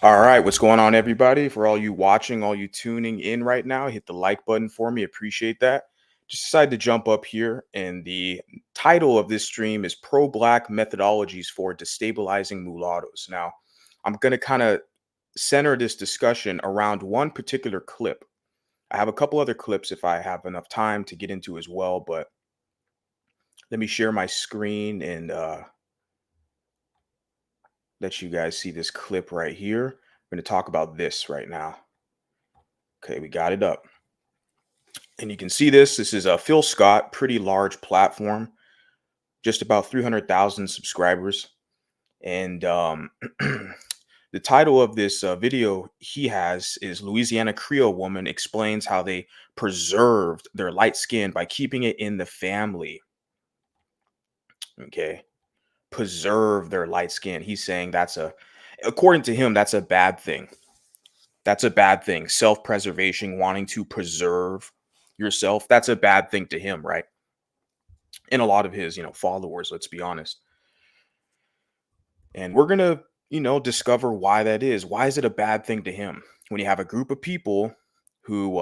All right, what's going on, everybody? For all you watching, all you tuning in right now, hit the like button for me. Appreciate that. Just decided to jump up here, and the title of this stream is Pro Black Methodologies for Destabilizing Mulattoes. Now, I'm going to kind of center this discussion around one particular clip. I have a couple other clips if I have enough time to get into as well, but let me share my screen and let you guys see this clip right here. I'm going to talk about this right now. Okay, we got it up. And you can see this. This is a Phil Scott, pretty large platform, just about 300,000 subscribers. And the title of this video he has is Louisiana Creole Woman Explains How They Preserved Their Light Skin by Keeping It in the Family. Okay. Preserve their light skin. He's saying according to him, that's a bad thing. That's a bad thing. Self-preservation, wanting to preserve yourself, that's a bad thing to him, right? And a lot of his, followers, let's be honest. And we're going to, discover why that is. Why is it a bad thing to him? When you have a group of people who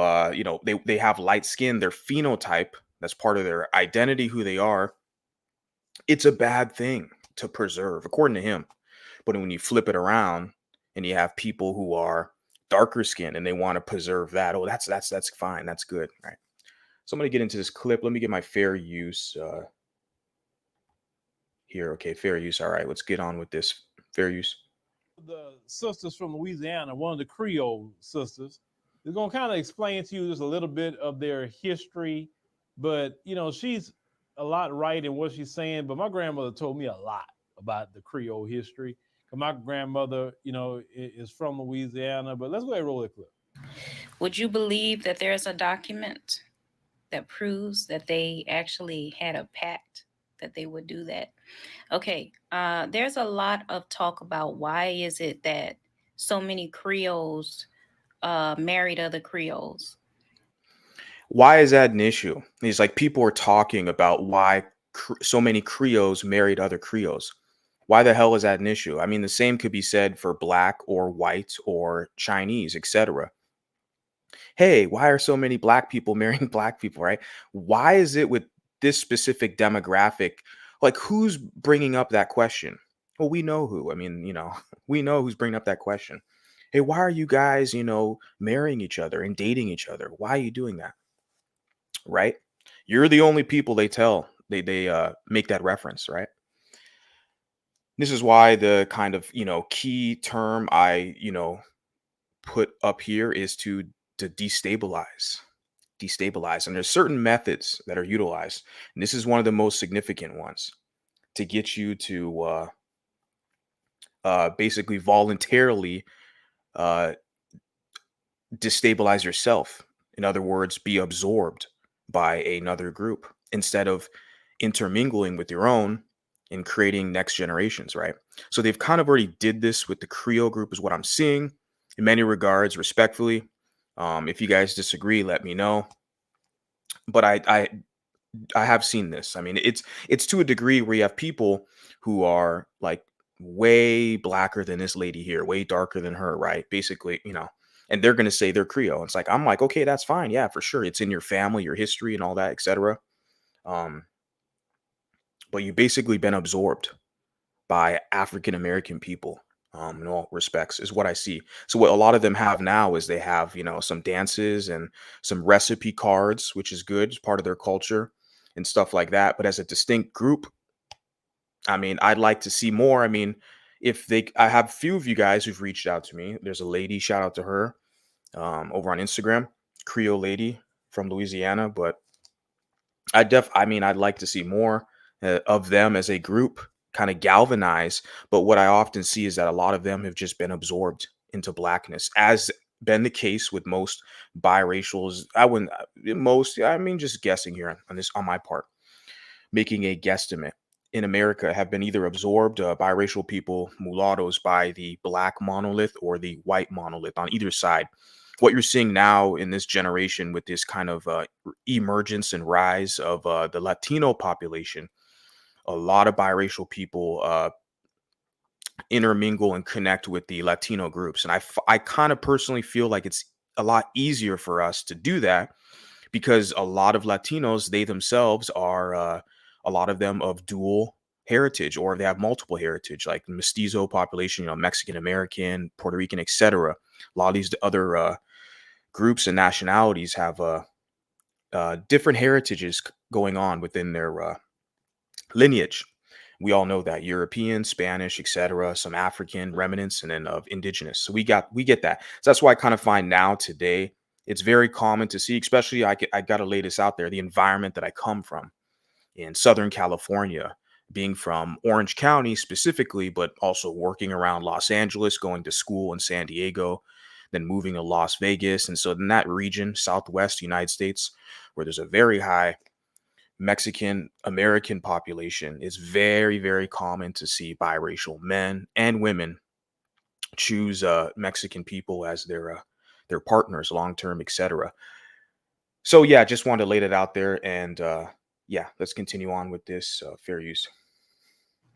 they have light skin, their phenotype, that's part of their identity, who they are, it's a bad thing to preserve, according to him. But when you flip it around and you have people who are darker skinned and they want to preserve that, oh, that's fine. That's good. Right. So I'm going to get into this clip. Let me get my fair use here. Okay, fair use. All right, let's get on with this. Fair use. The sisters from Louisiana, one of the Creole sisters, is going to kind of explain to you just a little bit of their history. But, she's a lot right in what she's saying. But my grandmother told me a lot about the Creole history. My grandmother, is from Louisiana. But let's go ahead and roll the clip. Would you believe that there's a document that proves that they actually had a pact that they would do that? Okay, there's a lot of talk about why is it that so many Creoles married other Creoles. Why is that an issue? It's like people are talking about why so many Creoles married other Creoles. Why the hell is that an issue? I mean, the same could be said for black or white or Chinese, etc. Hey, why are so many black people marrying black people, right? Why is it with this specific demographic? Like, who's bringing up that question? Well, we know who. I mean, we know who's bringing up that question. Hey, why are you guys, marrying each other and dating each other? Why are you doing that? Right? You're the only people they tell. They make that reference, right? This is why the kind of, key term I, put up here is to destabilize. Destabilize. And there's certain methods that are utilized. And this is one of the most significant ones to get you to basically voluntarily uh, destabilize yourself. In other words, be absorbed by another group instead of intermingling with your own and creating next generations, right? So they've kind of already did this with the Creole group, is what I'm seeing in many regards, respectfully. If you guys disagree, let me know. But I have seen this. I mean, it's to a degree where you have people who are like way blacker than this lady here, way darker than her, right? Basically, and they're gonna say they're Creole. It's like I'm like, okay, that's fine, yeah, for sure. It's in your family, your history, and all that, etc. Um, but you've basically been absorbed by African American people. In all respects, is what I see. So what a lot of them have now is they have, some dances and some recipe cards, which is good, it's part of their culture and stuff like that. But as a distinct group, I mean, I'd like to see more. I mean, I have a few of you guys who've reached out to me. There's a lady, shout out to her, over on Instagram, Creole lady from Louisiana. But I mean, I'd like to see more of them as a group kind of galvanize. But what I often see is that a lot of them have just been absorbed into blackness, as been the case with most biracials. I wouldn't most. I mean, just guessing here on this on my part, making a guesstimate. In America, have been either absorbed biracial people, mulattoes, by the black monolith or the white monolith on either side. What you're seeing now in this generation with this kind of emergence and rise of the Latino population, a lot of biracial people intermingle and connect with the Latino groups. And I kind of personally feel like it's a lot easier for us to do that because a lot of Latinos, they themselves are a lot of them of dual heritage, or they have multiple heritage, like mestizo population, Mexican American, Puerto Rican, etc. A lot of these other groups and nationalities have different heritages going on within their lineage. We all know that European, Spanish, etc., some African remnants, and then of indigenous. So we get that. So that's why I kind of find now today it's very common to see, especially I got to lay this out there, the environment that I come from in Southern California, being from Orange County specifically, but also working around Los Angeles, going to school in San Diego, then moving to Las Vegas. And so in that region, Southwest United States, where there's a very high Mexican American population, is very, very common to see biracial men and women choose Mexican people as their partners, long term, etc. So yeah, just wanted to lay that out there, and yeah, let's continue on with this fair use.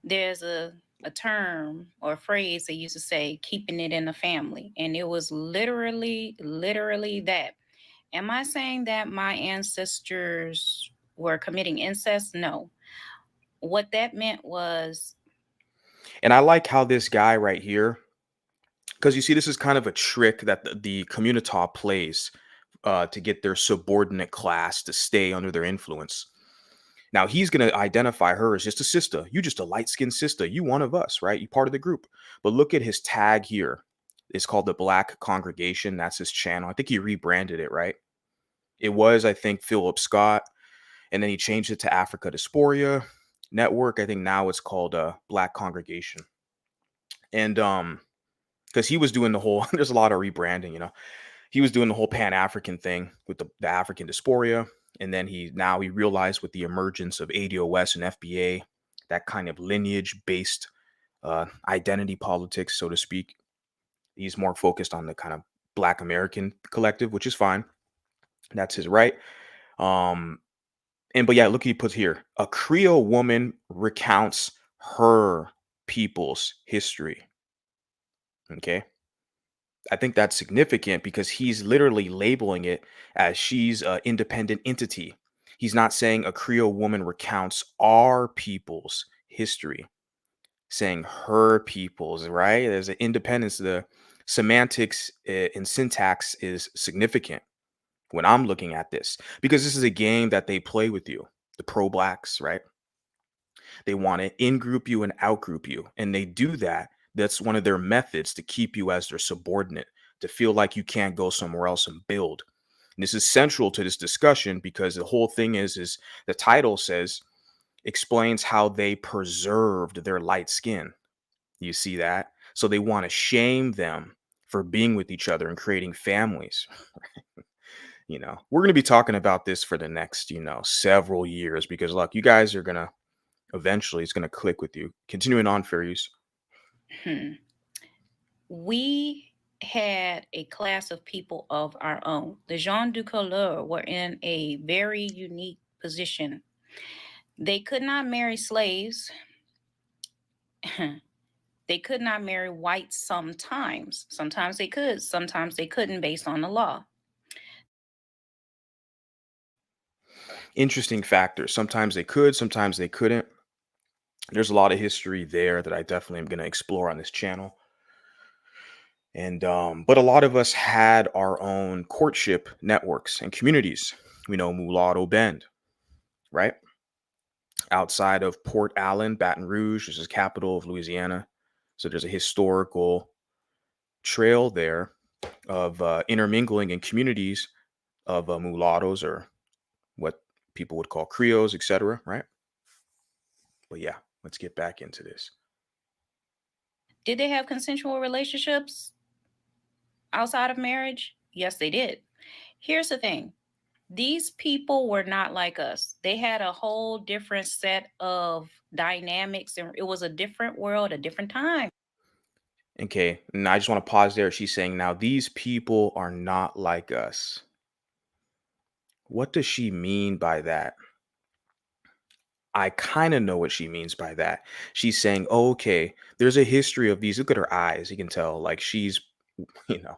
There's a term or a phrase they used to say, keeping it in the family. And it was literally that. Am I saying that my ancestors were committing incest? No. What that meant was, And I like how this guy right here, because you see, this is kind of a trick that the communita plays to get their subordinate class to stay under their influence. Now he's going to identify her as just a sister. You just a light-skinned sister. You one of us, right? You part of the group. But look at his tag here. It's called the Black Congregation. That's his channel. I think he rebranded it, right? It was, I think, Phillip Scott, and then he changed it to Africa Dysphoria Network. I think now it's called Black Congregation. And because he was doing the whole, there's a lot of rebranding, he was doing the whole Pan-African thing with the African Dysphoria. And then he realized with the emergence of ADOS and FBA, that kind of lineage-based identity politics, so to speak, he's more focused on the kind of Black American collective, which is fine. That's his right. But yeah, look what he puts here. A Creole woman recounts her people's history. Okay. I think that's significant because he's literally labeling it as she's an independent entity. He's not saying a Creole woman recounts our people's history, saying her people's, right? There's an independence. The semantics and syntax is significant when I'm looking at this because this is a game that they play with you, the pro blacks, right? They want to in group you and out group you. And they do that. That's one of their methods to keep you as their subordinate, to feel like you can't go somewhere else and build. And this is central to this discussion because the whole thing is the title says, explains how they preserved their light skin. You see that? So they want to shame them for being with each other and creating families. We're going to be talking about this for the next, several years because look, you guys are going to eventually, it's going to click with you. Continuing on, fair use. We had a class of people of our own. The gens du couleur were in a very unique position. They could not marry slaves. They could not marry whites sometimes. Sometimes they could, sometimes they couldn't based on the law. Interesting factors. Sometimes they could, sometimes they couldn't. There's a lot of history there that I definitely am going to explore on this channel. And but a lot of us had our own courtship networks and communities. We know Mulatto Bend, right? Outside of Port Allen, Baton Rouge, which is the capital of Louisiana. So there's a historical trail there of intermingling in communities of mulattoes, or what people would call Creoles, etc. Right? But yeah, let's get back into this. Did they have consensual relationships outside of marriage? Yes, they did. Here's the thing. These people were not like us. They had a whole different set of dynamics, and it was a different world, a different time. Okay, and I just want to pause there. She's saying, now these people are not like us. What does she mean by that? I kind of know what she means by that. She's saying, oh, okay, there's a history of these. Look at her eyes. You can tell, like, she's, you know,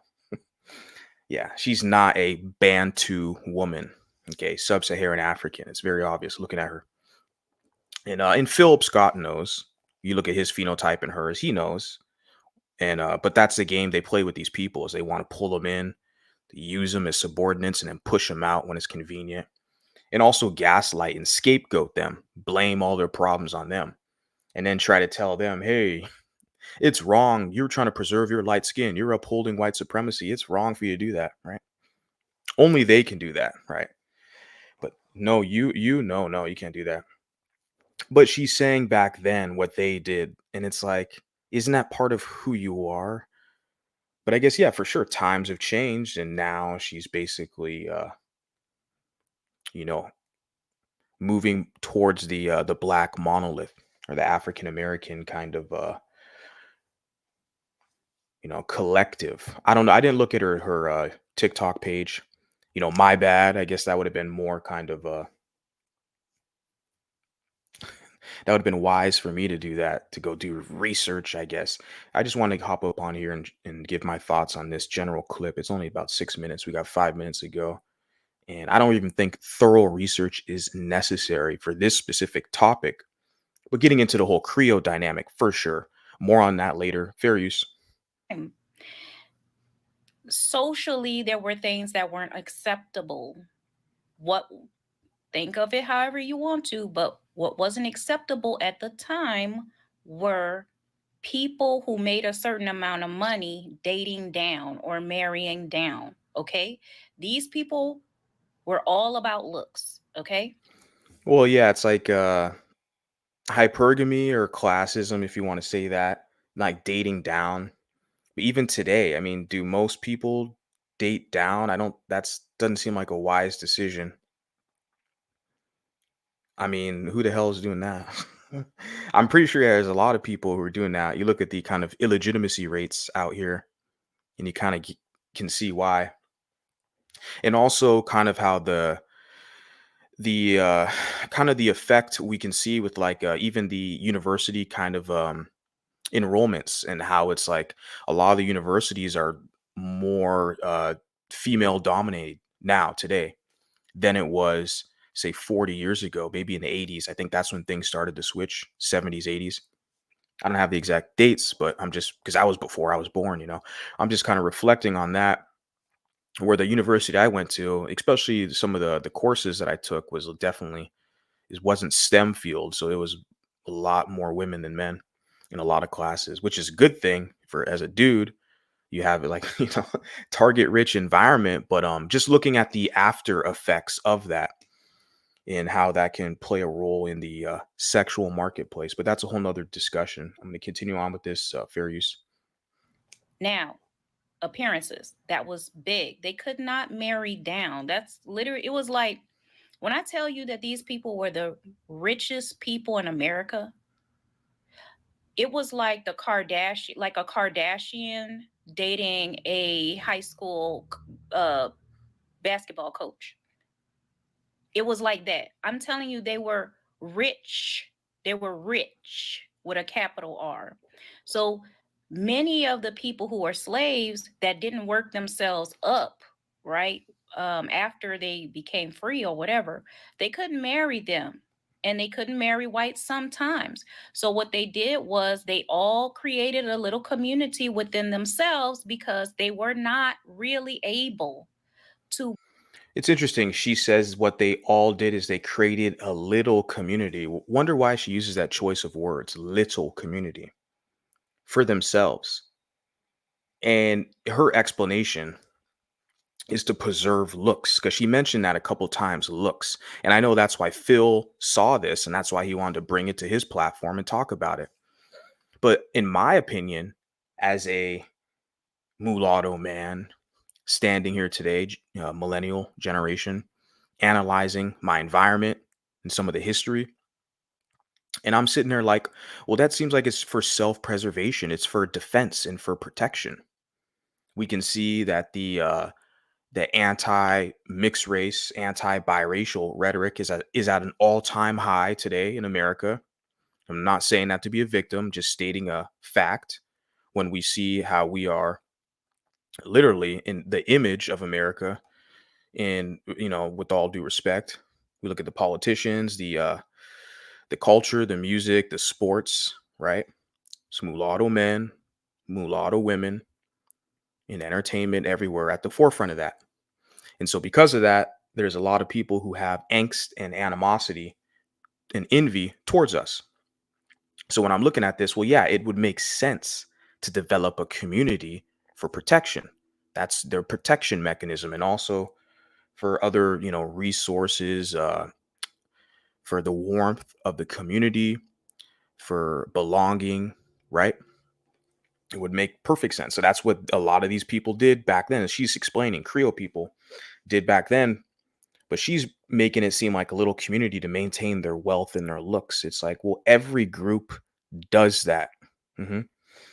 yeah, she's not a Bantu woman. Okay, sub-Saharan African. It's very obvious looking at her. And Philip Scott knows. You look at his phenotype and hers, he knows. And but that's the game they play with these people is they want to pull them in, use them as subordinates, and then push them out when it's convenient. And also gaslight and scapegoat them, blame all their problems on them, and then try to tell them, hey, it's wrong. You're trying to preserve your light skin. You're upholding white supremacy. It's wrong for you to do that, right? Only they can do that, right? But no, no, you can't do that. But she's saying back then what they did, and it's like, isn't that part of who you are? But I guess, yeah, for sure, times have changed, and now she's basically, you know, moving towards the black monolith or the African American kind of collective. I don't know. I didn't look at her TikTok page. My bad. I guess that would have been more kind of that would have been wise for me to do that, to go do research, I guess. I just want to hop up on here and give my thoughts on this general clip. It's only about 6 minutes. We got 5 minutes to go. And I don't even think thorough research is necessary for this specific topic. But getting into the whole Creo dynamic, for sure. More on that later. Fair use. And socially, there were things that weren't acceptable. What Think of it however you want to, but what wasn't acceptable at the time were people who made a certain amount of money dating down or marrying down. Okay. These people were all about looks. Okay. Well, yeah, it's like hypergamy or classism, if you want to say that, like dating down. But even today, I mean, do most people date down? I don't, that's doesn't seem like a wise decision. I mean, who the hell is doing that? I'm pretty sure there's a lot of people who are doing that. You look at the kind of illegitimacy rates out here, and you kind of can see why. And also, kind of how the kind of the effect we can see with like even the university kind of enrollments, and how it's like a lot of the universities are more female dominated now today than it was, say, 40 years ago, maybe in the 80s. I think that's when things started to switch. 70s, 80s. I don't have the exact dates, but I'm just, because I was before I was born. I'm just kind of reflecting on that, where the university I went to, especially some of the courses that I took, was definitely, it wasn't STEM field, so it was a lot more women than men in a lot of classes, which is a good thing for, as a dude. You have it, like, target rich environment, but just looking at the after effects of that and how that can play a role in the sexual marketplace. But that's a whole nother discussion. I'm going to continue on with this fair use. Now, appearances, that was big. They could not marry down. That's literally, it was like, when I tell you that these people were the richest people in America, it was like like a Kardashian dating a high school uh, basketball coach. It was like that. I'm telling you, they were rich. They were rich with a capital R. So many of the people who were slaves that didn't work themselves up, right? After they became free or whatever, they couldn't marry them, and they couldn't marry whites sometimes. So what they did was they all created a little community within themselves because they were not really able to. It's interesting. She says what they all did is they created a little community. Wonder why she uses that choice of words, little community, for themselves. And her explanation is to preserve looks, because she mentioned that a couple times, looks. And I know that's why Phil saw this, and that's why he wanted to bring it to his platform and talk about it. But in my opinion, as a mulatto man standing here today, millennial generation, analyzing my environment and some of the history, and I'm sitting there like, well, that seems like it's for self-preservation. It's for defense and for protection. We can see that the anti-mixed race, anti-biracial rhetoric is at an all-time high today in America. I'm not saying that to be a victim, just stating a fact. When we see how we are literally in the image of America, in with all due respect, we look at the politicians, the culture, the music, the sports, right? It's mulatto men, mulatto women, in entertainment, everywhere at the forefront of that. And so, because of that, there's a lot of people who have angst and animosity and envy towards us. So, when I'm looking at this, well, yeah, it would make sense to develop a community for protection. That's their protection mechanism. And also for other, resources, for the warmth of the community, for belonging, right? It would make perfect sense. So that's what a lot of these people did back then. As she's explaining, Creole people did back then, but she's making it seem like a little community to maintain their wealth and their looks. It's like, well, every group does that. Mhm.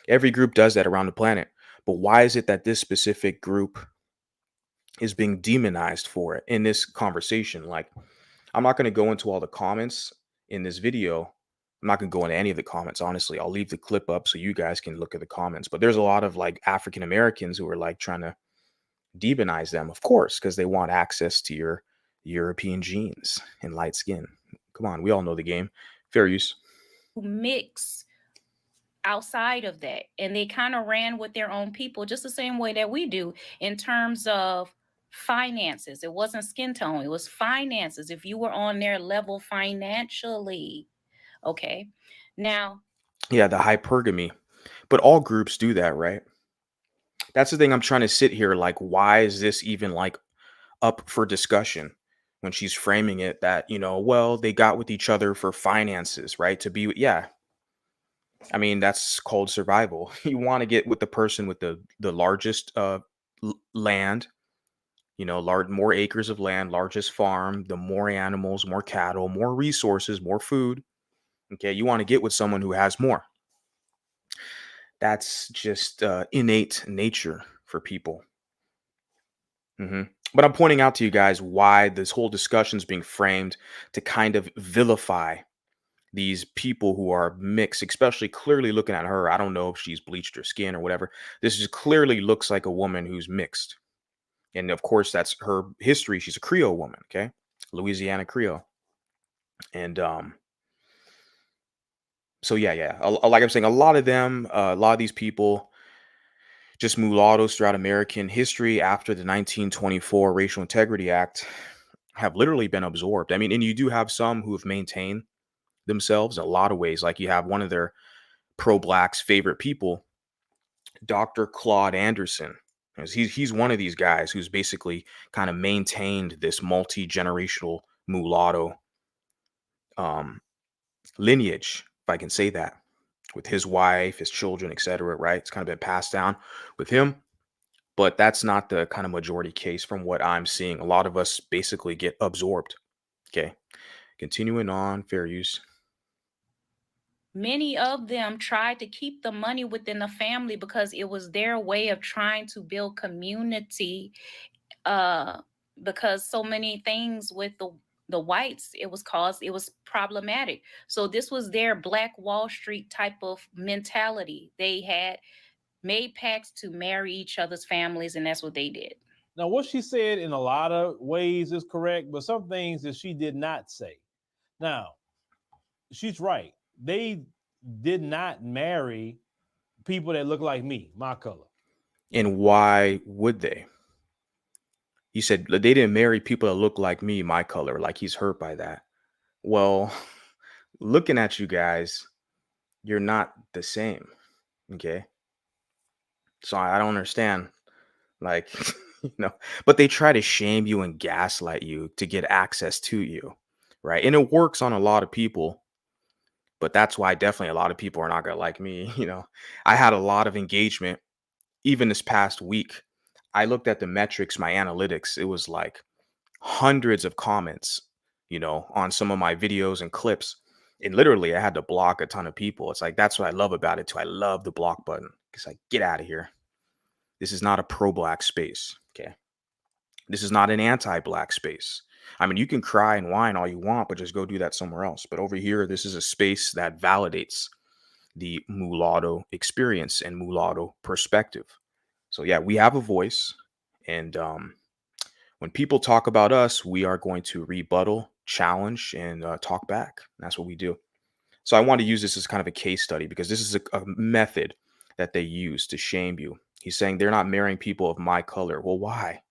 Every group does that around the planet. But why is it that this specific group is being demonized for it in this conversation? Like, I'm not going to go into all the comments in this video. I'm not going to go into any of the comments, honestly. I'll leave the clip up so you guys can look at the comments. But there's a lot of like African Americans who are like trying to demonize them, of course, because they want access to your European genes and light skin. Come on, we all know the game. Fair use. Mix outside of that, and they kind of ran with their own people just the same way that we do in terms of finances. It wasn't skin tone, it was finances. If you were on their level financially, okay. Now, Yeah, the hypergamy. But all groups do that, right? That's the thing I'm trying to sit here like, why is this even like up for discussion when she's framing it that, well, they got with each other for finances, right? To be, yeah. I mean, that's called survival. You want to get with the person with the largest land, more acres of land, largest farm, the more animals, more cattle, more resources, more food. Okay, you want to get with someone who has more. That's just innate nature for people. But I'm pointing out to you guys why this whole discussion is being framed to kind of vilify these people who are mixed, especially clearly looking at her. I don't know if she's bleached her skin or whatever. This just clearly looks like a woman who's mixed. And of course, that's her history. She's a Creole woman, okay? Louisiana Creole. And so yeah. Like I'm saying, a lot of them, a lot of these people, just mulattoes throughout American history after the 1924 Racial Integrity Act, have literally been absorbed. I mean, and you do have some who have maintained themselves in a lot of ways. Like you have one of their pro-blacks favorite people, Dr. Claude Anderson. He's one of these guys who's basically kind of maintained this multi-generational mulatto um, lineage, if I can say that, with his wife, his children, etc. Right? It's kind of been passed down with him, but that's not the kind of majority case from what I'm seeing. A lot of us basically get absorbed. Okay, continuing on, fair use. many of them tried to keep the money within the family because it was their way of trying to build community, uh because so many things with the whites, it was problematic. So this was their Black Wall Street type of mentality. They had made pacts to marry each other's families, and that's what they did. Now, what she said in a lot of ways is correct, but some things that she did not say. Now, she's right. They did not marry people that look like me, my color. And why would they? He said they didn't marry people that look like me, my color, like he's hurt by that. Well, looking at you guys, you're not the same. Okay. So I don't understand. Like, but they try to shame you and gaslight you to get access to you. Right. And it works on a lot of people, but that's why definitely a lot of people are not going to like me. I had a lot of engagement even this past week. I looked at the metrics, my analytics. It was like hundreds of comments, on some of my videos and clips. And literally, I had to block a ton of people. It's like, that's what I love about it too. I love the block button. It's like, get out of here. This is not a pro black space. Okay. This is not an anti-black space. I mean, you can cry and whine all you want, but just go do that somewhere else. But over here, this is a space that validates the mulatto experience and mulatto perspective. So yeah, we have a voice, and when people talk about us, we are going to rebuttal, challenge, and talk back. That's what we do. So I want to use this as kind of a case study because this is a method that they use to shame you. He's saying they're not marrying people of my color. Well, why?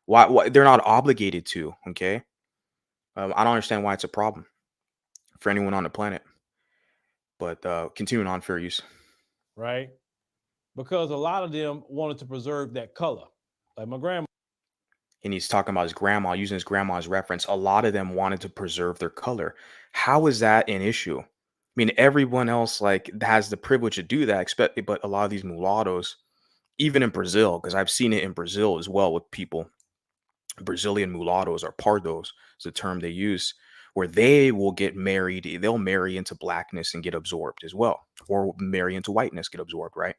Why? They're not obligated to. Okay. I don't understand why it's a problem for anyone on the planet. But continuing on, fair use. right? Because a lot of them wanted to preserve that color. Like my grandma, And he's talking about his grandma, using his grandma as reference. A lot of them wanted to preserve their color. How is that an issue? I mean, everyone else like has the privilege to do that, but a lot of these mulattoes, even in Brazil, because I've seen it in Brazil as well with people. Brazilian mulattoes or pardos is the term they use, where they will get married. They'll marry into blackness and get absorbed as well, or marry into whiteness, get absorbed, right?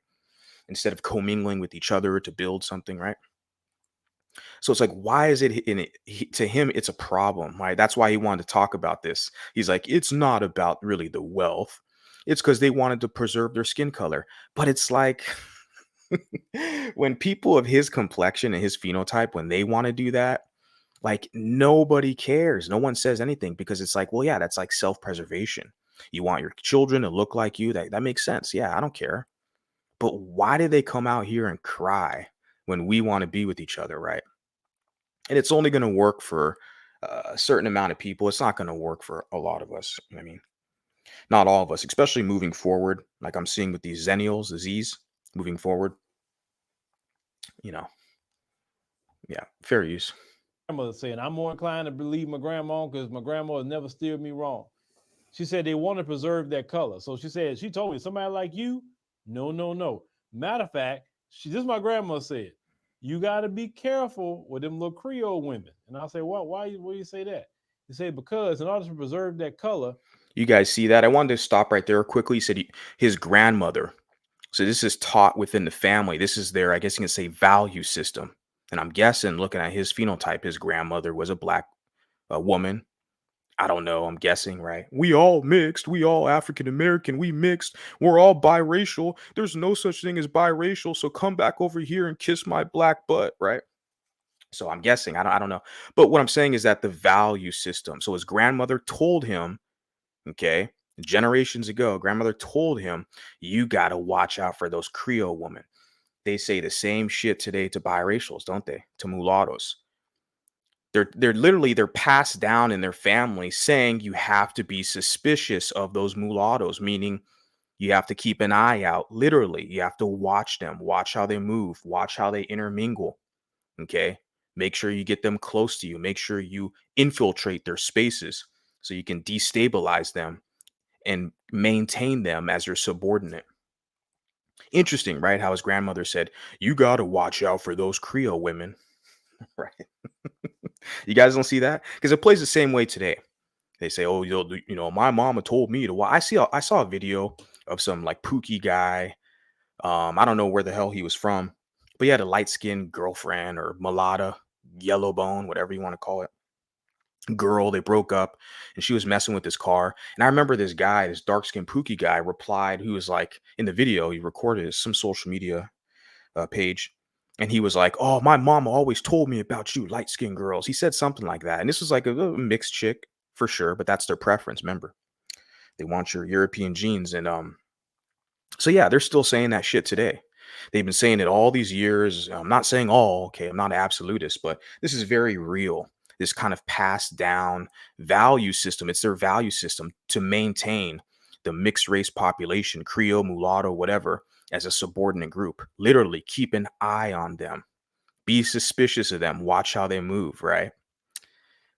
Instead of commingling with each other to build something, right? So it's like, why is it in it? To him, it's a problem, right? That's why he wanted to talk about this. He's like, it's not about really the wealth. It's because they wanted to preserve their skin color. But it's like, when people of his complexion and his phenotype, when they want to do that, like nobody cares. No one says anything because it's like, well, yeah, that's like self-preservation. You want your children to look like you. That makes sense. Yeah, I don't care. But why do they come out here and cry when we want to be with each other, right? And it's only going to work for a certain amount of people. It's not going to work for a lot of us. I mean, not all of us, especially moving forward, like I'm seeing with these Zennials, the Z's moving forward, you know, yeah, fair use. grandmother saying, I'm more inclined to believe my grandma because my grandma has never steered me wrong. She said they want to preserve that color. So she said, she told me, somebody like you, no, no, no. Matter of fact, this is my grandma said, you got to be careful with them little Creole women. And I say, well, why you say that? He said, because in order to preserve that color, You guys see that? I wanted to stop right there quickly. He said his grandmother. So this is taught within the family. This is their, I guess you can say, value system. And I'm guessing, looking at his phenotype, his grandmother was a black woman. I don't know. I'm guessing, right? We all mixed. We all African American. We mixed. We're all biracial. There's no such thing as biracial. So come back over here and kiss my black butt, right? So I'm guessing. I don't know. But what I'm saying is that the value system. So his grandmother told him, okay, generations ago, grandmother told him, you got to watch out for those Creole women. They say the same shit today to biracials, don't they? To mulattoes. They're passed down in their family saying you have to be suspicious of those mulattoes, meaning you have to keep an eye out. Literally, you have to watch them, watch how they move, watch how they intermingle. Okay. Make sure you get them close to you. Make sure you infiltrate their spaces so you can destabilize them and maintain them as your subordinate. Interesting, right? How his grandmother said, you got to watch out for those Creole women, right? You guys don't see that? Because it plays the same way today. They say, oh, my mama told me to watch. I saw a video of some like Pookie guy. I don't know where the hell he was from, but he had a light-skinned girlfriend or mulatta, yellow bone, whatever you want to call it. Girl, they broke up and she was messing with this car. And I remember this guy, this dark-skinned Pookie guy, replied, who was like in the video, he recorded it, some social media page. And he was like, oh, my mama always told me about you, light-skinned girls. He said something like that. And this was like a mixed chick for sure, but that's their preference. Remember, they want your European genes. And so yeah, they're still saying that shit today. They've been saying it all these years. I'm not saying all, okay, I'm not an absolutist, but this is very real. This kind of passed down value system. It's their value system to maintain the mixed race population, Creole, mulatto, whatever, as a subordinate group. Literally keep an eye on them. Be suspicious of them. Watch how they move, right?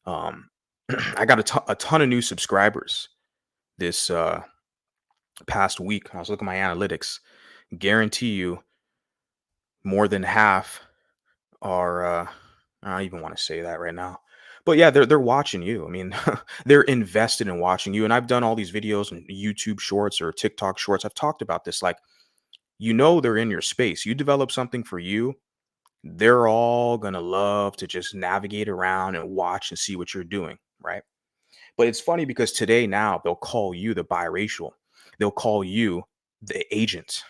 I got a ton of new subscribers this past week. I was looking at my analytics. Guarantee you more than half are I don't even want to say that right now. But yeah, they're watching you. I mean, they're invested in watching you. And I've done all these videos and YouTube shorts or TikTok shorts. I've talked about this. Like, they're in your space. You develop something for you, they're all gonna love to just navigate around and watch and see what you're doing, right? But it's funny because today now they'll call you the biracial. They'll call you the agent.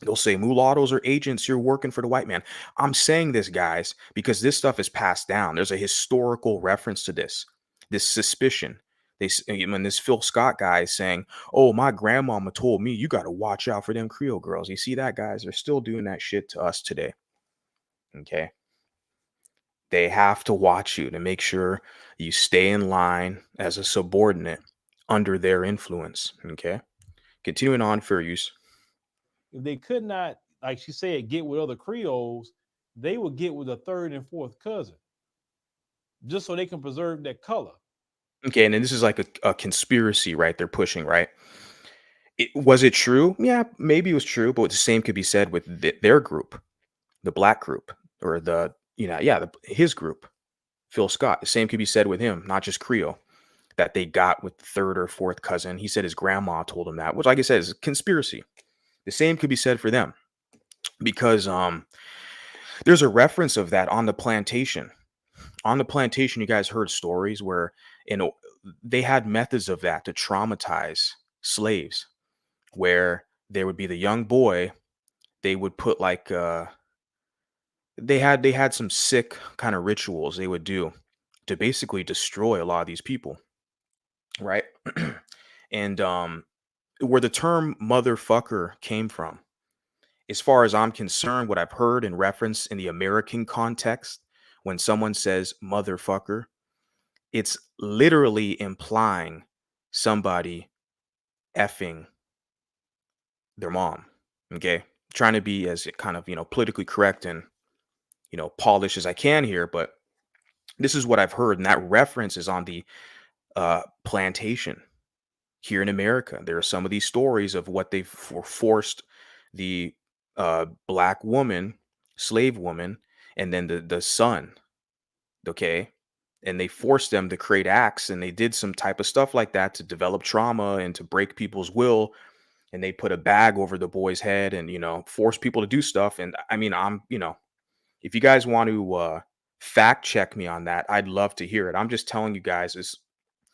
They'll say mulattoes are agents. You're working for the white man. I'm saying this, guys, because this stuff is passed down. There's a historical reference to this suspicion. When this Phil Scott guy is saying, "Oh, my grandmama told me you got to watch out for them Creole girls." You see that, guys? They're still doing that shit to us today. Okay, they have to watch you to make sure you stay in line as a subordinate under their influence. Okay, continuing on, fair use. If they could not, like she said, get with other Creoles, they would get with a third and fourth cousin, just so they can preserve their color. Okay, and then this is like a conspiracy, right? They're pushing, right? Was it true? Yeah, maybe it was true, but the same could be said with their group, the black group, or his group, Phil Scott. The same could be said with him, not just Creole, that they got with the third or fourth cousin. He said his grandma told him that, which, like I said, is a conspiracy. The same could be said for them because there's a reference of that on the plantation. On the plantation, you guys heard stories where they had methods of that to traumatize slaves, where there would be the young boy. They would put like they had some sick kind of rituals they would do to basically destroy a lot of these people, right? And where the term motherfucker came from, as far as I'm concerned, what I've heard in reference in the American context, when someone says motherfucker, it's literally implying somebody effing their mom. Okay. Trying to be as kind of, politically correct and, polished as I can here, but this is what I've heard. And that reference is on the plantation here in America. There are some of these stories of what they forced the black woman, slave woman, and then the son. Okay. And they forced them to create acts, and they did some type of stuff like that to develop trauma and to break people's will. And they put a bag over the boy's head and, force people to do stuff. And I mean, if you guys want to fact check me on that, I'd love to hear it. I'm just telling you guys this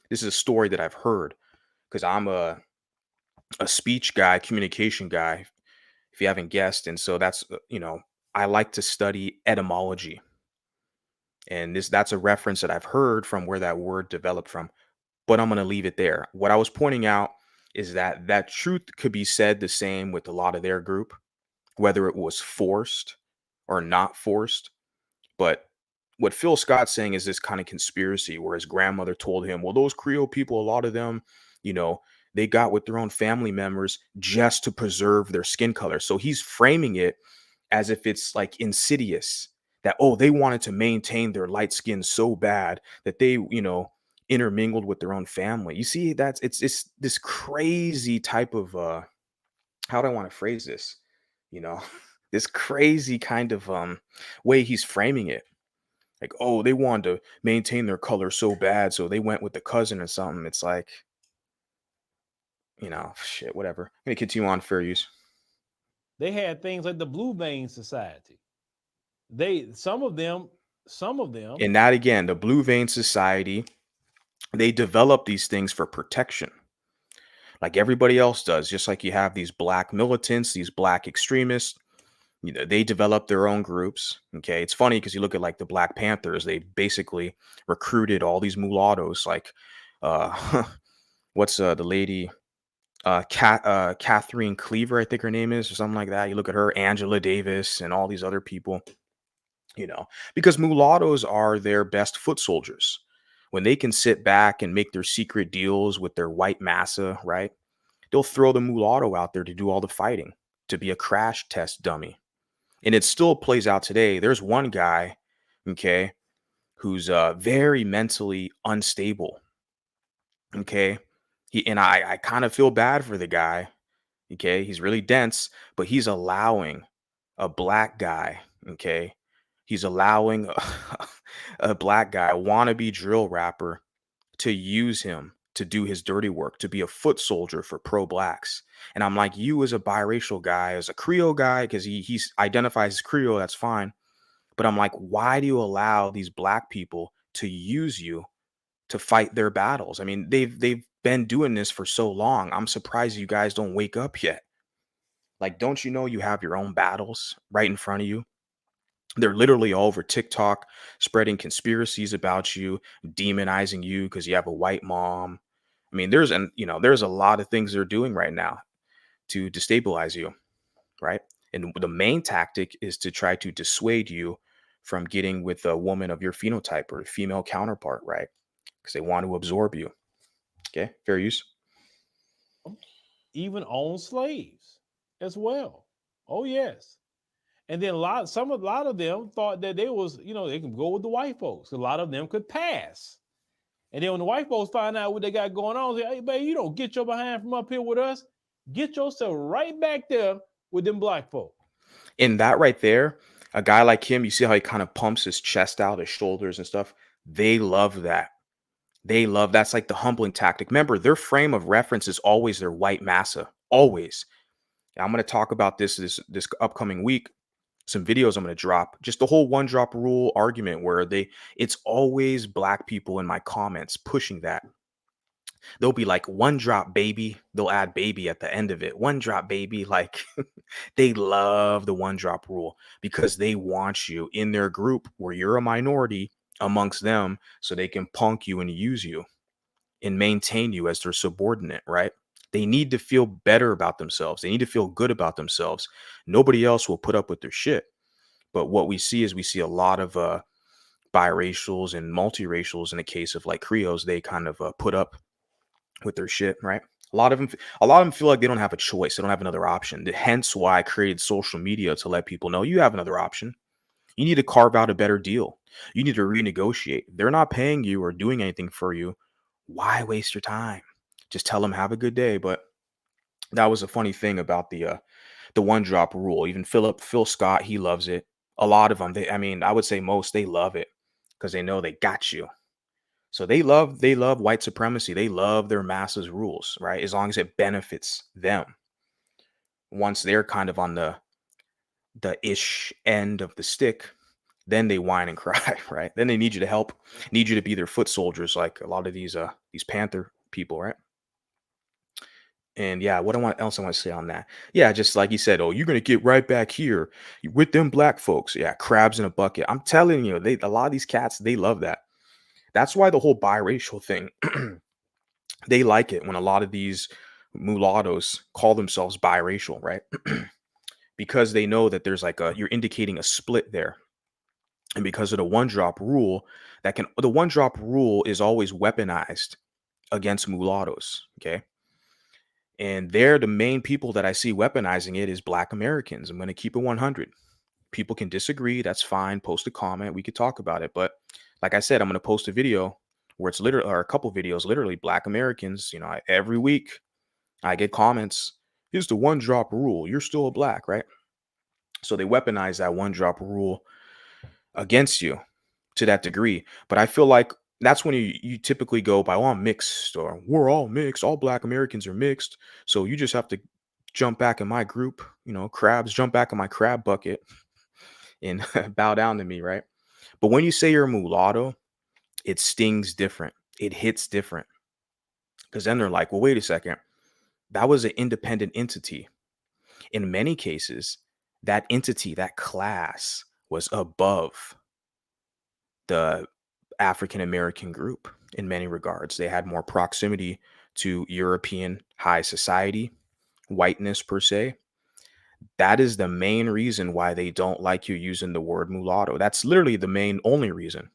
is a story that I've heard because I'm a speech guy, communication guy, if you haven't guessed. And so that's, I like to study etymology. And that's a reference that I've heard from where that word developed from. But I'm going to leave it there. What I was pointing out is that truth could be said the same with a lot of their group, whether it was forced or not forced. But what Phil Scott's saying is this kind of conspiracy where his grandmother told him, well, those Creole people, a lot of them, you know, they got with their own family members just to preserve their skin color. So he's framing it as if it's like insidious that, oh, they wanted to maintain their light skin so bad that they, intermingled with their own family. You see, it's this crazy type of how do I want to phrase this? You know, this crazy kind of way he's framing it. Like, oh, they wanted to maintain their color so bad, so they went with the cousin or something. It's like, shit, whatever. I'm gonna continue on, fair use. They had things like the Blue Vein Society. Some of them. And that again, the Blue Vein Society, they develop these things for protection, like everybody else does. Just like you have these black militants, these black extremists, they develop their own groups. Okay, it's funny because you look at like the Black Panthers, they basically recruited all these mulattoes. Like, what's the lady? Catherine Cleaver, I think her name is, or something like that. You look at her, Angela Davis, and all these other people. Because mulattoes are their best foot soldiers. When they can sit back and make their secret deals with their white massa, right? They'll throw the mulatto out there to do all the fighting, to be a crash test dummy. And it still plays out today. There's one guy, okay, who's very mentally unstable. Okay. I kind of feel bad for the guy. Okay. He's really dense, but he's allowing a black guy, okay? He's allowing a black guy, a wannabe drill rapper, to use him to do his dirty work, to be a foot soldier for pro blacks. And I'm like, you as a biracial guy, as a Creole guy, because he identifies as Creole, that's fine. But I'm like, why do you allow these black people to use you to fight their battles? I mean, they've been doing this for so long. I'm surprised you guys don't wake up yet. Like, don't you know you have your own battles right in front of you? They're literally all over TikTok, spreading conspiracies about you, demonizing you because you have a white mom. I mean, there's a lot of things they're doing right now to destabilize you, right? And the main tactic is to try to dissuade you from getting with a woman of your phenotype or a female counterpart, right? Because they want to absorb you. Okay, fair use. Even own slaves as well. Oh yes. And then a lot of them thought that they was, they can go with the white folks. A lot of them could pass. And then when the white folks find out what they got going on, say, hey, baby, you don't get your behind from up here with us. Get yourself right back there with them black folk. In that right there, a guy like him, you see how he kind of pumps his chest out, his shoulders and stuff. They love that. That's like the humbling tactic. Remember, their frame of reference is always their white massa. Always. And I'm going to talk about this upcoming week. Some videos I'm going to drop. Just the whole one drop rule argument where it's always black people in my comments pushing that. They'll be like, one drop baby. They'll add baby at the end of it. One drop baby. Like they love the one drop rule because they want you in their group where you're a minority amongst them so they can punk you and use you and maintain you as their subordinate, right? They need to feel better about themselves. They need to feel good about themselves. Nobody else will put up with their shit. But what we see is we see a lot of biracials and multiracials in the case of like Creoles, they kind of put up with their shit, right? A lot of them feel like they don't have a choice. They don't have another option. Hence why I created social media to let people know you have another option. You need to carve out a better deal. You need to renegotiate. They're not paying you or doing anything for you. Why waste your time? Just tell them have a good day. But that was a funny thing about the one drop rule. Even Phil Scott, he loves it. A lot of them, I would say most, they love it because they know they got you. So they love white supremacy. They love their masses rules, right? As long as it benefits them. Once they're kind of on the ish end of the stick, then they whine and cry, right? Then they need you to help, need you to be their foot soldiers, like a lot of these Panther people, right? And yeah, what else I want to say on that? Yeah, just like you said, oh, you're gonna get right back here with them black folks. Yeah, crabs in a bucket. I'm telling you, a lot of these cats, they love that. That's why the whole biracial thing, they like it when a lot of these mulattoes call themselves biracial, right? Because they know that there's you're indicating a split there. And because of the one drop rule, the one drop rule is always weaponized against mulattoes. Okay. And they're the main people that I see weaponizing it is Black Americans. I'm going to keep it 100. People can disagree. That's fine. Post a comment. We could talk about it. But like I said, I'm going to post a video where it's literally, or a couple videos, literally Black Americans. Every week I get comments. Here's the one drop rule. You're still a black, right? So they weaponize that one drop rule against you to that degree. But I feel like that's when you typically go by, oh, I'm mixed, or we're all mixed. All Black Americans are mixed. So you just have to jump back in my group, crabs, jump back in my crab bucket and bow down to me, right? But when you say you're a mulatto, it stings different. It hits different. Because then they're like, well, wait a second. That was an independent entity. In many cases, that entity, that class was above the African American group in many regards. They had more proximity to European high society, whiteness per se. That is the main reason why they don't like you using the word mulatto. That's literally the main only reason.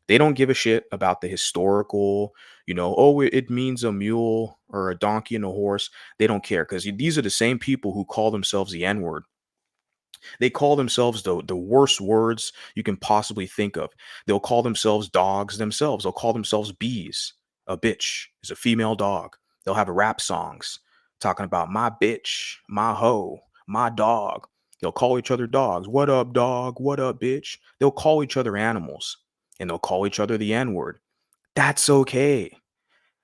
They don't give a shit about the historical, oh, it means a mule or a donkey and a horse. They don't care because these are the same people who call themselves the N word. They call themselves the worst words you can possibly think of. They'll call themselves dogs themselves. They'll call themselves bees. A bitch is a female dog. They'll have rap songs talking about my bitch, my hoe, my dog. They'll call each other dogs. What up, dog? What up, bitch? They'll call each other animals and they'll call each other the N word. That's okay.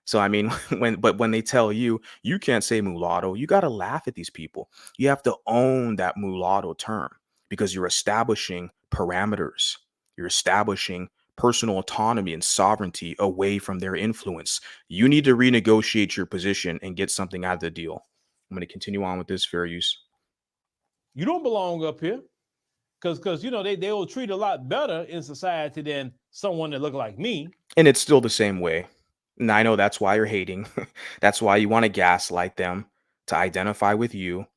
So I mean, when they tell you you can't say mulatto, you gotta laugh at these people. You have to own that mulatto term because you're establishing parameters. You're establishing personal autonomy and sovereignty away from their influence. You need to renegotiate your position and get something out of the deal. I'm going to continue on with this, fair use. You don't belong up here. Because you know they will treat a lot better in society than someone that look like me. And it's still the same way. And I know that's why you're hating. That's why you want to gaslight them to identify with you,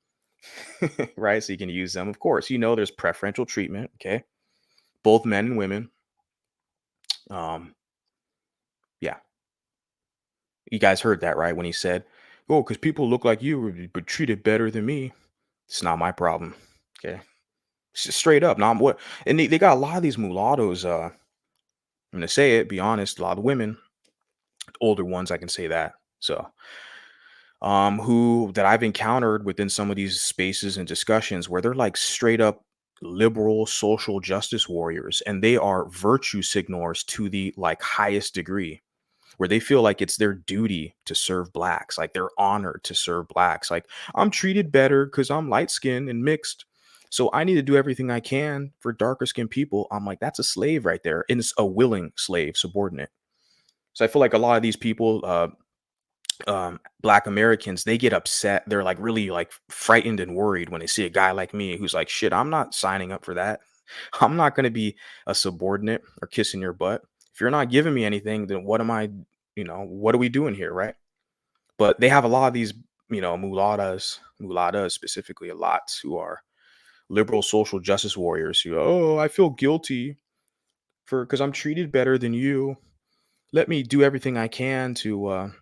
right? So you can use them. Of course, you know there's preferential treatment, okay? Both men and women. Yeah. You guys heard that, right? When he said, "Oh, because people look like you but treated better than me." It's not my problem. Okay. Straight up. Not what and they got a lot of these mulattoes, I'm gonna say it, be honest, a lot of women, older ones, I can say that. So who that I've encountered within some of these spaces and discussions where they're like straight up liberal social justice warriors, and they are virtue signalers to the like highest degree, where they feel like it's their duty to serve blacks, like they're honored to serve blacks. Like, I'm treated better because I'm light skinned and mixed, so I need to do everything I can for darker skinned people. I'm like, that's a slave right there, and it's a willing slave, subordinate. So I feel like a lot of these people, black Americans, they get upset. They're like really like frightened and worried when they see a guy like me who's like, shit, I'm not signing up for that. I'm not going to be a subordinate or kissing your butt. If you're not giving me anything, then what am I, what are we doing here, right? But they have a lot of these, mulattas specifically, a lot who are liberal social justice warriors who, oh, I feel guilty for because I'm treated better than you. Let me do everything I can to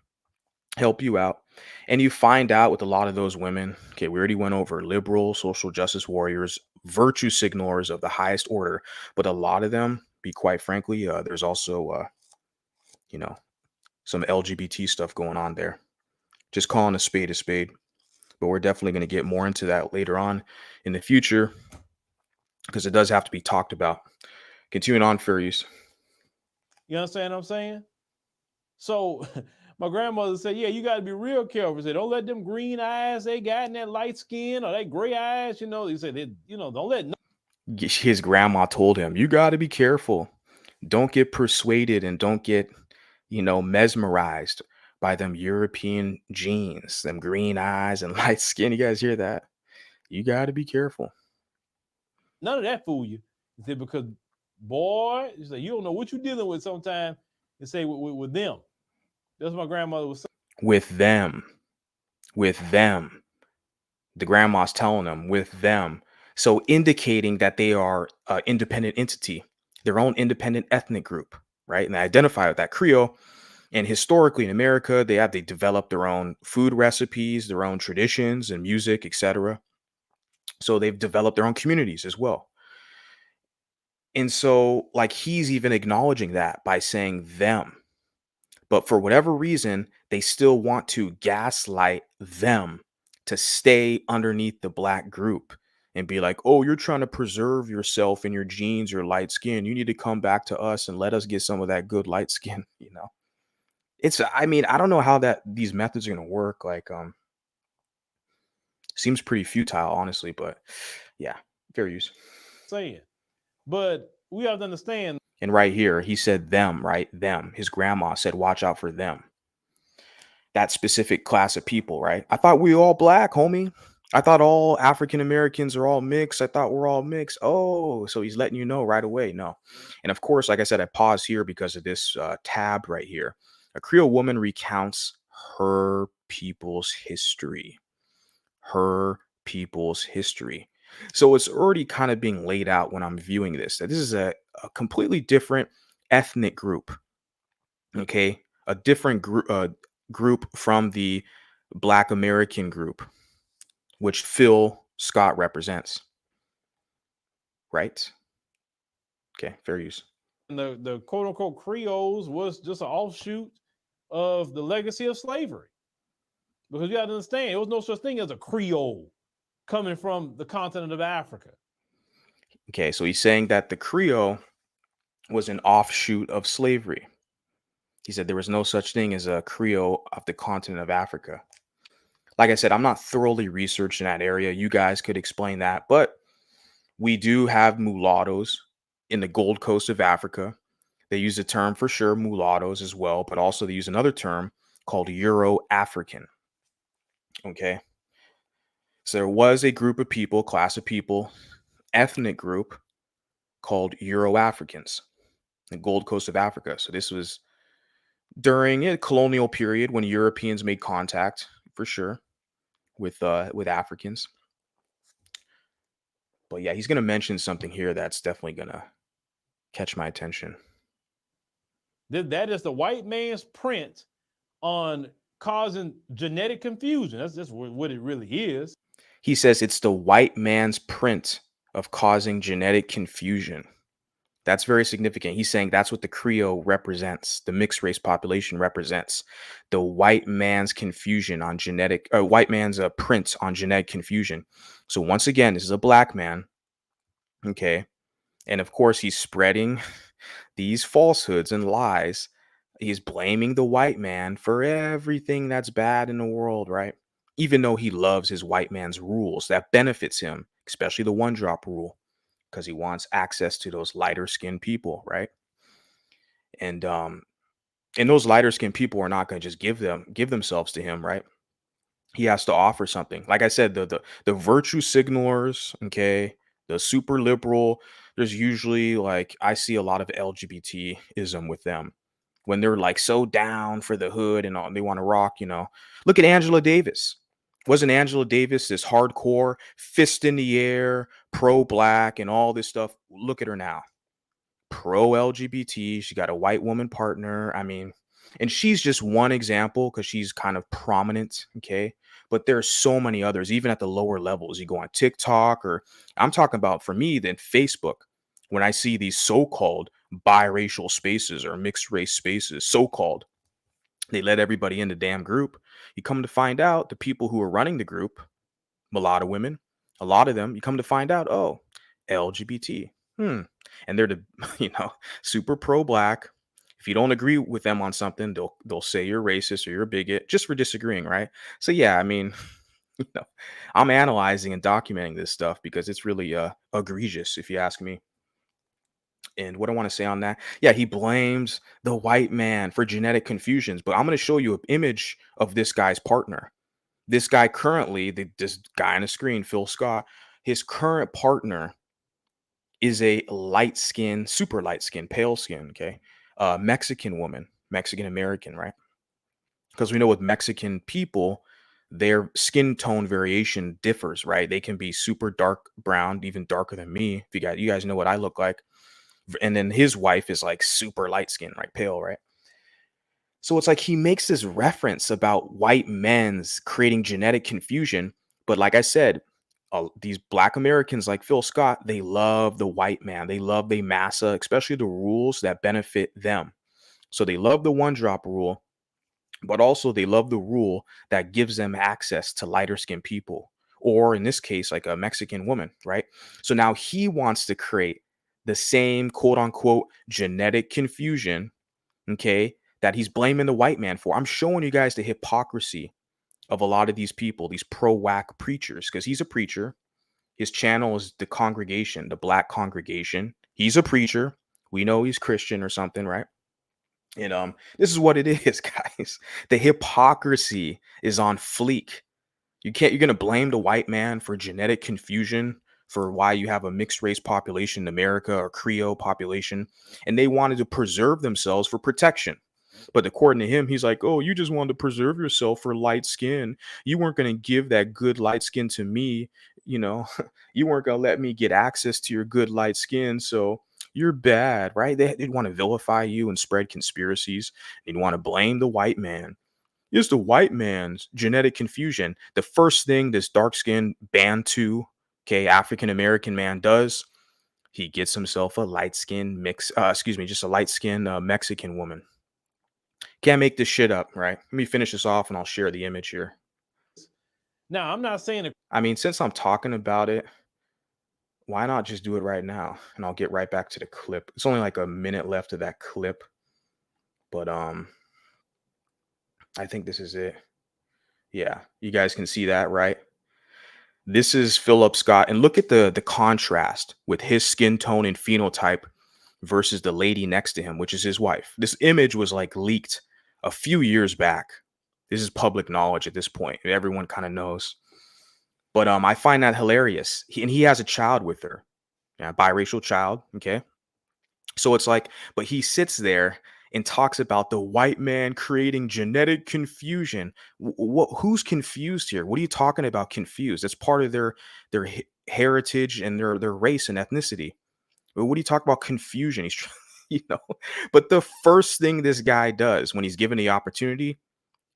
help you out. And you find out with a lot of those women, okay, we already went over liberal social justice warriors, virtue signalers of the highest order, but a lot of them, be quite frankly, there's also, you know, some LGBT stuff going on there. Just calling a spade a spade. But we're definitely going to get more into that later on in the future because it does have to be talked about. Continuing on, Furious. You understand what I'm saying? So my grandmother said, yeah, you got to be real careful. She said, don't let them green eyes they got in that light skin or that gray eyes, He said, don't let His grandma told him, you got to be careful. Don't get persuaded and don't get, mesmerized by them European genes, them green eyes and light skin. You guys hear that? You got to be careful. none of that fool you. He said, because boy, he said, you don't know what you're dealing with sometimes. And say with them. That's what my grandmother was saying. With them. The grandma's telling them with them. So indicating that they are an independent entity, their own independent ethnic group, right? And they identify with that Creole. And historically in America, they developed their own food recipes, their own traditions and music, etc. So they've developed their own communities as well. And so like he's even acknowledging that by saying them. But for whatever reason, they still want to gaslight them to stay underneath the black group and be like, oh, you're trying to preserve yourself and your genes, your light skin. You need to come back to us and let us get some of that good light skin, I don't know how these methods are going to work. Like, seems pretty futile, honestly, but yeah, fair use. Saying. But we have to understand. And right here, he said them, right? Them. His grandma said, watch out for them. That specific class of people, right? I thought we all black, homie. I thought all African Americans are all mixed. I thought we're all mixed. Oh, so he's letting you know right away. No. And of course, like I said, I paused here because of this tab right here. A Creole woman recounts her people's history. Her people's history. So it's already kind of being laid out when I'm viewing this, that this is a completely different ethnic group. Okay. A different group from the Black American group, which Phil Scott represents. Right? Okay, fair use. The quote unquote Creoles was just an offshoot of the legacy of slavery. Because you got to understand, there was no such thing as a Creole coming from the continent of Africa. Okay, so he's saying that the Creole was an offshoot of slavery. He said there was no such thing as a Creole of the continent of Africa. Like I said, I'm not thoroughly researched in that area. You guys could explain that. But We do have mulattoes in the Gold Coast of Africa. They use the term for sure, mulattoes as well, but also they use another term called Euro African. Okay. So there was a group of people, class of people, ethnic group called Euro Africans, the Gold Coast of Africa. So this was during a colonial period when Europeans made contact for sure with Africans. But yeah, he's gonna mention something here that's definitely gonna catch my attention. That is the white man's print on causing genetic confusion. That's just what it really is. He says it's the white man's print of causing genetic confusion. That's very significant. He's saying that's what the Creole represents, the mixed race population represents, the white man's confusion on white man's print on genetic confusion. So once again, this is a black man, okay, and of course he's spreading these falsehoods and lies. He's blaming the white man for everything that's bad in the world, right? Even though he loves his white man's rules that benefits him, especially the one drop rule, because he wants access to those lighter skinned people, right? And those lighter skinned people are not going to just give themselves to him, right? He has to offer something. Like I said, the virtue signalers, okay, the super liberal, there's usually like I see a lot of LGBTism with them when they're like so down for the hood and all, they want to rock. Look at Angela Davis. Wasn't Angela Davis this hardcore, fist in the air, pro black and all this stuff? Look at her now. Pro LGBT. She got a white woman partner. I mean, and she's just one example because she's kind of prominent. Okay. But there's so many others, even at the lower levels. You go on TikTok, or I'm talking about for me, then Facebook, when I see these so called biracial spaces or mixed race spaces, so called, they let everybody in the damn group. You come to find out the people who are running the group, mulatto women, a lot of them, you come to find out, oh, LGBT. And they're the, super pro black. If you don't agree with them on something, they'll say you're racist or you're a bigot just for disagreeing, right? So yeah, I mean, you know, I'm analyzing and documenting this stuff because it's really egregious, if you ask me. And what I want to say on that, yeah, he blames the white man for genetic confusions, but I'm going to show you an image of this guy's partner. This guy currently, this guy on the screen, Phil Scott, his current partner is a light skin, super light skin, pale skin, okay? Mexican woman, Mexican American, right? Because we know with Mexican people, their skin tone variation differs, right? They can be super dark brown, even darker than me. If you guys know what I look like. And then his wife is like super light skin, right? Pale, right? So it's like he makes this reference about white men's creating genetic confusion. But like I said, these black Americans like Phil Scott, they love the white man. They love the massa, especially the rules that benefit them. So they love the one drop rule, but also they love the rule that gives them access to lighter skinned people, or in this case, like a Mexican woman, right? So now he wants to create the same quote unquote genetic confusion, okay, that he's blaming the white man for. I'm showing you guys the hypocrisy of a lot of these people, these pro whack preachers, because he's a preacher. His channel is the congregation, the black congregation. He's a preacher. We know he's Christian or something, right? And this is what it is, guys. The hypocrisy is on fleek. You're gonna blame the white man for genetic confusion, for why you have a mixed race population in America or Creole population, and they wanted to preserve themselves for protection. But according to him, he's like, oh, you just wanted to preserve yourself for light skin. You weren't going to give that good light skin to me. You know, you weren't going to let me get access to your good light skin. So you're bad, right? They'd want to vilify you and spread conspiracies. They'd want to blame the white man. It's the white man's genetic confusion. The first thing this dark skinned Bantu, okay, African American man does, he gets himself a light skinned just a light skinned Mexican woman. Can't make this shit up, right? Let me finish this off and I'll share the image here. Now, I'm not saying I mean, since I'm talking about it, why not just do it right now? And I'll get right back to the clip. It's only like a minute left of that clip. But I think this is it. Yeah, you guys can see that, right? This is Phillip Scott, and look at the contrast with his skin tone and phenotype versus the lady next to him, which is his wife. This image was like leaked a few years back. This is public knowledge at this point. Everyone kind of knows. But I find that hilarious. And he has a child with her, yeah, biracial child. Okay, so it's like, but he sits there and talks about the white man creating genetic confusion. What? Who's confused here? What are you talking about? Confused? That's part of their heritage and their race and ethnicity. What do you talk about confusion? He's, you know, but the first thing this guy does when he's given the opportunity,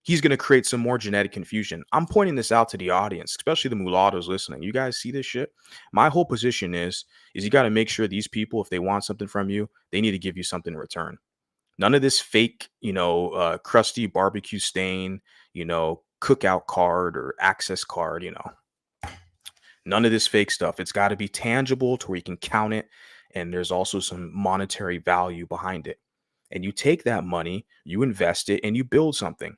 he's going to create some more genetic confusion. I'm pointing this out to the audience, especially the mulattoes listening. You guys see this shit? My whole position is you got to make sure these people, if they want something from you, they need to give you something in return. None of this fake, crusty barbecue stain, cookout card or access card, none of this fake stuff. It's got to be tangible to where you can count it. And there's also some monetary value behind it. And you take that money, you invest it, and you build something.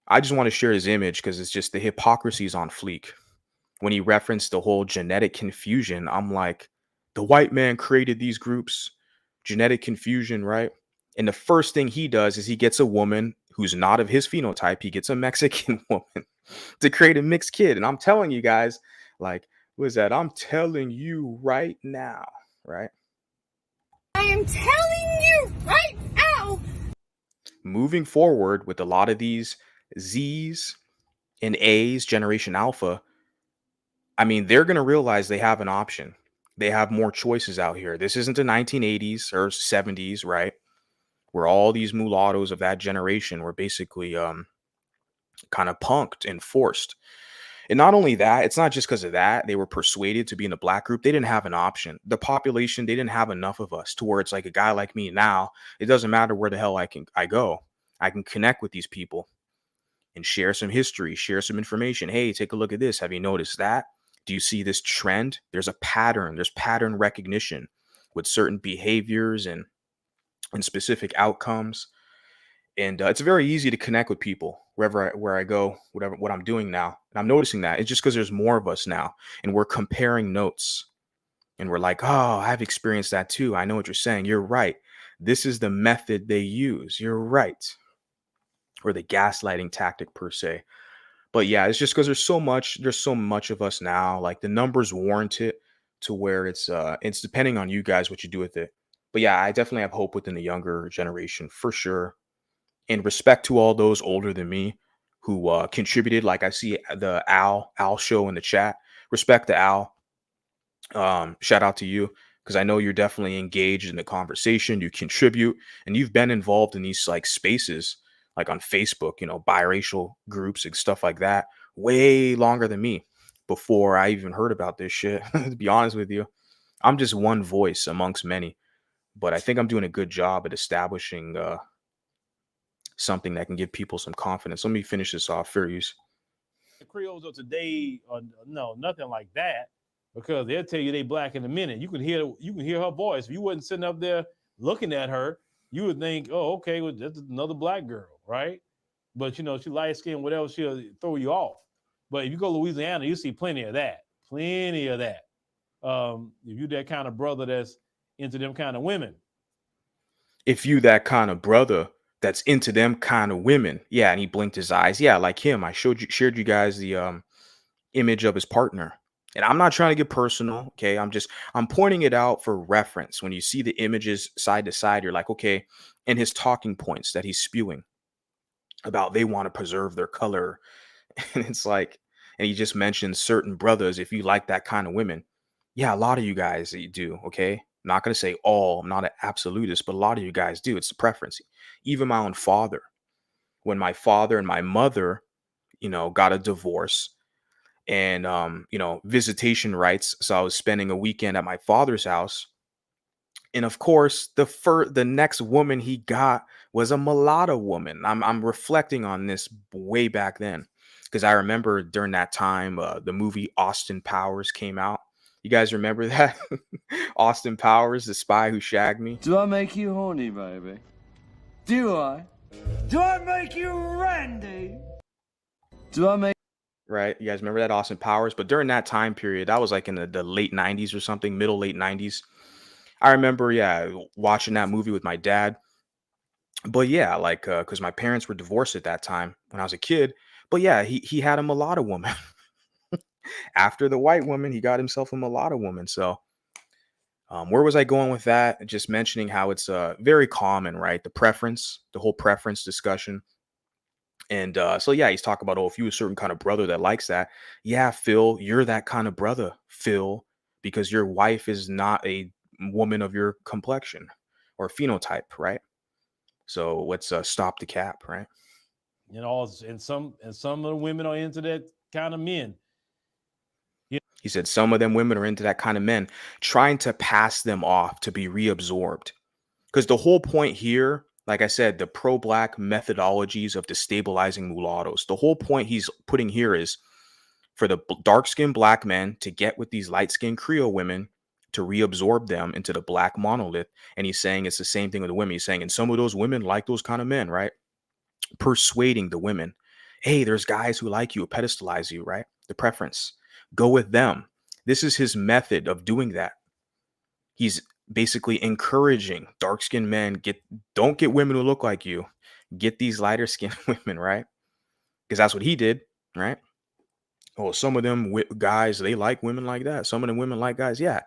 I just want to share his image because it's just the hypocrisy is on fleek. When he referenced the whole genetic confusion, I'm like, the white man created these groups, genetic confusion, right? And the first thing he does is he gets a woman who's not of his phenotype. He gets a Mexican woman to create a mixed kid. And I'm telling you guys, like, what is that? I'm telling you right now, right? I am telling you right now. Moving forward with a lot of these Z's and A's, Generation Alpha, I mean, they're going to realize they have an option. They have more choices out here. This isn't the 1980s or 70s, right? Where all these mulattoes of that generation were basically kind of punked and forced. And not only that, it's not just because of that. They were persuaded to be in a black group. They didn't have an option. The population, they didn't have enough of us to where it's like a guy like me now. It doesn't matter where the hell I go. I can connect with these people and share some history, share some information. Hey, take a look at this. Have you noticed that? Do you see this trend? There's a pattern. There's pattern recognition with certain behaviors and specific outcomes. And it's very easy to connect with people where I go, whatever what I'm doing now. And I'm noticing that it's just because there's more of us now, and we're comparing notes, and we're like, oh, I've experienced that too. I know what you're saying. You're right. This is the method they use. You're right. Or the gaslighting tactic per se. But yeah, it's just because there's so much of us now. Like the numbers warrant it to where it's depending on you guys what you do with it. But yeah, I definitely have hope within the younger generation for sure. And respect to all those older than me who contributed. Like I see the Al show in the chat. Respect to Al. Shout out to you because I know you're definitely engaged in the conversation. You contribute and you've been involved in these like spaces, like on Facebook, biracial groups and stuff like that, way longer than me before I even heard about this shit. To be honest with you, I'm just one voice amongst many, but I think I'm doing a good job at establishing something that can give people some confidence. Let me finish this off, Furious. The Creoles of today, no, nothing like that, because they'll tell you they black in a minute. You can hear her voice. If you wasn't sitting up there looking at her, you would think, oh, okay, well, that's another black girl, right? But she light skinned, whatever, she'll throw you off. But if you go to Louisiana, you see plenty of that. Plenty of that. If you're that kind of brother that's into them kind of women. If you that kind of brother that's into them kind of women, yeah, and he blinked his eyes, yeah, like him. I shared you guys the image of his partner. And I'm not trying to get personal, okay? I'm pointing it out for reference. When you see the images side to side, you're like, okay, and his talking points that he's spewing about they want to preserve their color. And it's like, and he just mentioned certain brothers, if you like that kind of women. Yeah, a lot of you guys do, okay? Not going to say all, I'm not an absolutist, but a lot of you guys do. It's a preference. Even my own father, when my father and my mother, got a divorce and, visitation rights. So I was spending a weekend at my father's house. And of course, the next woman he got was a mulatto woman. I'm reflecting on this way back then because I remember during that time, the movie Austin Powers came out. You guys remember that? Austin Powers, the spy who shagged me. Do I make you horny, baby? Do I? Do I make you randy? Do I make right? You guys remember that Austin Powers? But during that time period, that was like in the late 90s or something, middle late 90s. I remember, yeah, watching that movie with my dad. But yeah, like because my parents were divorced at that time when I was a kid. But yeah, he had a mulatto woman. After the white woman, he got himself a mulatto woman. So where was I going with that? Just mentioning how it's very common, right? The preference, the whole preference discussion. And so yeah, he's talking about, oh, if you a certain kind of brother that likes that, yeah, Phil, you're that kind of brother, Phil, because your wife is not a woman of your complexion or phenotype, right? So let's stop the cap, right? You know, and some of the women are into that kind of men. He said some of them women are into that kind of men, trying to pass them off to be reabsorbed. Because the whole point here, like I said, the pro-black methodologies of destabilizing mulattoes, the whole point he's putting here is for the dark-skinned black men to get with these light-skinned Creole women to reabsorb them into the black monolith. And he's saying it's the same thing with the women. He's saying, and some of those women like those kind of men, right? Persuading the women. Hey, there's guys who like you, pedestalize you, right? The preference. Go with them. This is his method of doing that. He's basically encouraging dark-skinned men don't get women who look like you. Get these lighter-skinned women, right? Because that's what he did, right? Oh, some of them guys, they like women like that. Some of them women like guys. Yeah.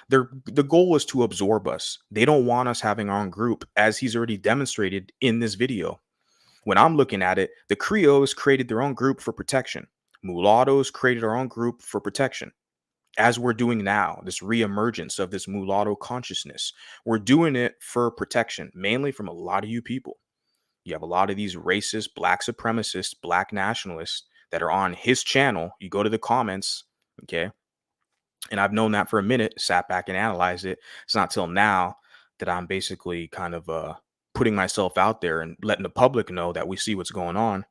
The goal is to absorb us. They don't want us having our own group, as he's already demonstrated in this video. When I'm looking at it, the Creoles created their own group for protection. Mulattoes created our own group for protection. As we're doing now, this reemergence of this mulatto consciousness, we're doing it for protection, mainly from a lot of you people. You have a lot of these racist, black supremacists, black nationalists that are on his channel. You go to the comments, okay? And I've known that for a minute, sat back and analyzed it. It's not till now that I'm basically kind of putting myself out there and letting the public know that we see what's going on.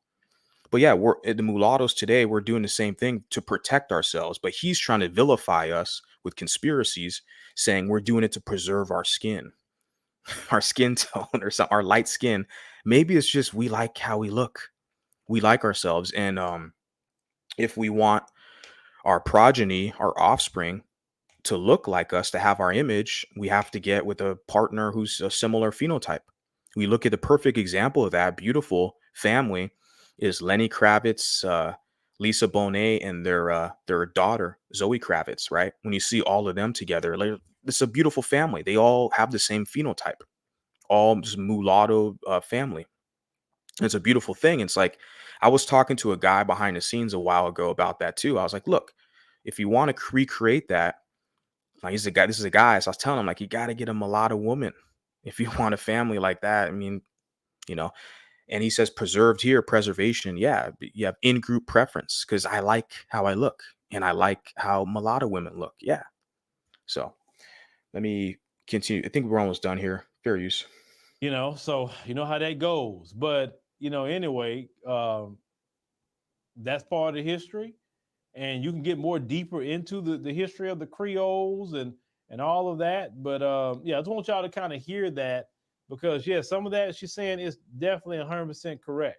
But yeah, we're the mulattoes today. We're doing the same thing to protect ourselves. But he's trying to vilify us with conspiracies, saying we're doing it to preserve our skin, our skin tone, or some our light skin. Maybe it's just we like how we look. We like ourselves, and if we want our progeny, our offspring, to look like us, to have our image, we have to get with a partner who's a similar phenotype. We look at the perfect example of that beautiful family is Lenny Kravitz, Lisa Bonet, and their daughter Zoe Kravitz. Right? When you see all of them together, like, it's a beautiful family. They all have the same phenotype, all just mulatto family. It's a beautiful thing. It's like I was talking to a guy behind the scenes a while ago about that too. I was like, look, if you want to recreate that, like he's a guy, this is a guy. So I was telling him, like, you got to get a mulatto woman if you want a family like that. I mean, you know, and he says preserved here, preservation. Yeah, you have in-group preference because I like how I look and I like how mulatto women look. Yeah. So let me continue. I think we're almost done here. Fair use. So you know how that goes. But anyway, that's part of the history, and you can get more deeper into the history of the Creoles and all of that. But yeah, I just want y'all to kind of hear that, because yeah, some of that she's saying is definitely 100% correct.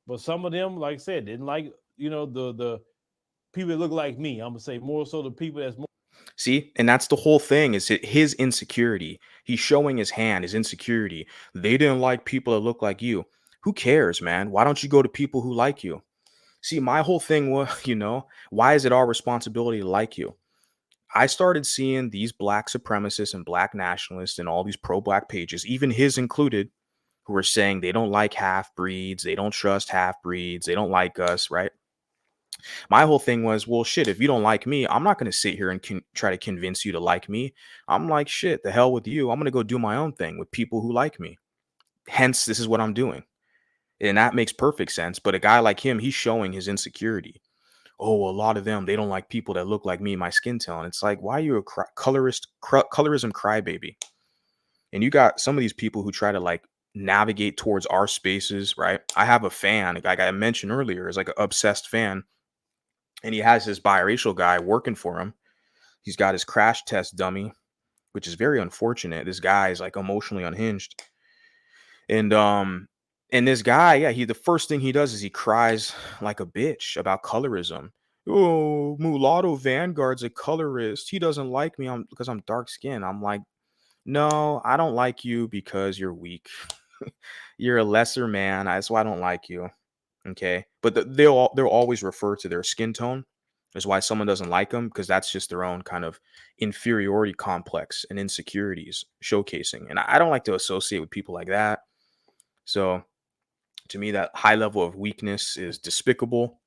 But some of them, like I said, didn't like the people that look like me. I'm gonna say more so the people that's more. See, and that's the whole thing is his insecurity. He's showing his hand, his insecurity. They didn't like people that look like you. Who cares, man? Why don't you go to people who like you? See, my whole thing was, why is it our responsibility to like you? I started seeing these black supremacists and black nationalists and all these pro-black pages, even his included, who are saying they don't like half breeds, they don't trust half breeds, they don't like us, right? My whole thing was, well, shit, if you don't like me, I'm not going to sit here and try to convince you to like me. I'm like, shit, the hell with you. I'm going to go do my own thing with people who like me. Hence, this is what I'm doing. And that makes perfect sense. But a guy like him, he's showing his insecurity. Oh, a lot of them, they don't like people that look like me, my skin tone. It's like, why are you a colorism crybaby? And you got some of these people who try to like navigate towards our spaces, right? I have a fan, like I mentioned earlier, is like an obsessed fan, and he has this biracial guy working for him. He's got his crash test dummy, which is very unfortunate. This guy is like emotionally unhinged. And And this guy, yeah, the first thing he does is he cries like a bitch about colorism. Oh, Mulatto Vanguard's a colorist. He doesn't like me because I'm dark skinned. I'm like, no, I don't like you because you're weak. You're a lesser man. That's why I don't like you. Okay. But they'll always refer to their skin tone as why someone doesn't like them, because that's just their own kind of inferiority complex and insecurities showcasing. And I don't like to associate with people like that. So to me, that high level of weakness is despicable,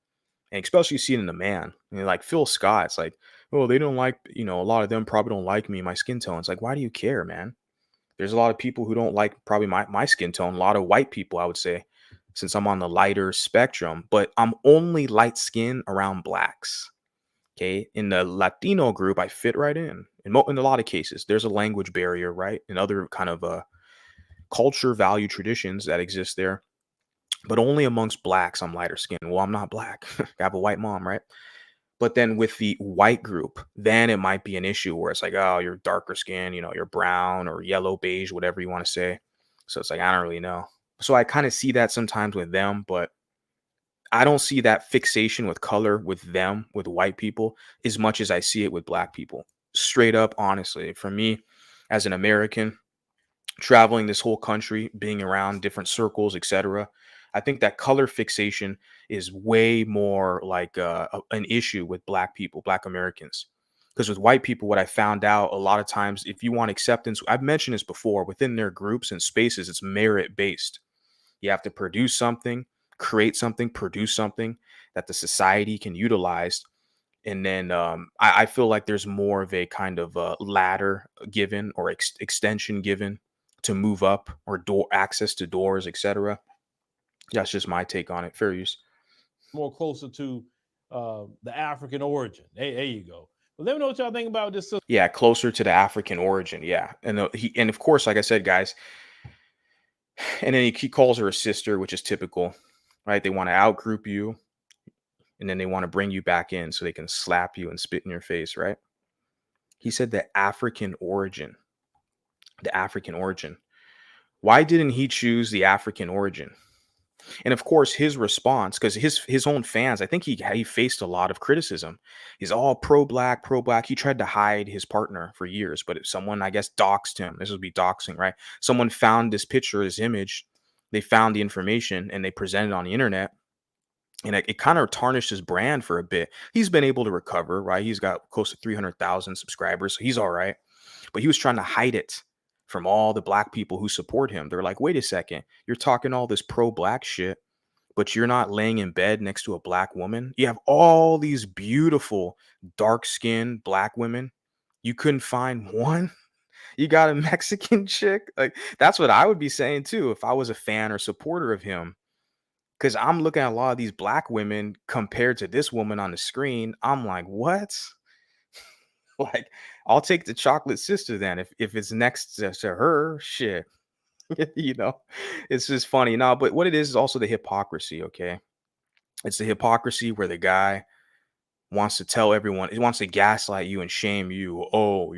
and especially see it in a man. I mean, like Phil Scott, it's like, oh, they don't like, a lot of them probably don't like me, my skin tone. It's like, why do you care, man? There's a lot of people who don't like probably my skin tone. A lot of white people, I would say, since I'm on the lighter spectrum, but I'm only light skin around blacks. Okay. In the Latino group, I fit right in a lot of cases. There's a language barrier, right? And other kind of culture, value, traditions that exist there. But only amongst blacks, I'm lighter skin. Well, I'm not black. I have a white mom, right? But then with the white group, then it might be an issue where it's like, oh, you're darker skin, you're brown or yellow, beige, whatever you want to say. So it's like, I don't really know. So I kind of see that sometimes with them, but I don't see that fixation with color with them, with white people, as much as I see it with black people. Straight up, honestly, for me, as an American, traveling this whole country, being around different circles, etc. I think that color fixation is way more like an issue with black people, black Americans. Because with white people, what I found out a lot of times, if you want acceptance, I've mentioned this before, within their groups and spaces, it's merit based. You have to produce something, create something, produce something that the society can utilize. And then I feel like there's more of a kind of ladder given or extension given to move up, or door access to doors, etc. That's just my take on it. Fair use. More closer to the African origin. Hey, there you go. But let me know what y'all think about this. Yeah, closer to the African origin. Yeah, and of course, like I said, guys, and then he calls her a sister, which is typical, right? They want to outgroup you, and then they want to bring you back in so they can slap you and spit in your face, right? He said the African origin. The African origin. Why didn't he choose the African origin? And of course, his response, because his own fans, I think he faced a lot of criticism. He's all pro black, pro black. He tried to hide his partner for years, but if someone, I guess, doxed him. This would be doxing, right? Someone found this picture, this image. They found the information and they presented it on the internet. And it kind of tarnished his brand for a bit. He's been able to recover, right? He's got close to 300,000 subscribers, so he's all right. But he was trying to hide it from all the black people who support him. They're like, wait a second, you're talking all this pro-black shit, but you're not laying in bed next to a black woman. You have all these beautiful, dark-skinned black women. You couldn't find one. You got a Mexican chick. Like, that's what I would be saying too if I was a fan or supporter of him. Because I'm looking at a lot of these black women compared to this woman on the screen. I'm like, what? Like, I'll take the chocolate sister then if it's next to her. Shit. you know, it's just funny. No, but what it is also the hypocrisy, okay? It's the hypocrisy where the guy wants to tell everyone, he wants to gaslight you and shame you. Oh,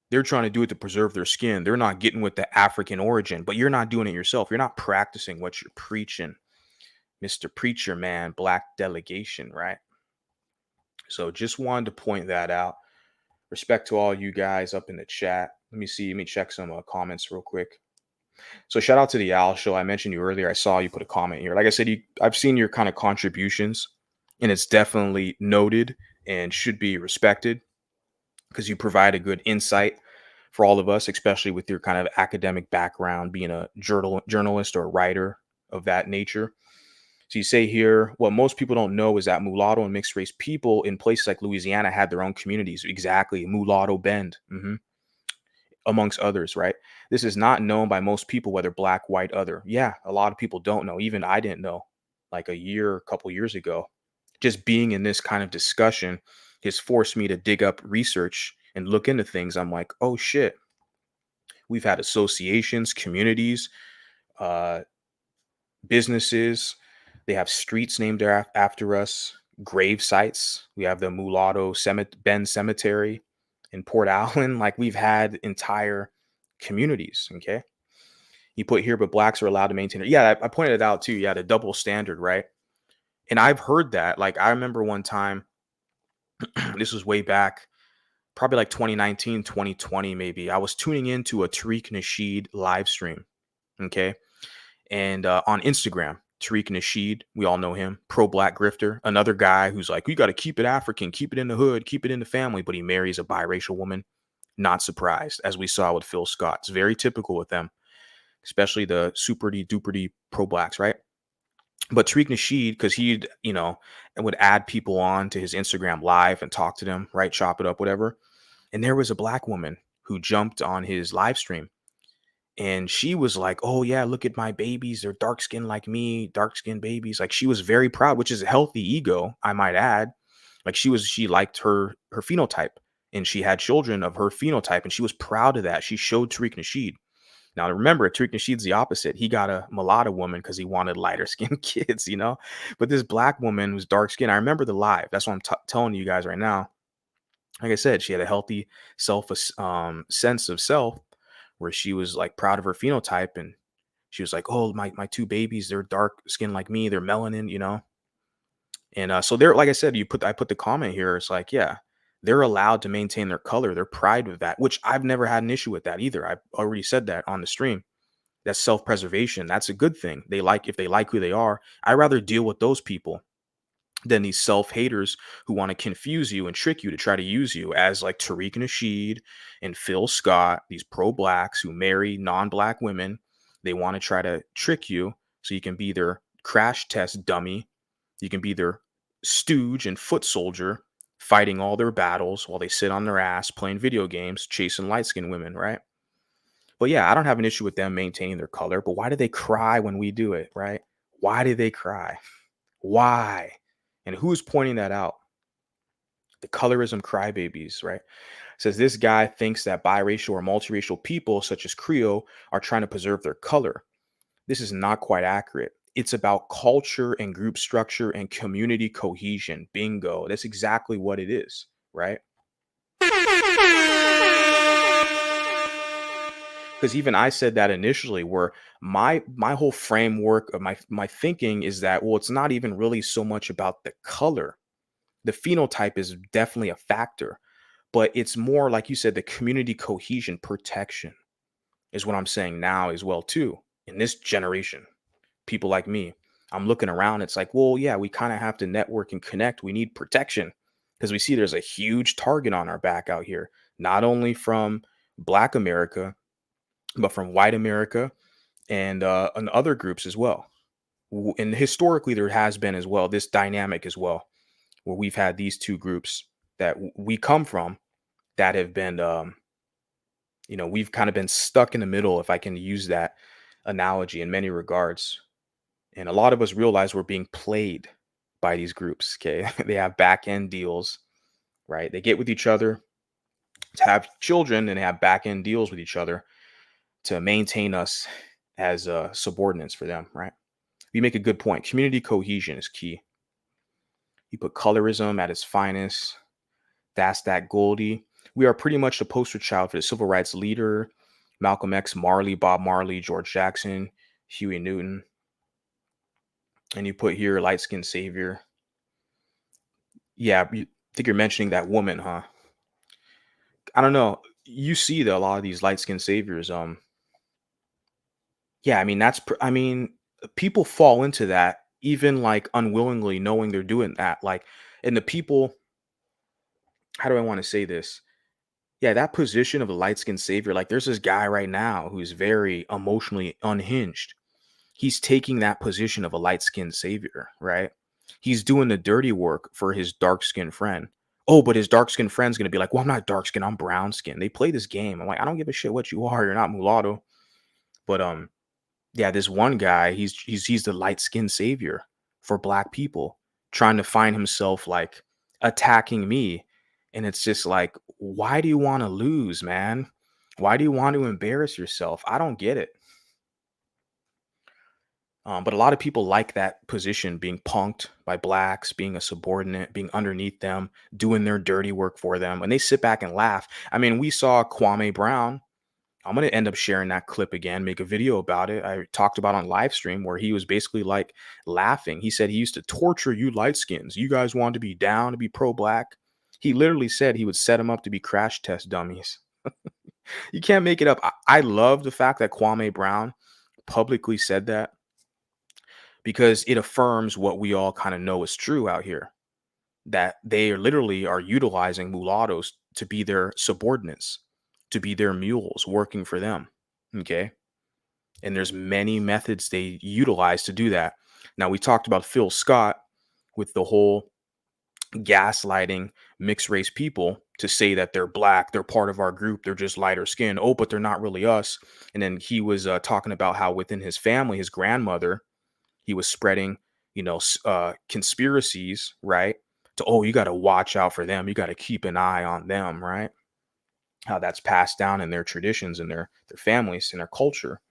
they're trying to do it to preserve their skin. They're not getting with the African origin, but you're not doing it yourself. You're not practicing what you're preaching. Mr. Preacher Man, black delegation, right? So just wanted to point that out. Respect to all you guys up in the chat. Let me check some comments real quick. So shout out to the Owl Show. I mentioned you earlier. I saw you put a comment here. Like I said, I've seen your kind of contributions, and it's definitely noted and should be respected because you provide a good insight for all of us, especially with your kind of academic background, being a journalist or a writer of that nature. So you say here, what most people don't know is that mulatto and mixed race people in places like Louisiana had their own communities. Exactly. Mulatto Bend, amongst others, right? This is not known by most people, whether black, white, other. Yeah, a lot of people don't know. Even I didn't know like a couple years ago. Just being in this kind of discussion has forced me to dig up research and look into things. I'm like, oh shit. We've had associations, communities, businesses. They have streets named after us, grave sites. We have the Mulatto Bend Cemetery in Port Allen. Like, we've had entire communities. Okay. You put here, but blacks are allowed to maintain it. Yeah, I pointed it out too. Yeah, the double standard, right? And I've heard that. Like, I remember one time, this was way back, probably like 2019, 2020, maybe. I was tuning into a Tariq Nasheed live stream. Okay. And on Instagram, Tariq Nasheed, we all know him, pro black grifter, another guy who's like, we got to keep it African, keep it in the hood, keep it in the family. But he marries a biracial woman. Not surprised, as we saw with Phil Scott. It's very typical with them, especially the super duper pro blacks, right? But Tariq Nasheed, because he'd, and would add people on to his Instagram live and talk to them, right? Chop it up, whatever. And there was a black woman who jumped on his live stream, and she was like, oh yeah, look at my babies. They're dark skinned like me, dark skinned babies. Like, she was very proud, which is a healthy ego, I might add. Like, she liked her phenotype, and she had children of her phenotype, and she was proud of that. She showed Tariq Nasheed. Now, remember, Tariq Nasheed's the opposite. He got a mulatto woman because he wanted lighter skinned kids, But this black woman was dark skinned. I remember the live. That's what I'm telling you guys right now. Like I said, she had a healthy sense of self, where she was like proud of her phenotype, and she was like, "Oh, my two babies, they're dark skinned like me. They're melanin." And so they're, like I said, I put the comment here. It's like, yeah, they're allowed to maintain their color, their pride with that, which I've never had an issue with that either. I've already said that on the stream. That's self-preservation. That's a good thing. If they like who they are, I'd rather deal with those people than these self-haters who want to confuse you and trick you to try to use you, as like Tariq Nasheed and Phil Scott, these pro-blacks who marry non-black women. They want to try to trick you so you can be their crash test dummy. You can be their stooge and foot soldier, fighting all their battles while they sit on their ass playing video games, chasing light-skinned women, right? But yeah, I don't have an issue with them maintaining their color, but why do they cry when we do it, right? Why do they cry? Why? And who's pointing that out? The colorism crybabies, right? Says this guy thinks that biracial or multiracial people, such as Creole, are trying to preserve their color. This is not quite accurate. It's about culture and group structure and community cohesion. Bingo. That's exactly what it is, right? Because even I said that initially, where my whole framework of my thinking is that, well, it's not even really so much about the color. The phenotype is definitely a factor, but it's more like you said, the community cohesion protection is what I'm saying now as well too. In this generation, people like me, I'm looking around. It's like, well, yeah, we kind of have to network and connect. We need protection because we see there's a huge target on our back out here, not only from Black America, but from white America and other groups as well. And historically, there has been as well this dynamic as well, where we've had these two groups that we come from that have been, we've kind of been stuck in the middle, if I can use that analogy, in many regards. And a lot of us realize we're being played by these groups. Okay. They have back end deals, right? They get with each other to have children, and they have back end deals with each other to maintain us as subordinates for them, right? You make a good point. Community cohesion is key. You put colorism at its finest. That's that Goldie. We are pretty much the poster child for the civil rights leader, Malcolm X, Marley, Bob Marley, George Jackson, Huey Newton. And you put here light-skinned savior. Yeah, I think you're mentioning that woman, huh? I don't know. You see that a lot of these light-skinned saviors, yeah, I mean, people fall into that even like unwillingly, knowing they're doing that. Like, and the people, how do I want to say this? Yeah, that position of a light skinned savior, like there's this guy right now who's very emotionally unhinged. He's taking that position of a light skinned savior, right? He's doing the dirty work for his dark skinned friend. Oh, but his dark skinned friend's going to be like, well, I'm not dark skinned, I'm brown skinned. They play this game. I'm like, I don't give a shit what you are. You're not mulatto. But yeah, this one guy, he's the light skinned savior for black people, trying to find himself like attacking me. And it's just like, why do you want to lose, man? Why do you want to embarrass yourself? I don't get it. But a lot of people like that position, being punked by blacks, being a subordinate, being underneath them, doing their dirty work for them. And they sit back and laugh. I mean, we saw Kwame Brown I'm going to end up sharing that clip again, make a video about it. I talked about on live stream where he was basically like laughing. He said he used to torture you light skins. You guys want to be down to be pro-black. He literally said he would set them up to be crash test dummies. You can't make it up. I love the fact that Kwame Brown publicly said that because it affirms what we all kind of know is true out here, that they are literally are utilizing mulattoes to be their subordinates, to be their mules working for them. Okay. And there's many methods they utilize to do that. Now, we talked about Phil Scott with the whole gaslighting mixed race people to say that they're black, they're part of our group, they're just lighter skin. Oh, but they're not really us. And then he was talking about how within his family, his grandmother, he was spreading, conspiracies, right? To, oh, you got to watch out for them. You got to keep an eye on them, right? How that's passed down in their traditions and their families and their culture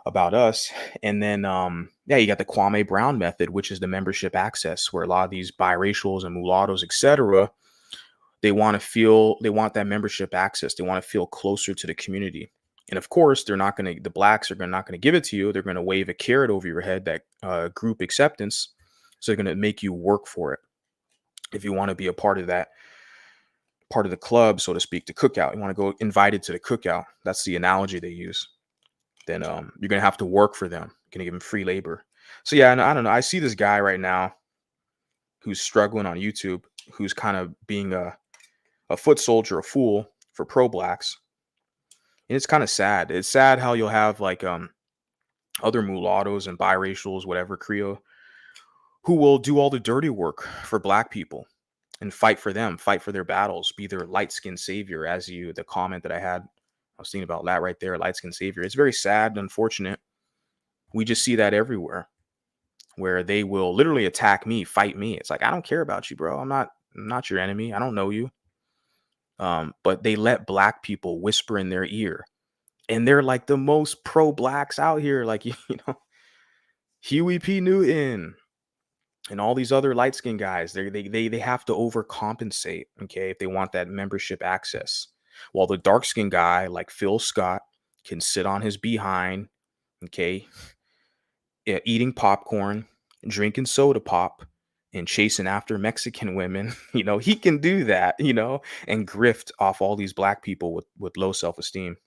about us. And then you got the Kwame Brown method, which is the membership access, where a lot of these biracials and mulattoes, etc., they want that membership access. They want to feel closer to the community. And of course, the blacks are not going to give it to you. They're going to wave a carrot over your head, that group acceptance. So they're going to make you work for it. If you want to be a part of that, part of the club, so to speak, the cookout, you want to go invited to the cookout. That's the analogy they use. Then you're going to have to work for them. You're going to give them free labor. So yeah, and I don't know. I see this guy right now who's struggling on YouTube, who's kind of being a foot soldier, a fool for pro-blacks. And it's kind of sad. It's sad how you'll have like other mulattoes and biracials, whatever, Creole, who will do all the dirty work for black people and fight for them, fight for their battles, be their light-skinned savior, the comment that I had. I was thinking about that right there, light-skinned savior. It's very sad and unfortunate. We just see that everywhere, where they will literally attack me, fight me. It's like, I don't care about you, bro. I'm not your enemy. I don't know you. But they let black people whisper in their ear, and they're like the most pro-blacks out here, like Huey P. Newton and all these other light-skinned guys. They have to overcompensate, okay, if they want that membership access. While the dark-skinned guy like Phil Scott can sit on his behind, okay, eating popcorn, drinking soda pop, and chasing after Mexican women. He can do that, and grift off all these black people with low self-esteem.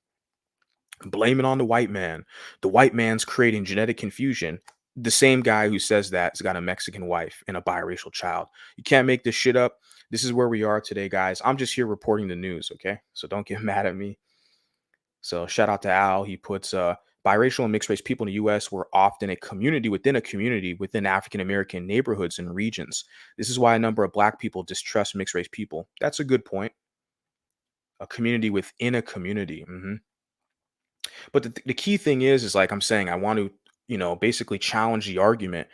Blame it on the white man. The white man's creating genetic confusion. The same guy who says that has got a Mexican wife and a biracial child. You can't make this shit up. This is where we are today, guys. I'm just here reporting the news, okay? So don't get mad at me. So shout out to Al. He puts biracial and mixed race people in the U.S. were often a community within African-American neighborhoods and regions. This is why a number of black people distrust mixed race people. That's a good point. A community within a community. But the key thing is like I'm saying, I want to, basically challenge the argument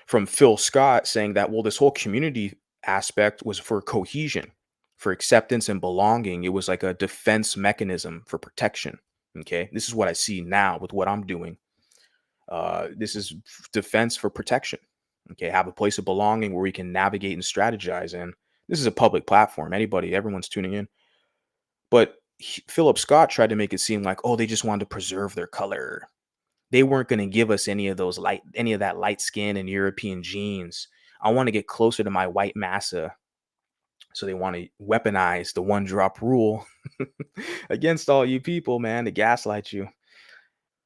from Phil Scott saying that, well, this whole community aspect was for cohesion, for acceptance and belonging. It was like a defense mechanism for protection. Okay. This is what I see now with what I'm doing. This is defense for protection. Okay. Have a place of belonging where we can navigate and strategize. And this is a public platform. Everyone's tuning in. But Phillip Scott tried to make it seem like, oh, they just wanted to preserve their color. They weren't going to give us any of that light skin and European genes. I want to get closer to my white massa. So they want to weaponize the one drop rule against all you people, man, to gaslight you.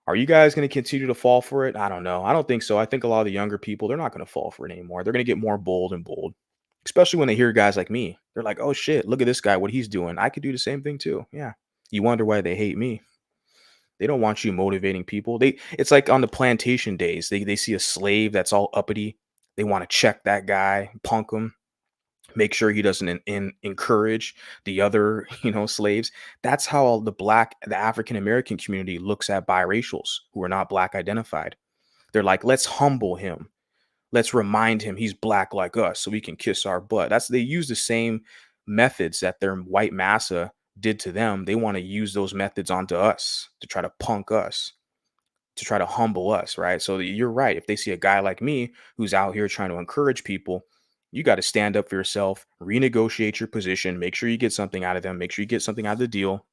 Are you guys going to continue to fall for it? I don't know. I don't think so. I think a lot of the younger people, they're not going to fall for it anymore. They're going to get more bold, especially when they hear guys like me. They're like, oh shit, look at this guy, what he's doing. I could do the same thing too. Yeah. You wonder why they hate me. They don't want you motivating people. It's like on the plantation days. They see a slave that's all uppity. They want to check that guy, punk him, make sure he doesn't encourage the other, slaves. That's how the African American community looks at biracials who are not black identified. They're like, let's humble him. Let's remind him he's black like us so we can kiss our butt. They use the same methods that their white massa did to them. They want to use those methods onto us to try to punk us, to try to humble us, right? So you're right. If they see a guy like me who's out here trying to encourage people, you got to stand up for yourself, renegotiate your position, make sure you get something out of them, make sure you get something out of the deal.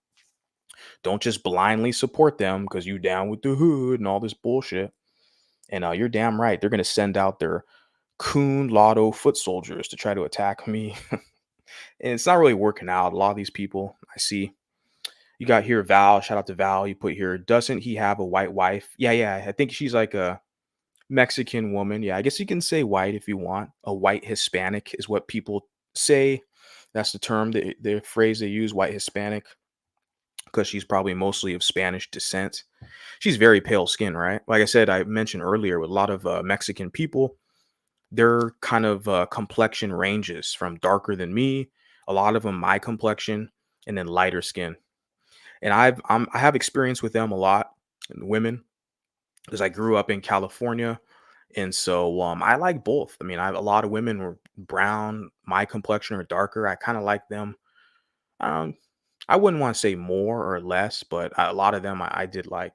Don't just blindly support them because you down with the hood and all this bullshit. And you're damn right. They're going to send out their coon lotto foot soldiers to try to attack me. And it's not really working out. A lot of these people I see. You got here Val. Shout out to Val. You put here, doesn't he have a white wife? Yeah, yeah. I think she's like a Mexican woman. Yeah, I guess you can say white if you want. A white Hispanic is what people say. That's the term, the phrase they use, white Hispanic, because she's probably mostly of Spanish descent. She's very pale skin, right? Like I said, I mentioned earlier, with a lot of Mexican people, their kind of complexion ranges from darker than me, a lot of them my complexion, and then lighter skin. And I have experience with them a lot, women, because I grew up in California, and so I like both. I mean, I have a lot of women were brown, my complexion or darker. I kind of like them. Um, I wouldn't want to say more or less, but a lot of them I did like.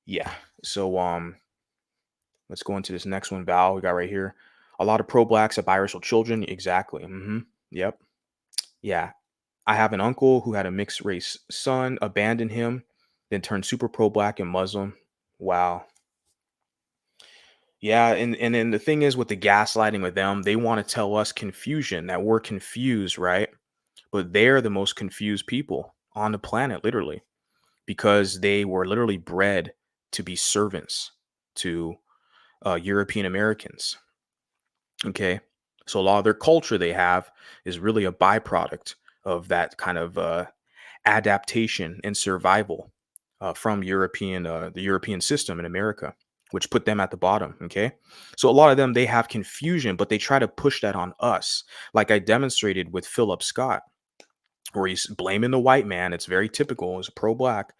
Yeah. So let's go into this next one, Val. We got right here. A lot of pro blacks have biracial children. Exactly. Yep. Yeah. I have an uncle who had a mixed race son, abandoned him, then turned super pro black and Muslim. Wow. Yeah, and then the thing is with the gaslighting with them, they want to tell us confusion, that we're confused, right? But they're the most confused people on the planet, literally, because they were literally bred to be servants to European Americans. Okay. So a lot of their culture they have is really a byproduct of that kind of adaptation and survival from the European system in America, which put them at the bottom. Okay. So a lot of them, they have confusion, but they try to push that on us. Like I demonstrated with Phillip Scott, where he's blaming the white man. It's very typical as a pro-black,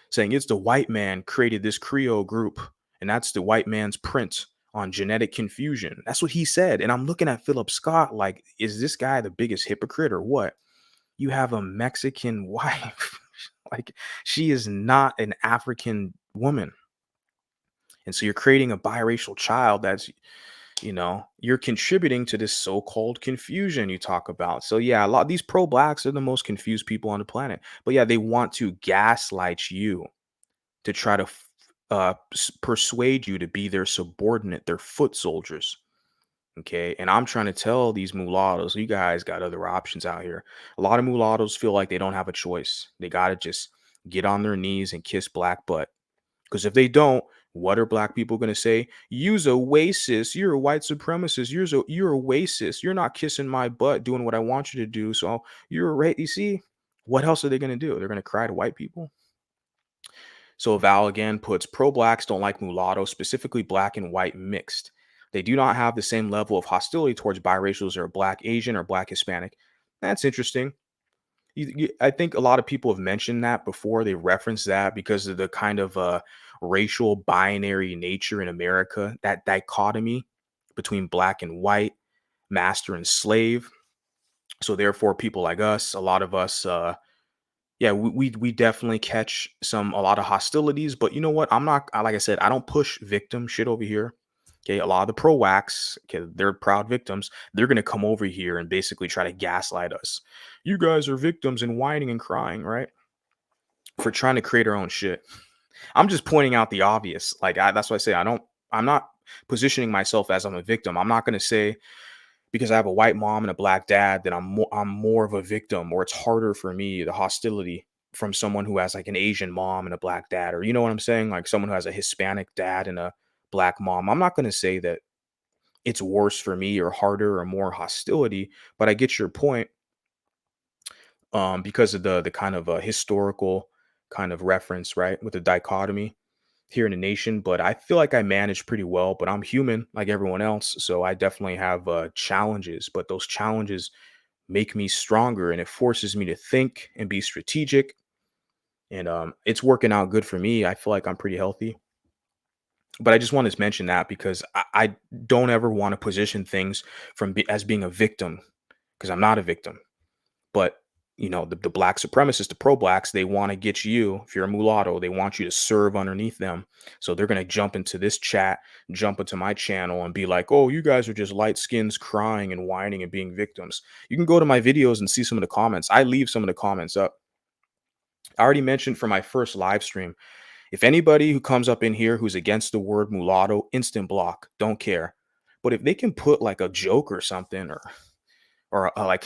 saying it's the white man created this Creole group, and that's the white man's print on genetic confusion. That's what he said. And I'm looking at Phillip Scott like, is this guy the biggest hypocrite or what? You have a Mexican wife. Like, she is not an African woman. And so you're creating a biracial child that's, you're contributing to this so-called confusion you talk about. So yeah, a lot of these pro-blacks are the most confused people on the planet. But yeah, they want to gaslight you to try to persuade you to be their subordinate, their foot soldiers. Okay. And I'm trying to tell these mulattoes, you guys got other options out here. A lot of mulattoes feel like they don't have a choice. They got to just get on their knees and kiss black butt. Because if they don't, what are black people going to say? You're a racist. You're a white supremacist. You're a racist. You're not kissing my butt, doing what I want you to do. So you're a racist. You see, what else are they going to do? They're going to cry to white people. So Val again puts pro blacks don't like mulatto, specifically black and white mixed. They do not have the same level of hostility towards biracials or black Asian or black Hispanic. That's interesting. I think a lot of people have mentioned that before. They reference that because of the kind of racial binary nature in America, that dichotomy between black and white, master and slave. So therefore, people like us, a lot of us, yeah, we definitely catch a lot of hostilities. But you know what? Like I said, I don't push victim shit over here. Okay, a lot of the pro whacks, okay, they're proud victims. They're gonna come over here and basically try to gaslight us. You guys are victims and whining and crying, right? For trying to create our own shit. I'm just pointing out the obvious. That's why I say I'm not positioning myself as I'm a victim. I'm not gonna say because I have a white mom and a black dad that I'm more of a victim, or it's harder for me, the hostility from someone who has like an Asian mom and a black dad, or you know what I'm saying? Like someone who has a Hispanic dad and a black mom. I'm not going to say that it's worse for me or harder or more hostility, but I get your point because of the kind of historical kind of reference, right? With the dichotomy here in the nation, but I feel like I manage pretty well, but I'm human like everyone else. So I definitely have challenges, but those challenges make me stronger and it forces me to think and be strategic. And it's working out good for me. I feel like I'm pretty healthy. But I just wanted to mention that because I don't ever want to position things as being a victim, because I'm not a victim. But the black supremacists, the pro-blacks, they want to get you. If you're a mulatto, they want you to serve underneath them. So they're going to jump into this chat, jump into my channel and be like, oh, you guys are just light skins crying and whining and being victims. You can go to my videos and see some of the comments. I leave some of the comments up. I already mentioned for my first live stream, if anybody who comes up in here who's against the word mulatto, instant block, don't care. But if they can put like a joke or something, or like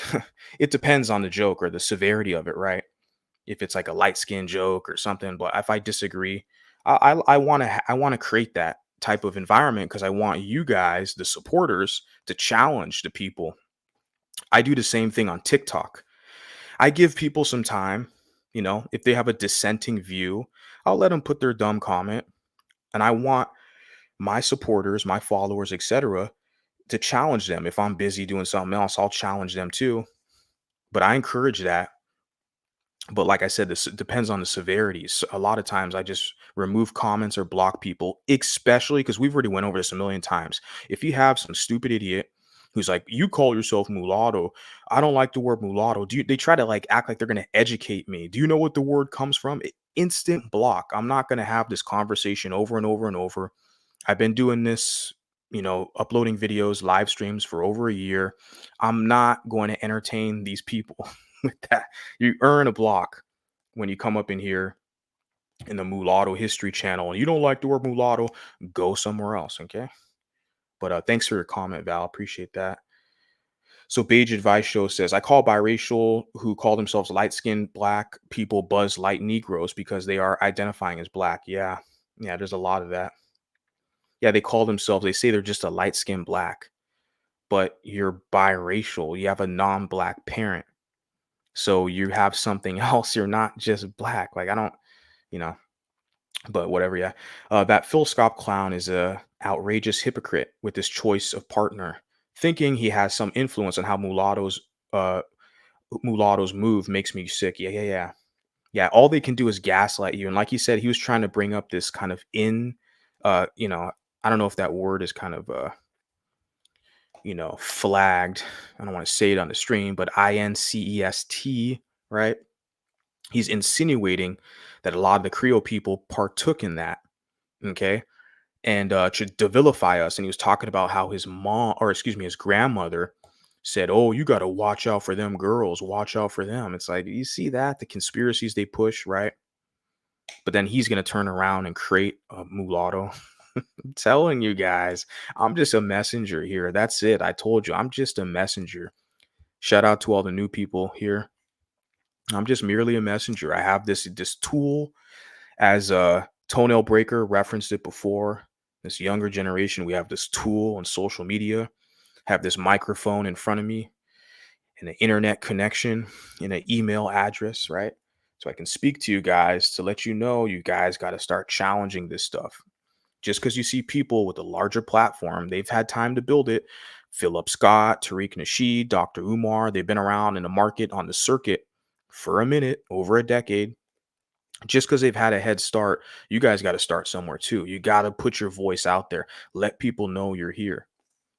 it depends on the joke or the severity of it, right? If it's like a light skin joke or something, but if I disagree, I want to I want to create that type of environment because I want you guys, the supporters, to challenge the people. I do the same thing on TikTok. I give people some time, if they have a dissenting view, I'll let them put their dumb comment, and I want my supporters, my followers, etc., to challenge them. If I'm busy doing something else, I'll challenge them too. But I encourage that. But like I said, this depends on the severity. So a lot of times I just remove comments or block people, especially because we've already went over this a million times. If you have some stupid idiot who's like, you call yourself mulatto, I don't like the word mulatto. They try to like act like they're gonna educate me. Do you know what the word comes from? Instant block. I'm not gonna have this conversation over and over and over. I've been doing this, uploading videos, live streams for over a year. I'm not going to entertain these people with that. You earn a block when you come up in here in the Mulatto History channel and you don't like the word mulatto, go somewhere else, okay? But thanks for your comment, Val. Appreciate that. So Beige Advice Show says, I call biracial who call themselves light-skinned black people buzz light Negroes because they are identifying as black. Yeah, there's a lot of that. Yeah, they say they're just a light-skinned black, but you're biracial. You have a non-black parent. So you have something else. You're not just black. Like, I don't, you know, but whatever. Yeah. That Phil Scott clown is a outrageous hypocrite with his choice of partner, thinking he has some influence on how uh, mulattoes move makes me sick. Yeah. Yeah. All they can do is gaslight you. And like you said, he was trying to bring up this kind of uh, you know, I don't know if that word is kind of, flagged. I don't want to say it on the stream, but incest, right? He's insinuating that a lot of the Creole people partook in that, okay? And to vilify us. And he was talking about how his mom, or excuse me, his grandmother said, "Oh, you got to watch out for them girls, watch out for them." It's like, you see that? The conspiracies they push, right? But then he's going to turn around and create a mulatto. I'm telling you guys, I'm just a messenger here. That's it. I told you, I'm just a messenger. Shout out to all the new people here. I'm just merely a messenger. I have this tool as a toenail breaker, referenced it before. This younger generation, we have this tool on social media, have this microphone in front of me, and an internet connection, and an email address, right? So I can speak to you guys to let you know you guys got to start challenging this stuff. Just because you see people with a larger platform, they've had time to build it. Phillip Scott, Tariq Nasheed, Dr. Umar, they've been around in the market on the circuit for a minute, over a decade. Just because they've had a head start, you guys got to start somewhere too. You got to put your voice out there. Let people know you're here.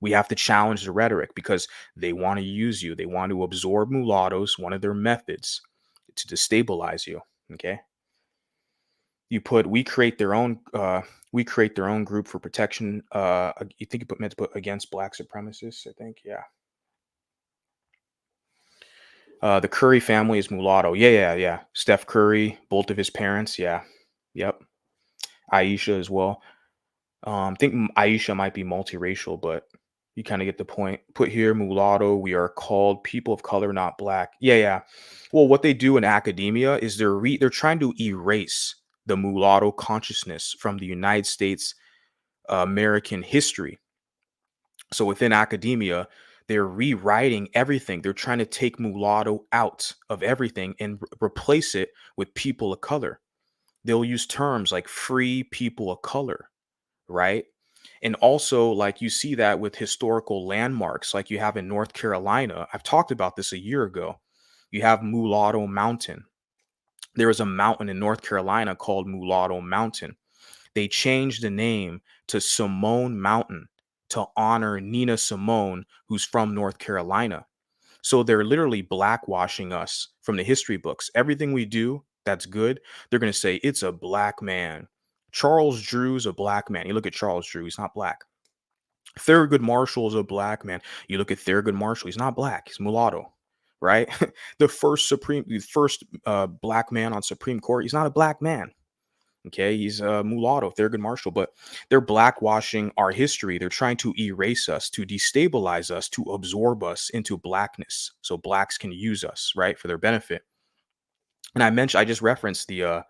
We have to challenge the rhetoric because they want to use you. They want to absorb mulattoes, one of their methods to destabilize you. Okay. We create their own group for protection. You think you meant to put against black supremacists, I think. Yeah. The Curry family is mulatto. Yeah. Steph Curry, both of his parents. Yeah. Yep. Aisha as well. I think Aisha might be multiracial, but you kind of get the point. Put here, mulatto. We are called people of color, not black. Yeah. Well, what they do in academia is they're trying to erase the mulatto consciousness from the United States American history. So within academia, they're rewriting everything. They're trying to take mulatto out of everything and replace it with people of color. They'll use terms like free people of color, right? And also, like, you see that with historical landmarks, like you have in North Carolina. I've talked about this a year ago. You have Mulatto Mountain. There is a mountain in North Carolina called Mulatto Mountain. They changed the name to Simone Mountain to honor Nina Simone, who's from North Carolina. So they're literally blackwashing us from the history books. Everything we do that's good, they're going to say it's a black man. Charles Drew's a black man. You look at Charles Drew, he's not black. Thurgood Marshall is a black man. You look at Thurgood Marshall, he's not black, he's mulatto, right? The first black man on Supreme Court, he's not a black man. Okay, he's a mulatto, Thurgood Marshall, but they're blackwashing our history. They're trying to erase us, to destabilize us, to absorb us into blackness so blacks can use us, right, for their benefit. And I just referenced yeah,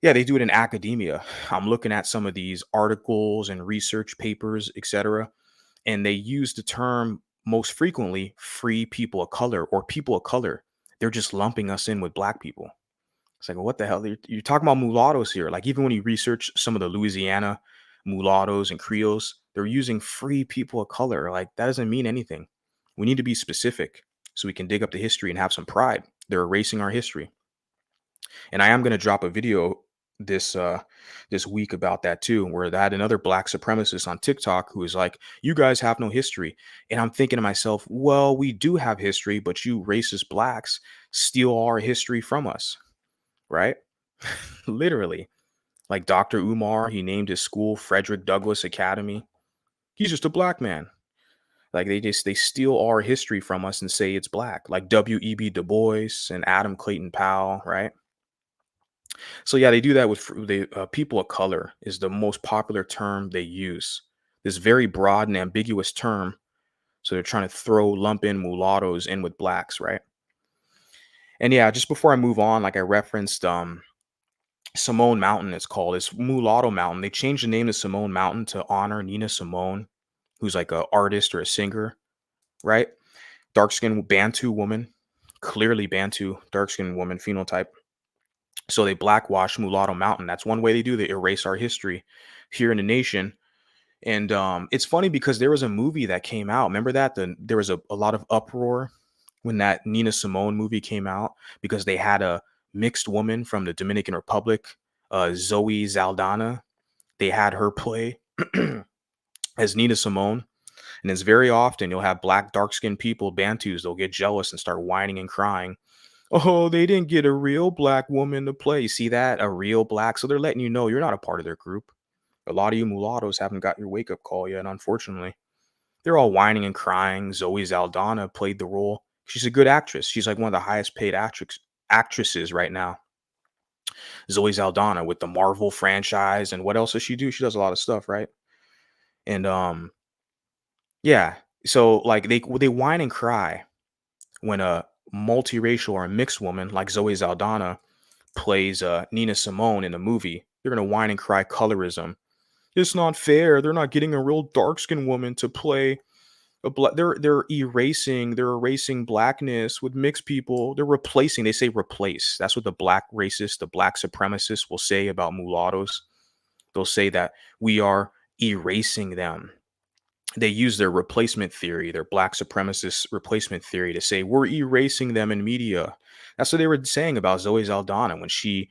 they do it in academia. I'm looking at some of these articles and research papers, etc., and they use the term most frequently free people of color or people of color. They're just lumping us in with black people. It's like, well, what the hell? You're talking about mulattoes here. Like, even when you research some of the Louisiana mulattoes and Creoles, they're using free people of color. Like, that doesn't mean anything. We need to be specific so we can dig up the history and have some pride. They're erasing our history. And I am going to drop a video this week about that too, where I had another black supremacist on TikTok who is like, "You guys have no history." And I'm thinking to myself, well, we do have history, but you racist blacks steal our history from us, right? Literally. Like Dr. Umar, he named his school Frederick Douglass Academy. He's just a black man. Like they steal our history from us and say it's black. Like W.E.B. Du Bois and Adam Clayton Powell, right? So yeah, they do that with the people of color is the most popular term they use. This very broad and ambiguous term. So they're trying to lump in mulattoes in with blacks, right? And yeah, just before I move on, like I referenced, Simone Mountain, it's Mulatto Mountain. They changed the name to Simone Mountain to honor Nina Simone, who's like a artist or a singer, right? Dark skinned Bantu woman, clearly Bantu, dark skinned woman phenotype. So they blackwash Mulatto Mountain. That's one way they do. They erase our history here in the nation. And it's funny because there was a movie that came out. Remember that? There was a lot of uproar when that Nina Simone movie came out because they had a mixed woman from the Dominican Republic, Zoe Zaldana. They had her play as Nina Simone. And it's very often you'll have black, dark skinned people, Bantus, they'll get jealous and start whining and crying. Oh, they didn't get a real black woman to play. See that? A real black. So they're letting you know you're not a part of their group. A lot of you mulattoes haven't got your wake up call yet, unfortunately. They're all whining and crying. Zoe Zaldana played the role. She's a good actress. She's like one of the highest paid actresses right now. Zoe Zaldana with the Marvel franchise. And what else does she do? She does a lot of stuff, right? And yeah. So like they whine and cry when a multiracial or a mixed woman like Zoe Zaldana plays Nina Simone in a movie. They're gonna whine and cry colorism. It's not fair. They're not getting a real dark skinned woman to play a black. They're erasing blackness with mixed people. They're replacing. They say replace. That's what the black racist, the black supremacists will say about mulattoes. They'll say that we are erasing them. They use their replacement theory, their black supremacist replacement theory, to say we're erasing them in media. That's what they were saying about Zoe Zaldana when she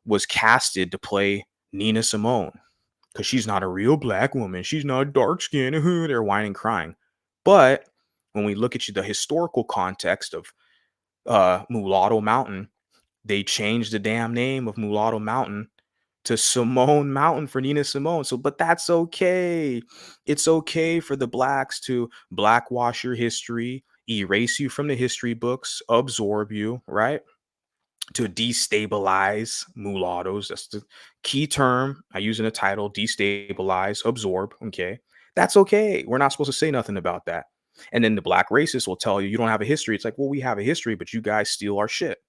was casted to play Nina Simone, because she's not a real black woman. She's not dark skinned. They're whining, crying. But when we look at the historical context of Mulatto Mountain, they changed the damn name of Mulatto Mountain to Simone Mountain for Nina Simone. So, but that's okay. It's okay for the blacks to blackwash your history, erase you from the history books, absorb you, right? To destabilize mulattoes. That's the key term I use in the title: destabilize, absorb. Okay. That's okay. We're not supposed to say nothing about that. And then the black racists will tell you, you don't have a history. It's like, well, we have a history, but you guys steal our shit.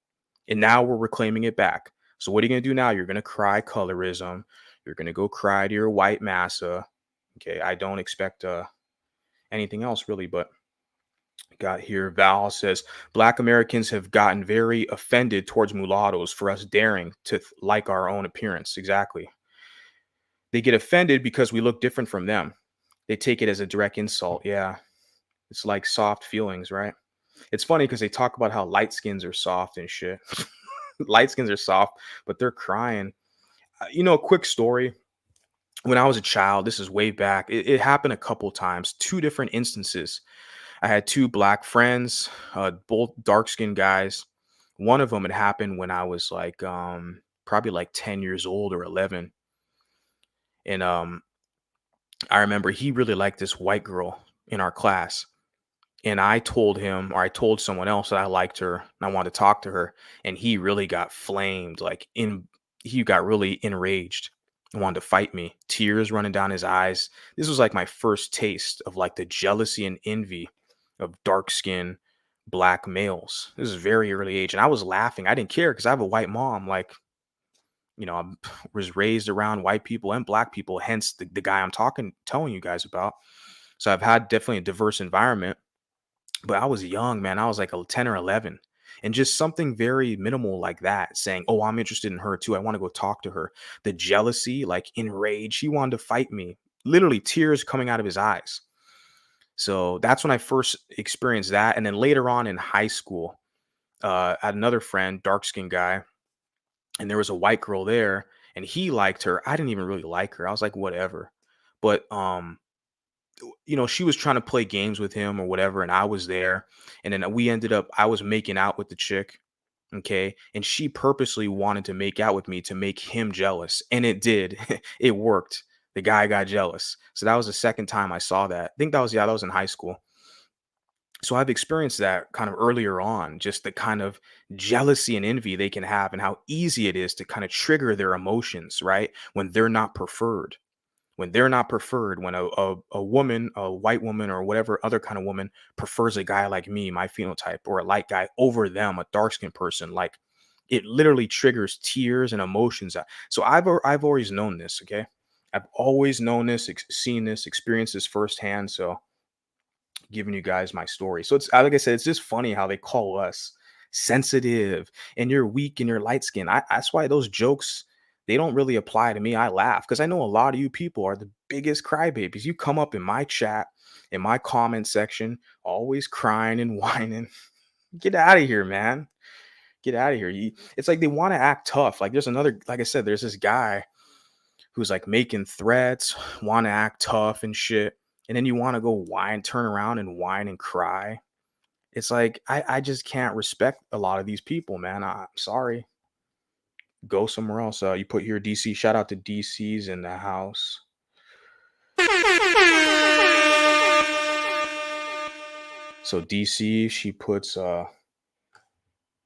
And now we're reclaiming it back. So what are you going to do now? You're going to cry colorism. You're going to go cry to your white massa. Okay. I don't expect anything else really, but got here. Val says Black Americans have gotten very offended towards mulattoes for us daring to like our own appearance. Exactly. They get offended because we look different from them. They take it as a direct insult. Yeah. It's like soft feelings, right? It's funny because they talk about how light skins are soft and shit. Light skins are soft, but they're crying. A quick story. When I was a child, this is way back, it happened a couple times, two different instances. I had two black friends, both dark skinned guys. One of them had happened when I was like probably like 10 years old or 11. And I remember he really liked this white girl in our class. And I told him, or I told someone else that I liked her and I wanted to talk to her, and he really got flamed, he got really enraged and wanted to fight me, tears running down his eyes. This was like my first taste of like the jealousy and envy of dark skinned black males. This is very early age. And I was laughing. I didn't care because I have a white mom. Like, I was raised around white people and black people, hence the guy telling you guys about. So I've had definitely a diverse environment, but I was young, man. I was like a 10 or 11. And just something very minimal like that, saying, "Oh, I'm interested in her too. I want to go talk to her." The jealousy, like enraged, he wanted to fight me. Literally tears coming out of his eyes. So that's when I first experienced that. And then later on in high school, I had another friend, dark skinned guy, and there was a white girl there, and he liked her. I didn't even really like her. I was like, whatever. But she was trying to play games with him or whatever, and I was there. And then I was making out with the chick, okay? And she purposely wanted to make out with me to make him jealous. And it did. It worked. The guy got jealous. So that was the second time I saw that. I think that was in high school. So I've experienced that kind of earlier on, just the kind of jealousy and envy they can have and how easy it is to kind of trigger their emotions, right? When they're not preferred. When they're not preferred, when a woman, a white woman or whatever other kind of woman prefers a guy like me, my phenotype, or a light guy over them, a dark skinned person, like it literally triggers tears and emotions. So I've always known this, okay? I've always known this, seen this, experienced this firsthand. So giving you guys my story. So it's like I said, it's just funny how they call us sensitive and you're weak and you're light skinned. That's why those jokes, they don't really apply to me. I laugh because I know a lot of you people are the biggest crybabies. You come up in my chat, in my comment section, always crying and whining. Get out of here, man. Get out of here. It's like they want to act tough. Like like I said, there's this guy who's like making threats, want to act tough and shit. And then you want to go whine, turn around and whine and cry. It's like I just can't respect a lot of these people, man. I'm sorry. Go somewhere else. You put here DC. Shout out to DC's in the house. So DC, she puts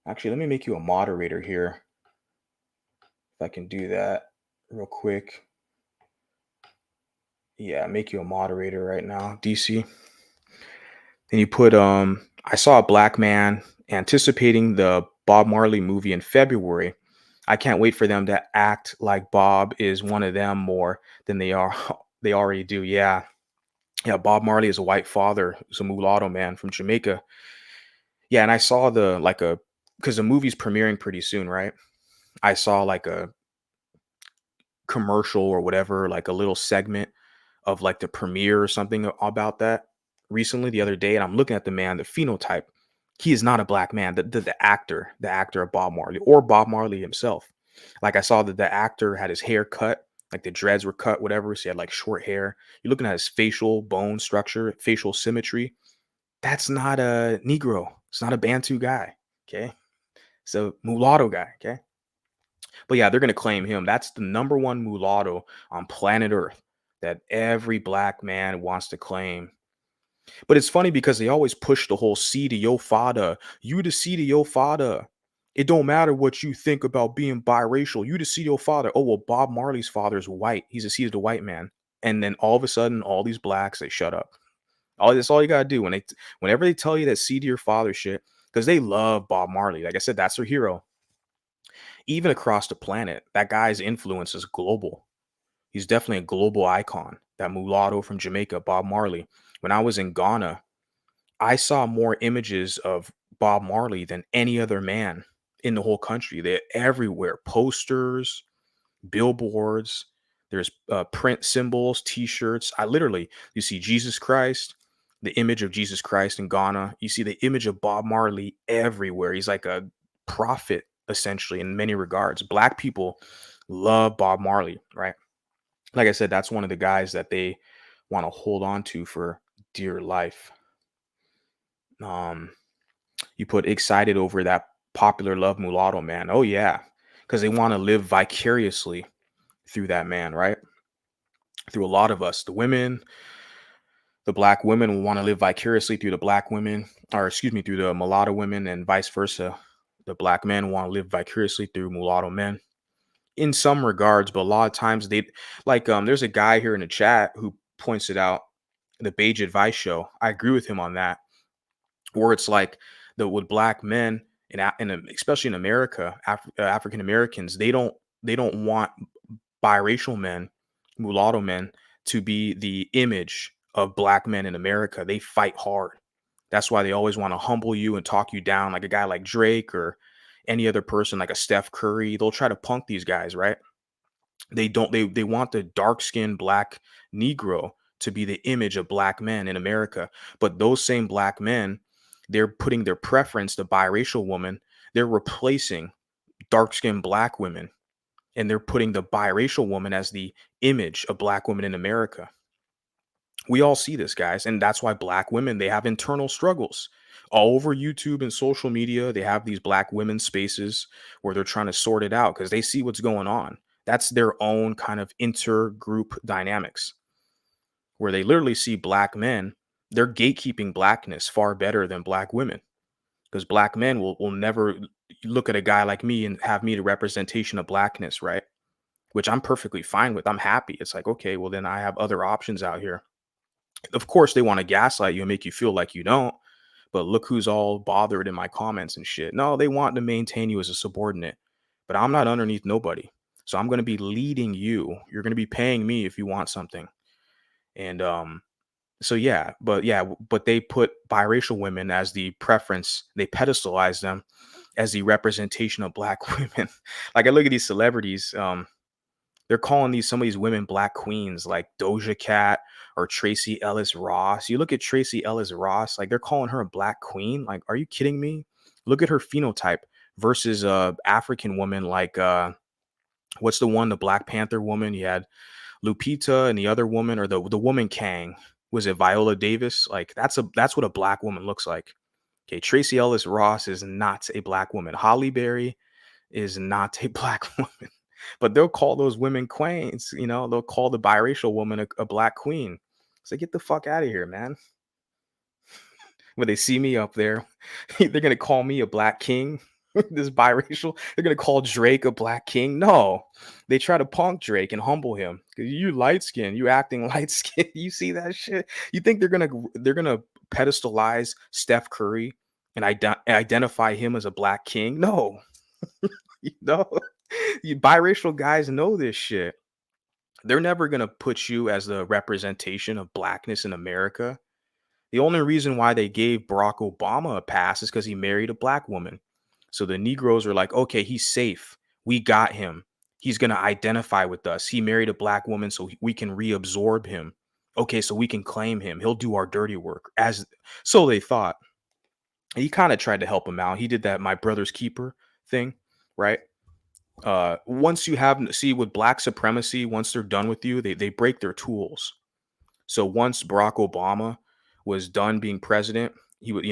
actually let me make you a moderator here. If I can do that real quick. Yeah, make you a moderator right now, DC. Then you put I saw a black man anticipating the Bob Marley movie in February. I can't wait for them to act like Bob is one of them more than they are. They already do. Yeah. Yeah. Bob Marley is a white father. He's a mulatto man from Jamaica. Yeah. And I saw because the movie's premiering pretty soon, right? I saw like a commercial or whatever, like a little segment of like the premiere or something about that recently the other day. And I'm looking at the man, the phenotype. He is not a black man. The actor of Bob Marley or Bob Marley himself. Like I saw that the actor had his hair cut, like the dreads were cut, whatever. So he had like short hair. You're looking at his facial bone structure, facial symmetry. That's not a Negro. It's not a Bantu guy. Okay. It's a mulatto guy. Okay. But yeah, they're going to claim him. That's the number one mulatto on planet Earth that every black man wants to claim. But it's funny because they always push the whole "see to your father." You to see to your father. It don't matter what you think about being biracial. You to see your father. Oh, well, Bob Marley's father is white. He's a white man. And then all of a sudden, all these blacks, they shut up. That's all you gotta do whenever they tell you that "see to your father" shit, because they love Bob Marley. Like I said, that's their hero. Even across the planet, that guy's influence is global. He's definitely a global icon. That mulatto from Jamaica, Bob Marley. When I was in Ghana, I saw more images of Bob Marley than any other man in the whole country. They're everywhere. Posters, billboards, there's print symbols, t-shirts. You see Jesus Christ, the image of Jesus Christ in Ghana. You see the image of Bob Marley everywhere. He's like a prophet, essentially, in many regards. Black people love Bob Marley, right? Like I said, that's one of the guys that they want to hold on to for dear life. You put excited over that popular love mulatto man. Oh yeah, because they want to live vicariously through that man, right? Through a lot of us, the women, the black women will want to live vicariously through the black women, or excuse me, through the mulatto women, and vice versa. The black men want to live vicariously through mulatto men in some regards, but a lot of times they like there's a guy here in the chat who points it out, the Beige Advice show. I agree with him on that, where it's like the with black men especially in America, African Americans, they don't want biracial men, mulatto men, to be the image of black men in America. They fight hard. That's why they always want to humble you and talk you down, like a guy like Drake or any other person like a Steph Curry. They'll try to punk these guys, right? They want the dark-skinned black Negro to be the image of black men in America. But those same black men, they're putting their preference to biracial women. They're replacing dark-skinned black women, and they're putting the biracial woman as the image of black women in America. We all see this, guys, and that's why black women, they have internal struggles. All over YouTube and social media, they have these black women spaces where they're trying to sort it out because they see what's going on. That's their own kind of intergroup dynamics where they literally see black men, they're gatekeeping blackness far better than black women, because black men will never look at a guy like me and have me the representation of blackness, right? Which I'm perfectly fine with. I'm happy. It's like, okay, well, then I have other options out here. Of course, they want to gaslight you and make you feel like you don't. But look who's all bothered in my comments and shit. No, they want to maintain you as a subordinate. But I'm not underneath nobody. So I'm going to be leading you. You're going to be paying me if you want something. And so but they put biracial women as the preference. They pedestalize them as the representation of black women. Like I look at these celebrities, they're calling some of these women black queens, like Doja Cat or Tracy Ellis Ross. You look at Tracy Ellis Ross, like they're calling her a black queen. Like, are you kidding me? Look at her phenotype versus African woman like what's the Black Panther woman? You had Lupita, and the other woman, or the woman Kang, was it Viola Davis? Like that's what a black woman looks like. Okay, Tracy Ellis Ross is not a black woman. Holly Berry is not a black woman. But they'll call those women queens, they'll call the biracial woman a black queen. So get the fuck out of here, man. When they see me up there, they're going to call me a black king. This biracial, they're going to call Drake a black king. No, they try to punk Drake and humble him. You light skin, you acting light skin. You see that shit? You think they're going to pedestalize Steph Curry and identify him as a black king? No. You biracial guys know this shit. They're never going to put you as the representation of blackness in America. The only reason why they gave Barack Obama a pass is because he married a black woman. So the Negroes are like, okay, he's safe. We got him. He's going to identify with us. He married a black woman, so we can reabsorb him. Okay, so we can claim him. He'll do our dirty work. So they thought. He kind of tried to help him out. He did that my brother's keeper thing, right? Once you with black supremacy, once they're done with you, they break their tools. So once Barack Obama was done being president, he would,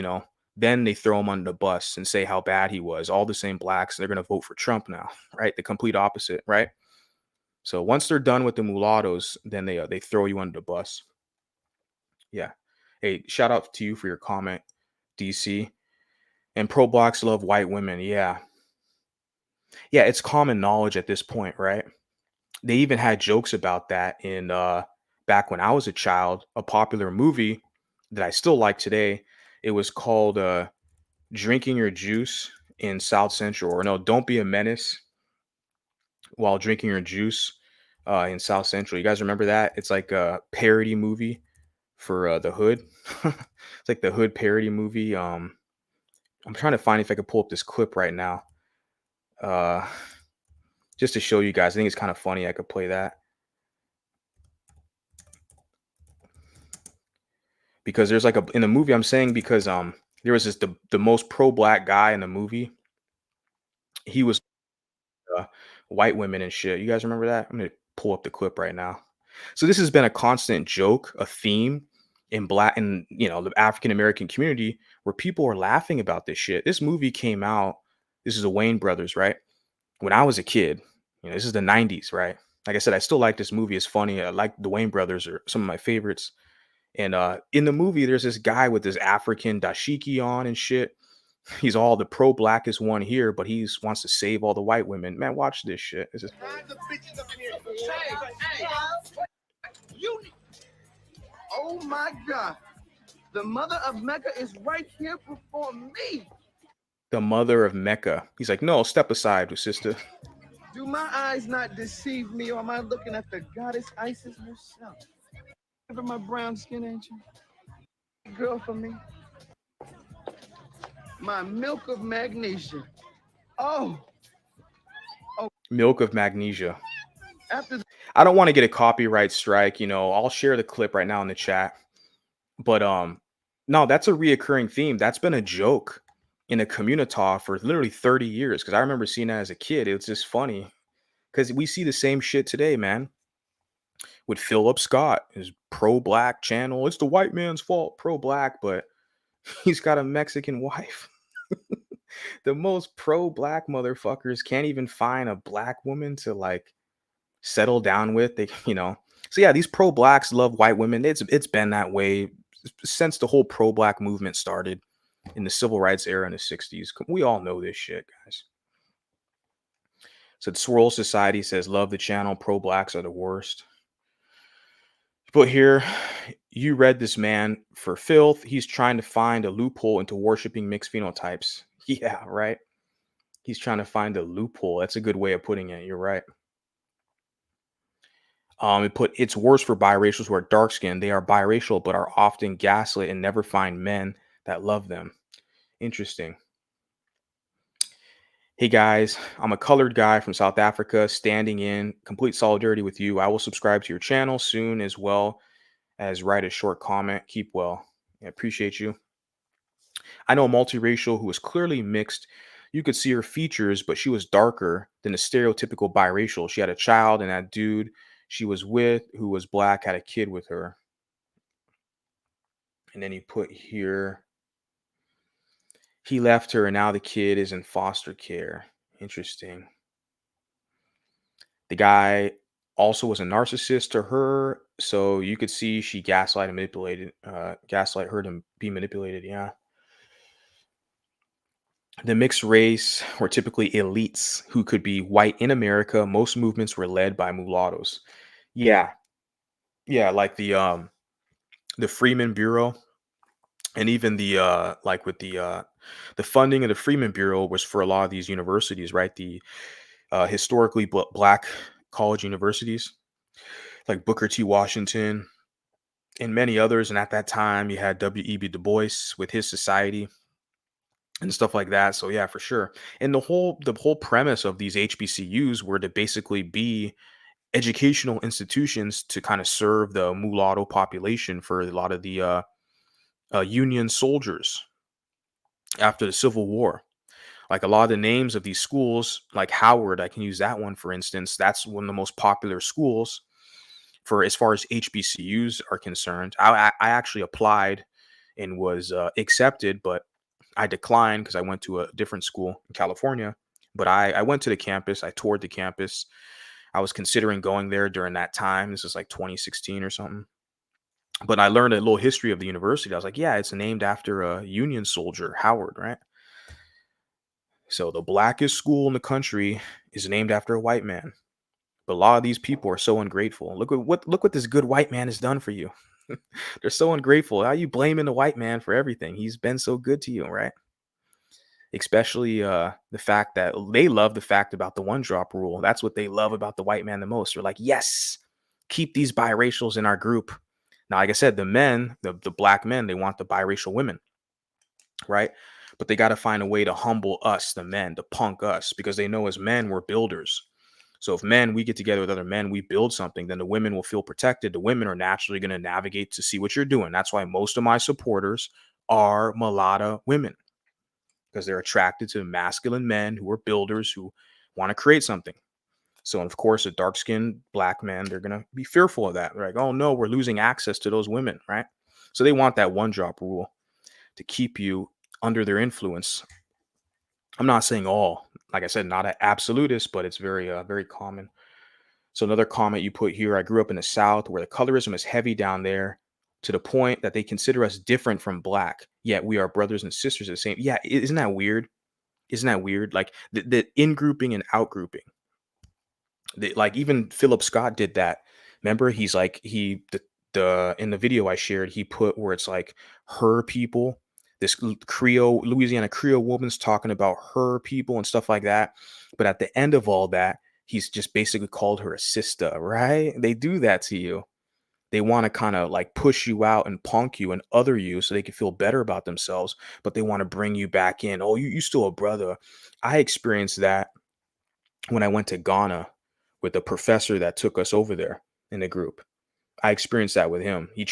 then they throw him under the bus and say how bad he was. All the same blacks, they're going to vote for Trump now, right? The complete opposite, right? So once they're done with the mulattoes, then they throw you under the bus. Yeah. Hey, shout out to you for your comment, DC. And pro blacks love white women. Yeah. Yeah, it's common knowledge at this point, right? They even had jokes about that in back when I was a child, a popular movie that I still like today. It was called Drinking Your Juice in South Central, or no, Don't Be a Menace While Drinking Your Juice in South Central. You guys remember that? It's like a parody movie for the Hood. It's like the Hood parody movie. I'm trying to find if I could pull up this clip right now. Just to show you guys. I think it's kind of funny. I could play that. Because there's like in the movie, I'm saying because there was the most pro-black guy in the movie. He was white women and shit. You guys remember that? I'm gonna pull up the clip right now. So this has been a constant joke, a theme in the African American community, where people are laughing about this shit. This movie came out. This is the Wayne brothers, right? When I was a kid, this is the 90s, right? Like I said, I still like this movie. It's funny. I like the Wayne brothers are some of my favorites. And in the movie, there's this guy with this African dashiki on and shit. He's all the pro blackest one here, but he wants to save all the white women. Man, watch this shit. This is You, oh my God. The mother of Mecca is right here before me. the mother of Mecca. He's like, no, step aside, sister. Do my eyes not deceive me, or am I looking at the goddess Isis herself? Remember my brown skin, ain't you? Girl for me. My milk of magnesia. Oh, Milk of magnesia. after I don't want to get a copyright strike, I'll share the clip right now in the chat. But no, that's a reoccurring theme. That's been a joke in a community for literally 30 years. Because I remember seeing that as a kid. It was just funny. Because we see the same shit today, man. With Phillip Scott, his pro-black channel. It's the white man's fault, pro-black, but he's got a Mexican wife. The most pro-black motherfuckers can't even find a black woman to like settle down with. So yeah, these pro-blacks love white women. It's been that way since the whole pro-black movement started in the civil rights era in the 60s. We all know this shit, guys. So the Swirl Society says, love the channel, pro-blacks are the worst. But here, you read this man for filth. He's trying to find a loophole into worshiping mixed phenotypes. Yeah, right. He's trying to find a loophole. That's a good way of putting it. You're right. It's worse for biracials who are dark skinned. They are biracial, but are often gaslit and never find men that love them. Interesting. Hey guys, I'm a colored guy from South Africa, standing in complete solidarity with you. I will subscribe to your channel soon, as well as write a short comment. Keep well. I appreciate you. I know a multiracial who was clearly mixed. You could see her features, but she was darker than the stereotypical biracial. She had a child, and that dude she was with, who was black, had a kid with her. And then he put here, he left her, and now the kid is in foster care. Interesting. The guy also was a narcissist to her, so you could see she gaslight her to be manipulated. Yeah. The mixed race were typically elites who could be white in America. Most movements were led by mulattoes. Yeah. Yeah, like the Freeman Bureau, and even the funding of the Freeman Bureau was for a lot of these universities, right? The historically black college universities like Booker T. Washington and many others. And at that time, you had W.E.B. Du Bois with his society and stuff like that. So yeah, for sure. And the whole premise of these HBCUs were to basically be educational institutions to kind of serve the mulatto population for a lot of the Union soldiers after the Civil War. Like a lot of the names of these schools, like Howard, I can use that one for instance. That's one of the most popular schools for as far as HBCUs are concerned. I actually applied and was accepted, but I declined because I went to a different school in California. But I went to the campus. I toured the campus. I was considering going there during that time. This is like 2016 or something. But I learned a little history of the university. I was like, yeah, it's named after a Union soldier, Howard, right? So the blackest school in the country is named after a white man. But a lot of these people are so ungrateful. Look what this good white man has done for you. They're so ungrateful. How are you blaming the white man for everything? He's been so good to you, right? Especially the fact that they love the fact about the one drop rule. That's what they love about the white man the most. They're like, yes, keep these biracials in our group. Now, like I said, the men, the black men, they want the biracial women, right? But they got to find a way to humble us, the men, to punk us, because they know as men, we're builders. So if men, we get together with other men, we build something, then the women will feel protected. The women are naturally going to navigate to see what you're doing. That's why most of my supporters are mulatto women, because they're attracted to masculine men who are builders, who want to create something. So, of course, a dark-skinned black man, they're going to be fearful of that. They're like, oh, no, we're losing access to those women, right? So they want that one-drop rule to keep you under their influence. I'm not saying all, like I said, not an absolutist, but it's very, very common. So another comment you put here, I grew up in the South where the colorism is heavy down there. to the point that they consider us different from black, yet we are brothers and sisters the same. Yeah, isn't that weird? Isn't that weird? Like the in grouping and out grouping. Like even Phillip Scott did that. Remember, he's like the in the video I shared, he put where it's like her people. This Creole Louisiana Creole woman's talking about her people and stuff like that. But at the end of all that, he's just basically called her a sister, right? They do that to you. They want to kind of like push you out and punk you and other you so they can feel better about themselves, but they want to bring you back in. Oh, you still a brother. I experienced that when I went to Ghana with the professor that took us over there in the group. I experienced that with him. He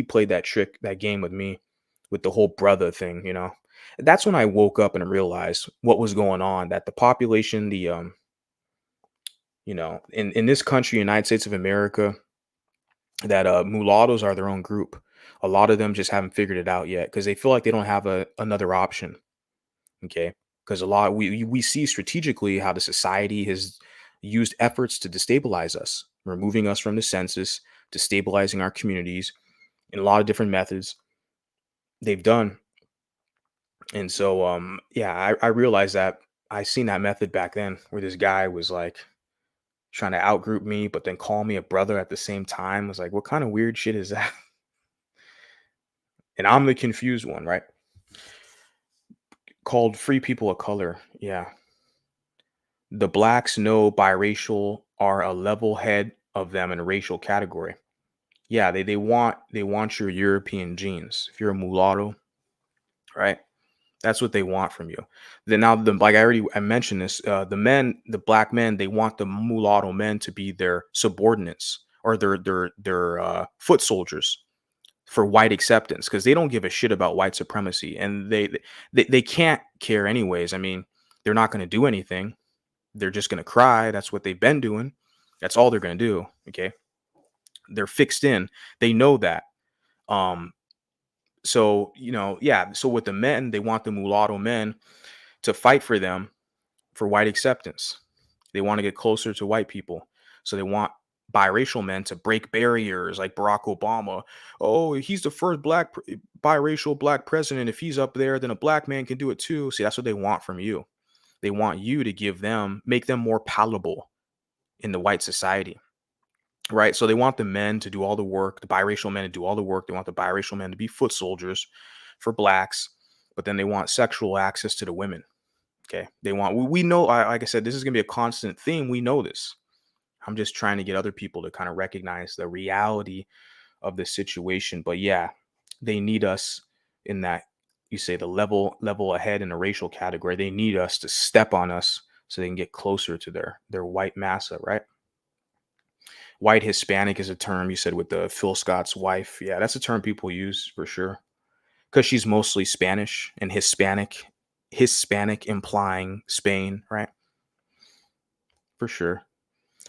played that trick, that game with me, with the whole brother thing, you know. That's when I woke up and realized what was going on, that the population, in this country, United States of America, that mulattoes are their own group. A lot of them just haven't figured it out yet because they feel like they don't have another option. Okay, because a lot we see strategically how the society has used efforts to destabilize us, removing us from the census, destabilizing our communities in a lot of different methods they've done. And so yeah, I realized that I seen that method back then where this guy was like trying to outgroup me, but then call me a brother at the same time. I was like, what kind of weird shit is that? And I'm the confused one, right? Called Free People of Color. Yeah. The blacks know biracial are a level head of them in a racial category. Yeah, they want your European genes. If you're a mulatto, right? That's what they want from you. Then now the like I mentioned this, the black men, they want the mulatto men to be their subordinates or their foot soldiers for white acceptance because they don't give a shit about white supremacy and they can't care anyways. I mean, they're not going to do anything. They're just going to cry. That's what they've been doing. That's all they're going to do. Okay. They're fixed in. They know that. Um, so, yeah. So with the men, they want the mulatto men to fight for them for white acceptance. They want to get closer to white people. So they want biracial men to break barriers like Barack Obama. Oh, he's the first biracial black president. If he's up there, then a black man can do it too. See, that's what they want from you. They want you to make them more palatable in the white society. Right. So they want the men to do all the work, the biracial men to do all the work. They want the biracial men to be foot soldiers for blacks, but then they want sexual access to the women. Okay. We know, like I said, this is going to be a constant theme. We know this. I'm just trying to get other people to kind of recognize the reality of the situation. But yeah, they need us in that, you say, the level ahead in a racial category. They need us to step on us so they can get closer to their white massa, right? White Hispanic is a term you said with the Phil Scott's wife. Yeah, that's a term people use for sure because she's mostly Spanish and Hispanic implying Spain, right? For sure.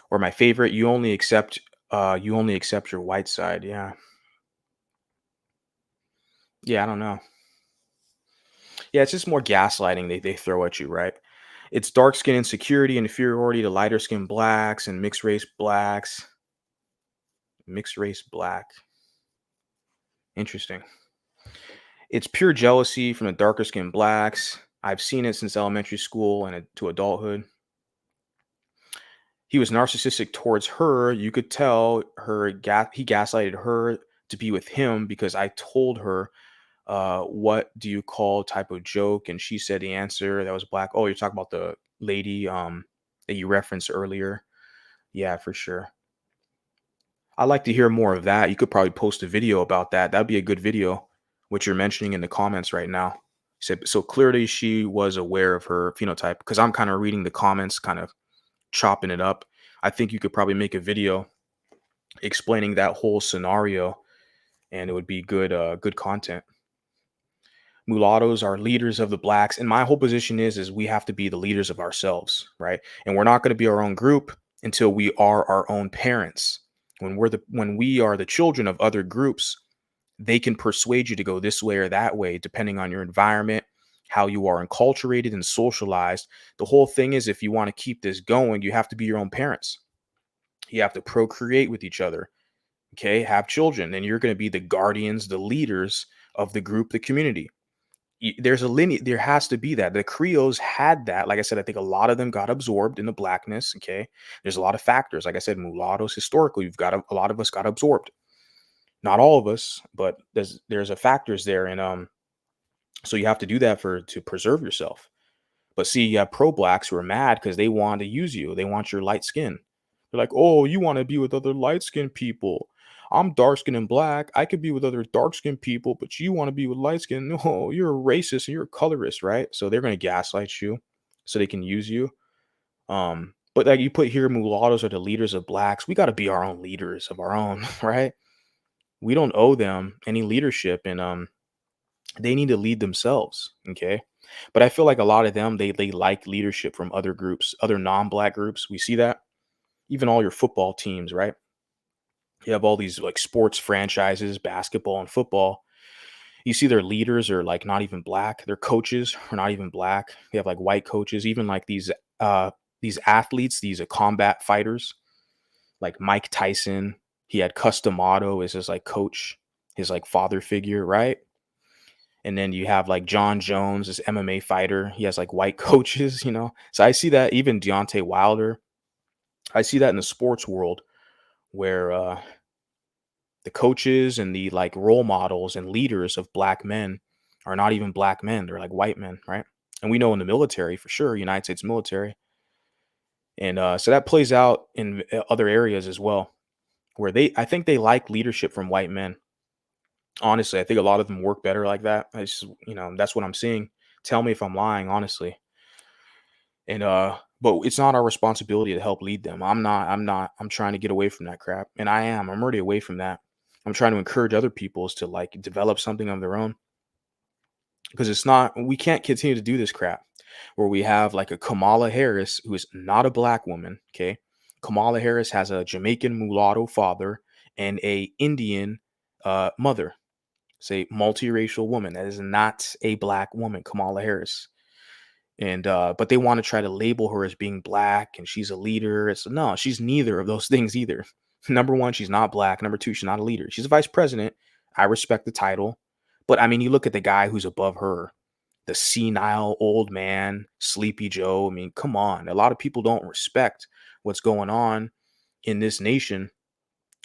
Or my favorite, you only accept your white side. Yeah. Yeah, I don't know. Yeah, it's just more gaslighting they throw at you, right? It's dark skin insecurity, inferiority to lighter skin blacks and mixed race blacks. Mixed race black. Interesting. It's pure jealousy from the darker skinned blacks. I've seen it since elementary school and to adulthood. He was narcissistic towards her. You could tell he gaslighted her to be with him because I told her, what do you call type of joke? And she said the answer that was black. Oh, you're talking about the lady that you referenced earlier. Yeah, for sure. I'd like to hear more of that. You could probably post a video about that. That'd be a good video, what you're mentioning in the comments right now. So clearly she was aware of her phenotype because I'm kind of reading the comments, kind of chopping it up. I think you could probably make a video explaining that whole scenario and it would be good content. Mulattoes are leaders of the blacks. And my whole position is we have to be the leaders of ourselves, right? And we're not going to be our own group until we are our own parents. When we are the children of other groups, they can persuade you to go this way or that way, depending on your environment, how you are enculturated and socialized. The whole thing is, if you want to keep this going, you have to be your own parents. You have to procreate with each other. Okay, have children, and you're going to be the guardians, the leaders of the group, the community. There's a lineage. There has to be that. The Creoles had that. Like I said, I think a lot of them got absorbed in the blackness. Okay, there's a lot of factors. Like I said, mulattoes historically, we've got a lot of us got absorbed. Not all of us, but there's a factors there, and so you have to do that to preserve yourself. But see, you have pro blacks who are mad because they want to use you. They want your light skin. They're like, oh, you want to be with other light skinned people. I'm dark skinned and black. I could be with other dark skinned people, but you want to be with light skin. No, you're a racist and you're a colorist, right? So they're going to gaslight you so they can use you. But like you put here, mulattoes are the leaders of blacks. We got to be our own leaders of our own, right? We don't owe them any leadership, and they need to lead themselves. Okay. But I feel like a lot of them, they like leadership from other groups, other non-black groups. We see that even all your football teams, right? You have all these like sports franchises, basketball and football. You see their leaders are like not even black. Their coaches are not even black. They have like white coaches, even like these athletes, these combat fighters, like Mike Tyson. He had Customato as his like coach, his like father figure, right? And then you have like John Jones, this MMA fighter. He has like white coaches, you know. So I see that even Deontay Wilder. I see that in the sports world where the coaches and the like role models and leaders of black men are not even black men. They're like white men, right? And we know in the military for sure, United States military. And so that plays out in other areas as well, where I think they like leadership from white men. Honestly, I think a lot of them work better like that. I just, that's what I'm seeing. Tell me if I'm lying, honestly. And but it's not our responsibility to help lead them. I'm trying to get away from that crap. And I'm already away from that. I'm trying to encourage other peoples to like develop something of their own. Because we can't continue to do this crap where we have like a Kamala Harris who is not a black woman. Okay. Kamala Harris has a Jamaican mulatto father and a Indian mother. It's a multiracial woman. That is not a black woman, Kamala Harris. And but they want to try to label her as being black and she's a leader. It's no, she's neither of those things either. Number one, she's not black. Number two, she's not a leader. She's a vice president. I respect the title. But I mean, you look at the guy who's above her, the senile old man, Sleepy Joe. I mean, come on. A lot of people don't respect what's going on in this nation.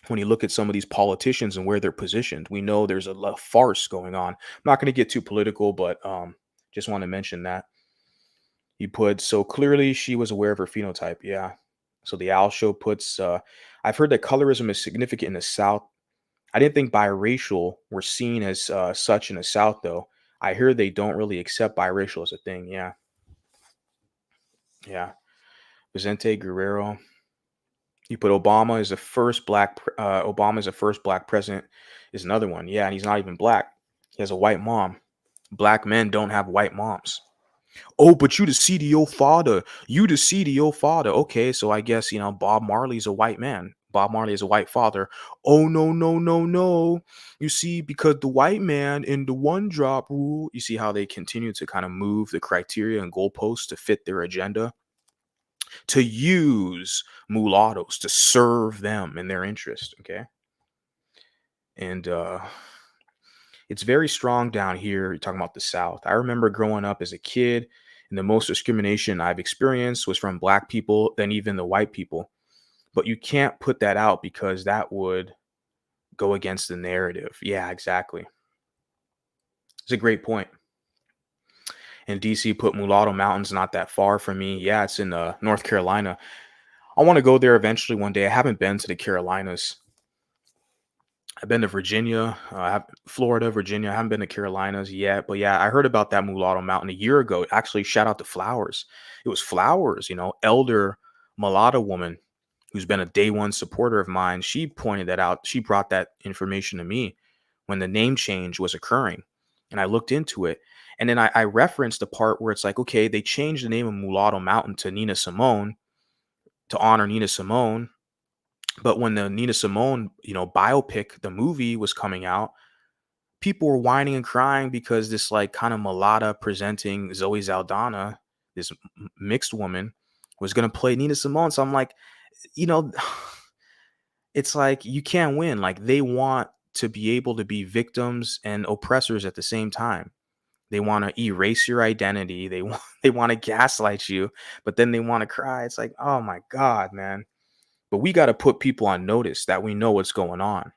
When you look at some of these politicians and where they're positioned, we know there's a farce going on. I'm not going to get too political, but just want to mention that. You put, so clearly she was aware of her phenotype. Yeah. So the Owl Show puts, I've heard that colorism is significant in the South. I didn't think biracial were seen as such in the South, though. I hear they don't really accept biracial as a thing. Yeah. Yeah. Vicente Guerrero. You put Obama is the first Obama is the first black president is another one. Yeah. And he's not even black. He has a white mom. Black men don't have white moms. Oh, but you the CDO father. You the CDO father. Okay, so I guess, Bob Marley's a white man. Bob Marley is a white father. Oh, no, no, no, no. You see, because the white man in the one drop rule, you see how they continue to kind of move the criteria and goalposts to fit their agenda, to use mulattoes to serve them in their interest. Okay. And it's very strong down here. You're talking about the South. I remember growing up as a kid, and the most discrimination I've experienced was from black people than even the white people. But you can't put that out because that would go against the narrative. Yeah, exactly. It's a great point. And DC put Mulatto Mountains not that far from me. Yeah, it's in North Carolina. I want to go there eventually one day. I haven't been to the Carolinas. I've been to Virginia, Florida, Virginia. I haven't been to Carolinas yet, but yeah, I heard about that Mulatto Mountain a year ago. Actually, shout out to Flowers. It was Flowers, elder mulatto woman who's been a day one supporter of mine. She pointed that out. She brought that information to me when the name change was occurring, and I looked into it. And then I referenced the part where it's like, okay, they changed the name of Mulatto Mountain to Nina Simone to honor Nina Simone. But when the Nina Simone, biopic, the movie was coming out, people were whining and crying because this like kind of mulatta presenting Zoe Saldana, this mixed woman, was going to play Nina Simone. So I'm like, it's like you can't win. Like they want to be able to be victims and oppressors at the same time. They want to erase your identity. They want they want to gaslight you, but then they want to cry. It's like, oh my God, man. But we got to put people on notice that we know what's going on.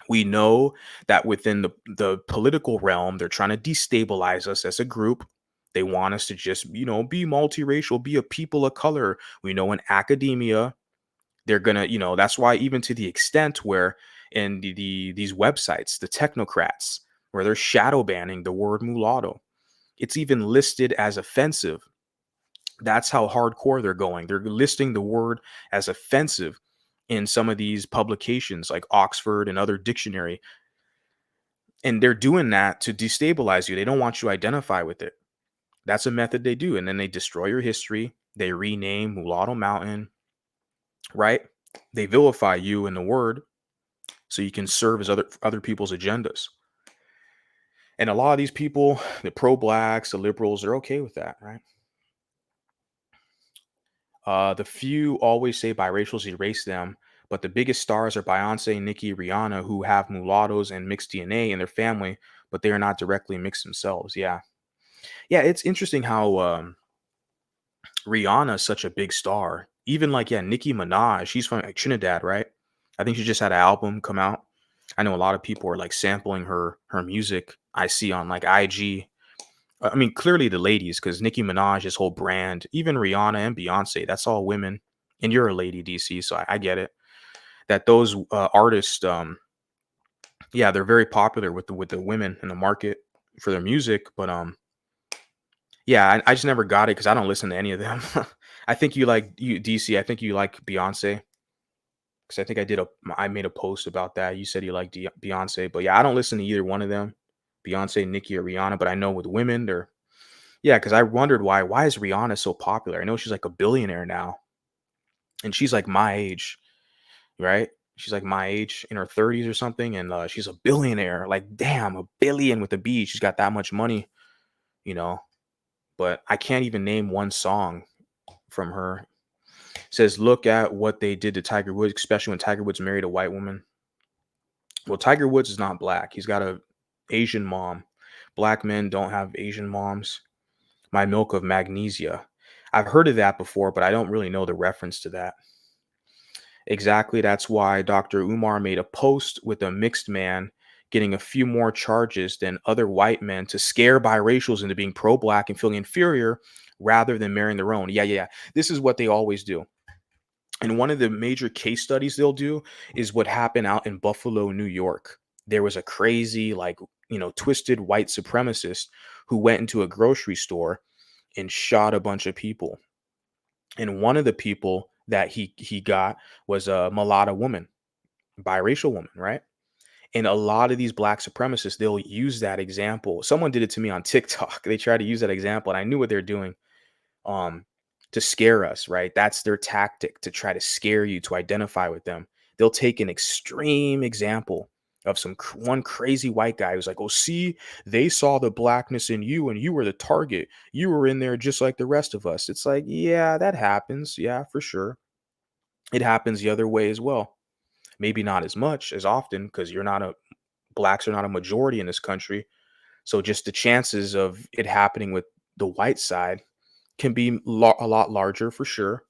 We know that within the political realm, they're trying to destabilize us as a group. They want us to just, be multiracial, be a people of color. We know in academia, they're gonna, that's why even to the extent where in these websites, the technocrats, where they're shadow banning the word mulatto, it's even listed as offensive. That's how hardcore they're going. They're listing the word as offensive in some of these publications like Oxford and other dictionary. And they're doing that to destabilize you. They don't want you to identify with it. That's a method they do. And then they destroy your history. They rename Mulatto Mountain, right? They vilify you in the word so you can serve as other people's agendas. And a lot of these people, the pro-blacks, the liberals, they're okay with that, right? The few always say biracials erase them, but the biggest stars are Beyonce, Nicki, Rihanna, who have mulattoes and mixed DNA in their family, but they are not directly mixed themselves. Yeah. Yeah, it's interesting how Rihanna is such a big star. Even like, yeah, Nicki Minaj, she's from like, Trinidad, right? I think she just had an album come out. I know a lot of people are like sampling her music. I see on like IG. I mean, clearly the ladies, because Nicki Minaj, his whole brand, even Rihanna and Beyonce, that's all women. And you're a lady, DC, so I get it. That those artists, yeah, they're very popular with the women in the market for their music. But yeah, I just never got it because I don't listen to any of them. I think you DC. I think you like Beyonce because I think I made a post about that. You said you like Beyonce, but yeah, I don't listen to either one of them, Beyonce, Nicki, or Rihanna. But I know with women, they're yeah, because I wondered why is Rihanna so popular? I know she's like a billionaire now, and she's like my age, right? She's like my age in her 30s or something, and she's a billionaire. Like, damn, a billion with a B. She's got that much money, you know. But I can't even name one song from her. It says, look at what they did to Tiger Woods, especially when Tiger Woods married a white woman. Well, Tiger Woods is not black. He's got a Asian mom. Black men don't have Asian moms. My milk of magnesia. I've heard of that before, but I don't really know the reference to that. Exactly. That's why Dr. Umar made a post with a mixed man getting a few more charges than other white men to scare biracials into being pro-black and feeling inferior rather than marrying their own. Yeah. This is what they always do. And one of the major case studies they'll do is what happened out in Buffalo, New York. There was a crazy, twisted white supremacist who went into a grocery store and shot a bunch of people. And one of the people that he got was a mulatto woman, biracial woman, right? And a lot of these black supremacists, they'll use that example. Someone did it to me on TikTok. They tried to use that example, and I knew what they're doing um, to scare us, right? That's their tactic to try to scare you to identify with them. They'll take an extreme example of one crazy white guy who's like, oh, see, they saw the blackness in you and you were the target. You were in there just like the rest of us. It's like, yeah, that happens. Yeah, for sure. It happens the other way as well. Maybe not as much as often because blacks are not a majority in this country. So just the chances of it happening with the white side can be a lot larger for sure.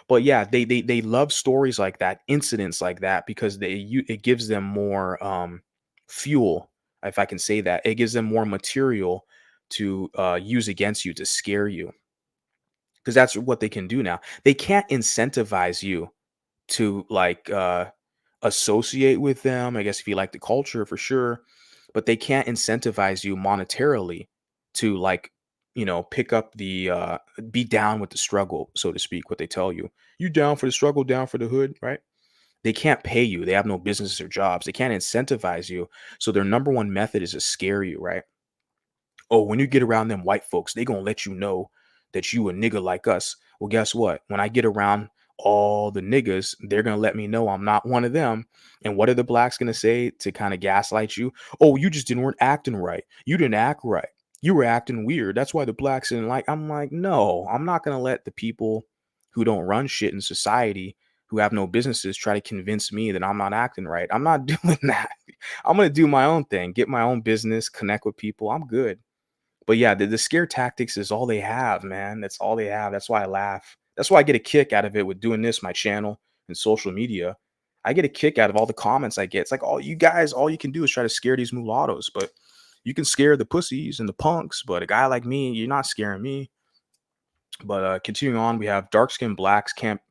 But yeah, they love stories like that, incidents like that, because it gives them more fuel, if I can say that. It gives them more material to use against you to scare you, because that's what they can do now. They can't incentivize you to associate with them. I guess if you like the culture for sure, but they can't incentivize you monetarily to pick up be down with the struggle, so to speak. What they tell you, you down for the struggle, down for the hood, right? They can't pay you. They have no business or jobs. They can't incentivize you. So their number one method is to scare you, right? Oh, when you get around them white folks, they gonna let you know that you a nigga like us. Well, guess what? When I get around all the niggas, they're gonna let me know I'm not one of them. And what are the blacks gonna say to kind of gaslight you? Oh, you just weren't acting right. You didn't act right. You were acting weird. That's why the blacks didn't like. I'm like, no, I'm not gonna let the people who don't run shit in society who have no businesses try to convince me that I'm not acting right. I'm not doing that. I'm going to do my own thing, get my own business, connect with people. I'm good. But yeah, the scare tactics is all they have, man. That's all they have. That's why I laugh. That's why I get a kick out of it with doing this, my channel and social media. I get a kick out of all the comments I get. It's like, oh, you guys, all you can do is try to scare these mulattoes, but you can scare the pussies and the punks. But a guy like me, you're not scaring me. But continuing on, we have dark skinned blacks can't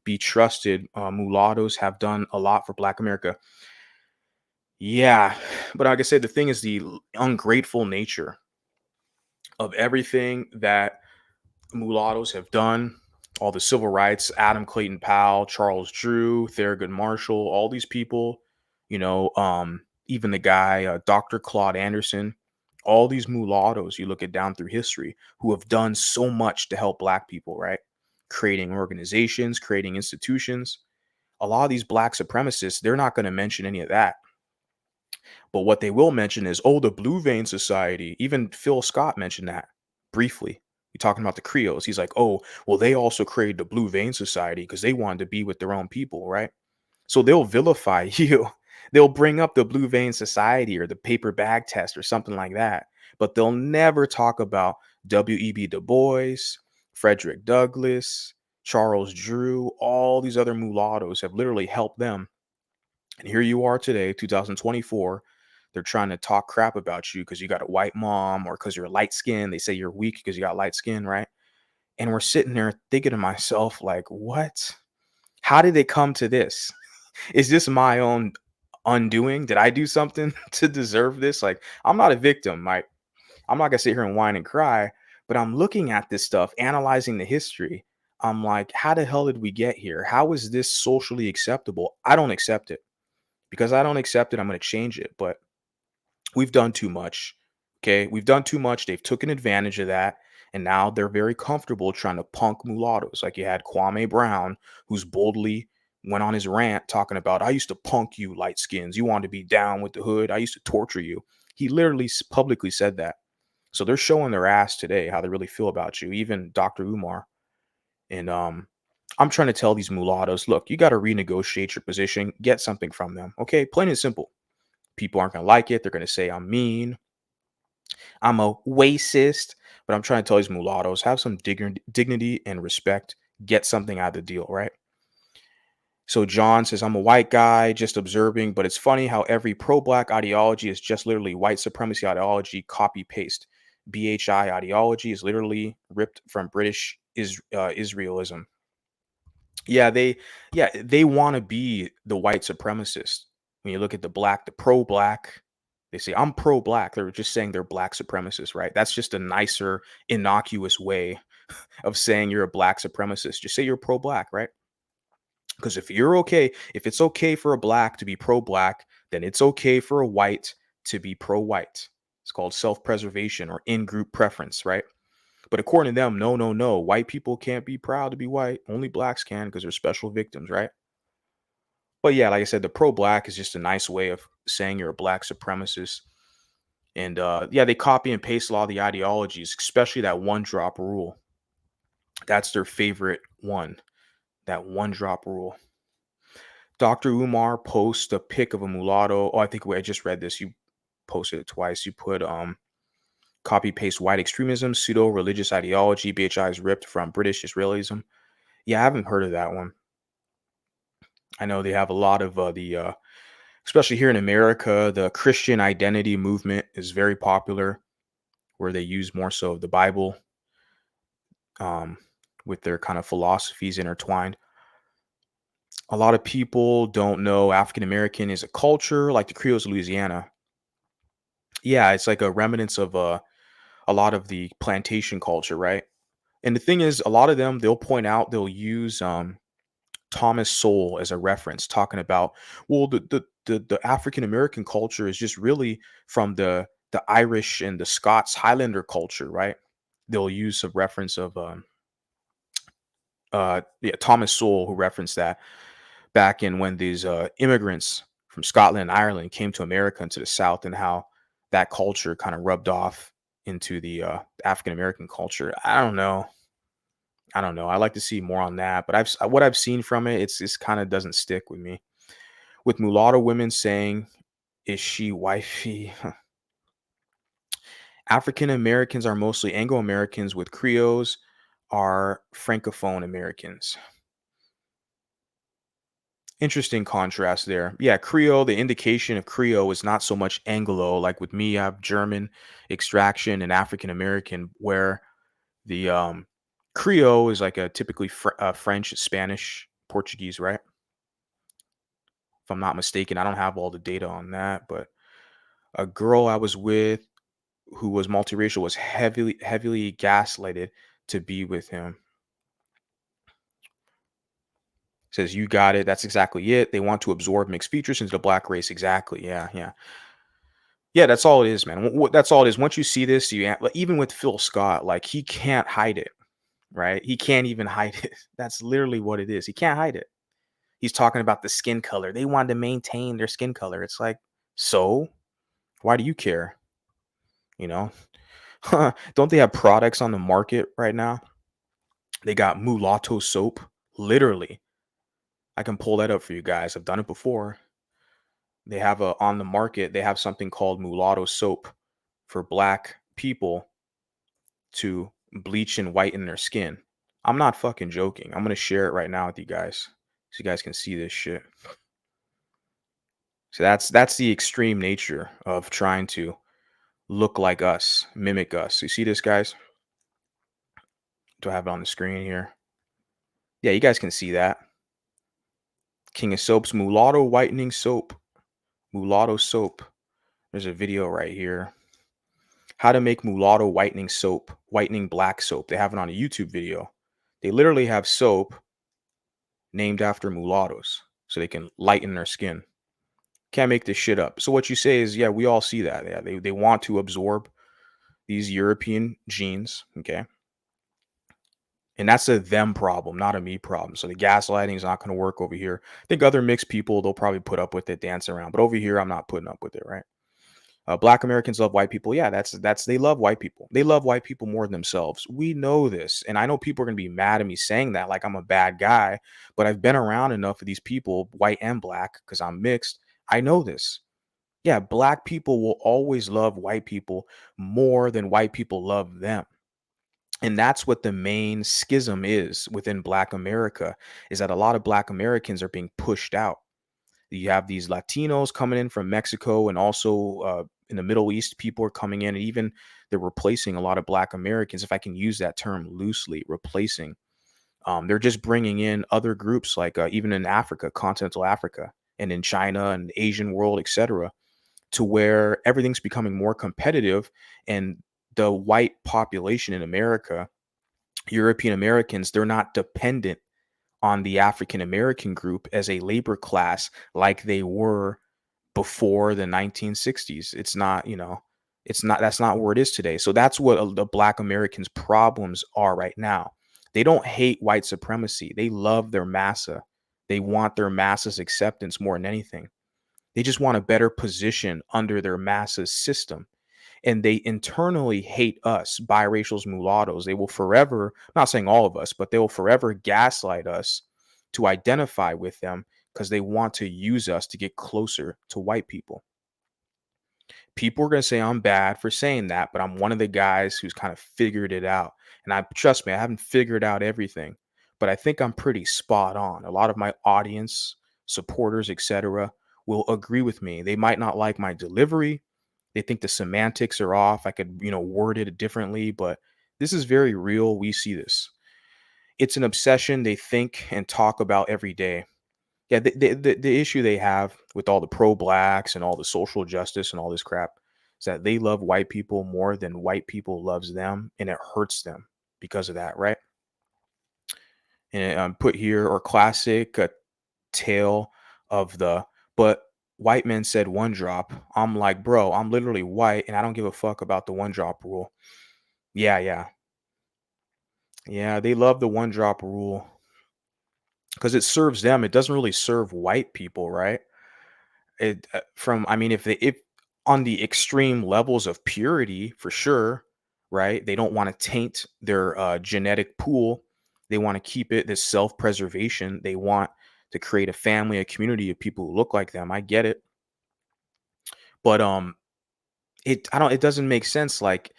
be trusted. Mulattoes have done a lot for Black America. Yeah, but like I said, the thing is the ungrateful nature of everything that mulattoes have done, all the civil rights, Adam Clayton Powell, Charles Drew, Thurgood Marshall, all these people, even the guy, Dr. Claude Anderson, all these mulattoes you look at down through history who have done so much to help Black people, right? Creating organizations, creating institutions. A lot of these Black supremacists, they're not going to mention any of that. But what they will mention is, oh, the Blue Vein Society. Even Phil Scott mentioned that briefly. You're talking about the Creoles. He's like, oh, well, they also created the Blue Vein Society because they wanted to be with their own people, right? So they'll vilify you. They'll bring up the Blue Vein Society or the paper bag test or something like that. But they'll never talk about W.E.B. Du Bois, Frederick Douglass, Charles Drew. All these other mulattoes have literally helped them. And here you are today, 2024. They're trying to talk crap about you because you got a white mom or because you're light skinned. They say you're weak because you got light skin, right? And we're sitting there thinking to myself, like, what? How did it come to this? Is this my own undoing? Did I do something to deserve this? Like, I'm not a victim. I'm not gonna sit here and whine and cry, but I'm looking at this stuff, analyzing the history. I'm like, how the hell did we get here? How is this socially acceptable? I don't accept it. Because I don't accept it, I'm going to change it. But we've done too much. Okay. We've done too much. They've taken advantage of that. And now they're very comfortable trying to punk mulattoes. Like you had Kwame Brown, who's boldly went on his rant talking about, I used to punk you light skins. You wanted to be down with the hood. I used to torture you. He literally publicly said that. So they're showing their ass today how they really feel about you. Even Dr. Umar. And I'm trying to tell these mulattoes, look, you got to renegotiate your position, get something from them. Okay, plain and simple. People aren't going to like it. They're going to say I'm mean. I'm a racist. But I'm trying to tell these mulattoes, have some dignity and respect. Get something out of the deal, right? So John says, I'm a white guy just observing, but it's funny how every pro-Black ideology is just literally white supremacy ideology, copy-paste. BHI ideology is literally ripped from British Israelism. They want to be the white supremacist. When you look at the pro-Black, they say I'm pro-Black. They're just saying they're Black supremacists, right? That's just a nicer, innocuous way of saying you're a Black supremacist. Just say you're pro-Black, right? Because if it's okay for a Black to be pro-Black, then it's okay for a white to be pro-white. It's called self-preservation or in-group preference, right? But according to them, no. White people can't be proud to be white. Only Blacks can because they're special victims, right? But yeah, like I said, the pro-Black is just a nice way of saying you're a Black supremacist. And they copy and paste a lot of the ideologies, especially that one drop rule. That's their favorite one, that one drop rule. Dr. Umar posts a pic of a mulatto. Oh, I just read this. You posted it twice. You put copy paste white extremism, pseudo religious ideology. BHI is ripped from British Israelism. Yeah, I haven't heard of that one. I know they have a lot of especially here in America, the Christian identity movement is very popular, where they use more so of the Bible with their kind of philosophies intertwined. A lot of people don't know African American is a culture like the Creoles of Louisiana. Yeah, it's like a remnants of a lot of the plantation culture, right? And the thing is, a lot of them they'll use Thomas Sowell as a reference, talking about, well, the African American culture is just really from the Irish and the Scots Highlander culture, right? They'll use a reference of Thomas Sowell, who referenced that back in when these immigrants from Scotland and Ireland came to America and to the South, and how that culture kind of rubbed off into the African American culture. I don't know. I don't know. I like to see more on that, but what I've seen from it, it's kind of doesn't stick with me. With mulatto women saying, "Is she wifey?" African Americans are mostly Anglo Americans, with Creoles are Francophone Americans. Interesting contrast there. Yeah, Creole, the indication of Creole is not so much Anglo, like with me, I have German extraction and African American, where the Creole is like a typically French, Spanish, Portuguese, right? If I'm not mistaken. I don't have all the data on that, but a girl I was with who was multiracial was heavily gaslighted to be with him. Says you got it. That's exactly it. They want to absorb mixed features into the black race. Exactly. Yeah, yeah. Yeah, that's all it is, man. That's all it is. Once you see this, like, even with Phil Scott, like he can't hide it, right? He can't even hide it. That's literally what it is. He can't hide it. He's talking about the skin color. They wanted to maintain their skin color. It's like, so why do you care? You know, don't they have products on the market right now? They got mulatto soap. Literally, I can pull that up for you guys. I've done it before. They have a on the market. They have something called mulatto soap for black people to bleach and whiten their skin. I'm not fucking joking. I'm gonna share it right now with you guys so you guys can see this shit. So that's the extreme nature of trying to look like us, mimic us. You see this, guys? Do I have it on the screen here? Yeah, you guys can see that. King of Soaps, mulatto whitening soap. Mulatto soap. There's a video right here. How to make mulatto whitening soap, whitening black soap. They have it on a YouTube video. They literally have soap named after mulattoes so they can lighten their skin. Can't make this shit up. So what you say is, yeah, we all see that. Yeah, they want to absorb these European genes, okay? And that's a them problem, not a me problem. So the gaslighting is not going to work over here. I think other mixed people, they'll probably put up with it, dance around. But over here, I'm not putting up with it, right? Black Americans love white people. Yeah, that's they love white people. They love white people more than themselves. We know this, and I know people are gonna be mad at me saying that, like I'm a bad guy. But I've been around enough of these people, white and black, because I'm mixed. I know this. Yeah, black people will always love white people more than white people love them, and that's what the main schism is within Black America. Is that a lot of Black Americans are being pushed out. You have these Latinos coming in from Mexico, and also in the Middle East, people are coming in, and even they're replacing a lot of Black Americans, if I can use that term loosely, replacing. They're just bringing in other groups, like even in Africa, continental Africa, and in China and the Asian world, etc., to where everything's becoming more competitive, and the white population in America, European Americans, they're not dependent on the African American group as a labor class like they were before the 1960s. It's not, it's not, that's not where it is today. So that's what the Black Americans' problems are right now. They don't hate white supremacy. They love their massa. They want their masses acceptance more than anything. They just want a better position under their masses system, and they internally hate us, biracials, mulattoes. They will forever, I'm not saying all of us, but they will forever gaslight us to identify with them because they want to use us to get closer to white people. People are going to say I'm bad for saying that, but I'm one of the guys who's kind of figured it out. And I trust me, I haven't figured out everything, but I think I'm pretty spot on. A lot of my audience, supporters, etc., will agree with me. They might not like my delivery. They think the semantics are off. I could, word it differently, but this is very real. We see this. It's an obsession they think and talk about every day. Yeah, the issue they have with all the pro-blacks and all the social justice and all this crap is that they love white people more than white people loves them, and it hurts them because of that, right? And put here, or classic tale of the, but white men said one drop. I'm like, bro, I'm literally white and I don't give a fuck about the one drop rule. Yeah. They love the one drop rule because it serves them. It doesn't really serve white people, right? It from I mean, if on the extreme levels of purity, for sure, right? They don't want to taint their genetic pool. They want to keep it this self-preservation. They want to create a family, a community of people who look like them. I get it. But it doesn't make sense. Like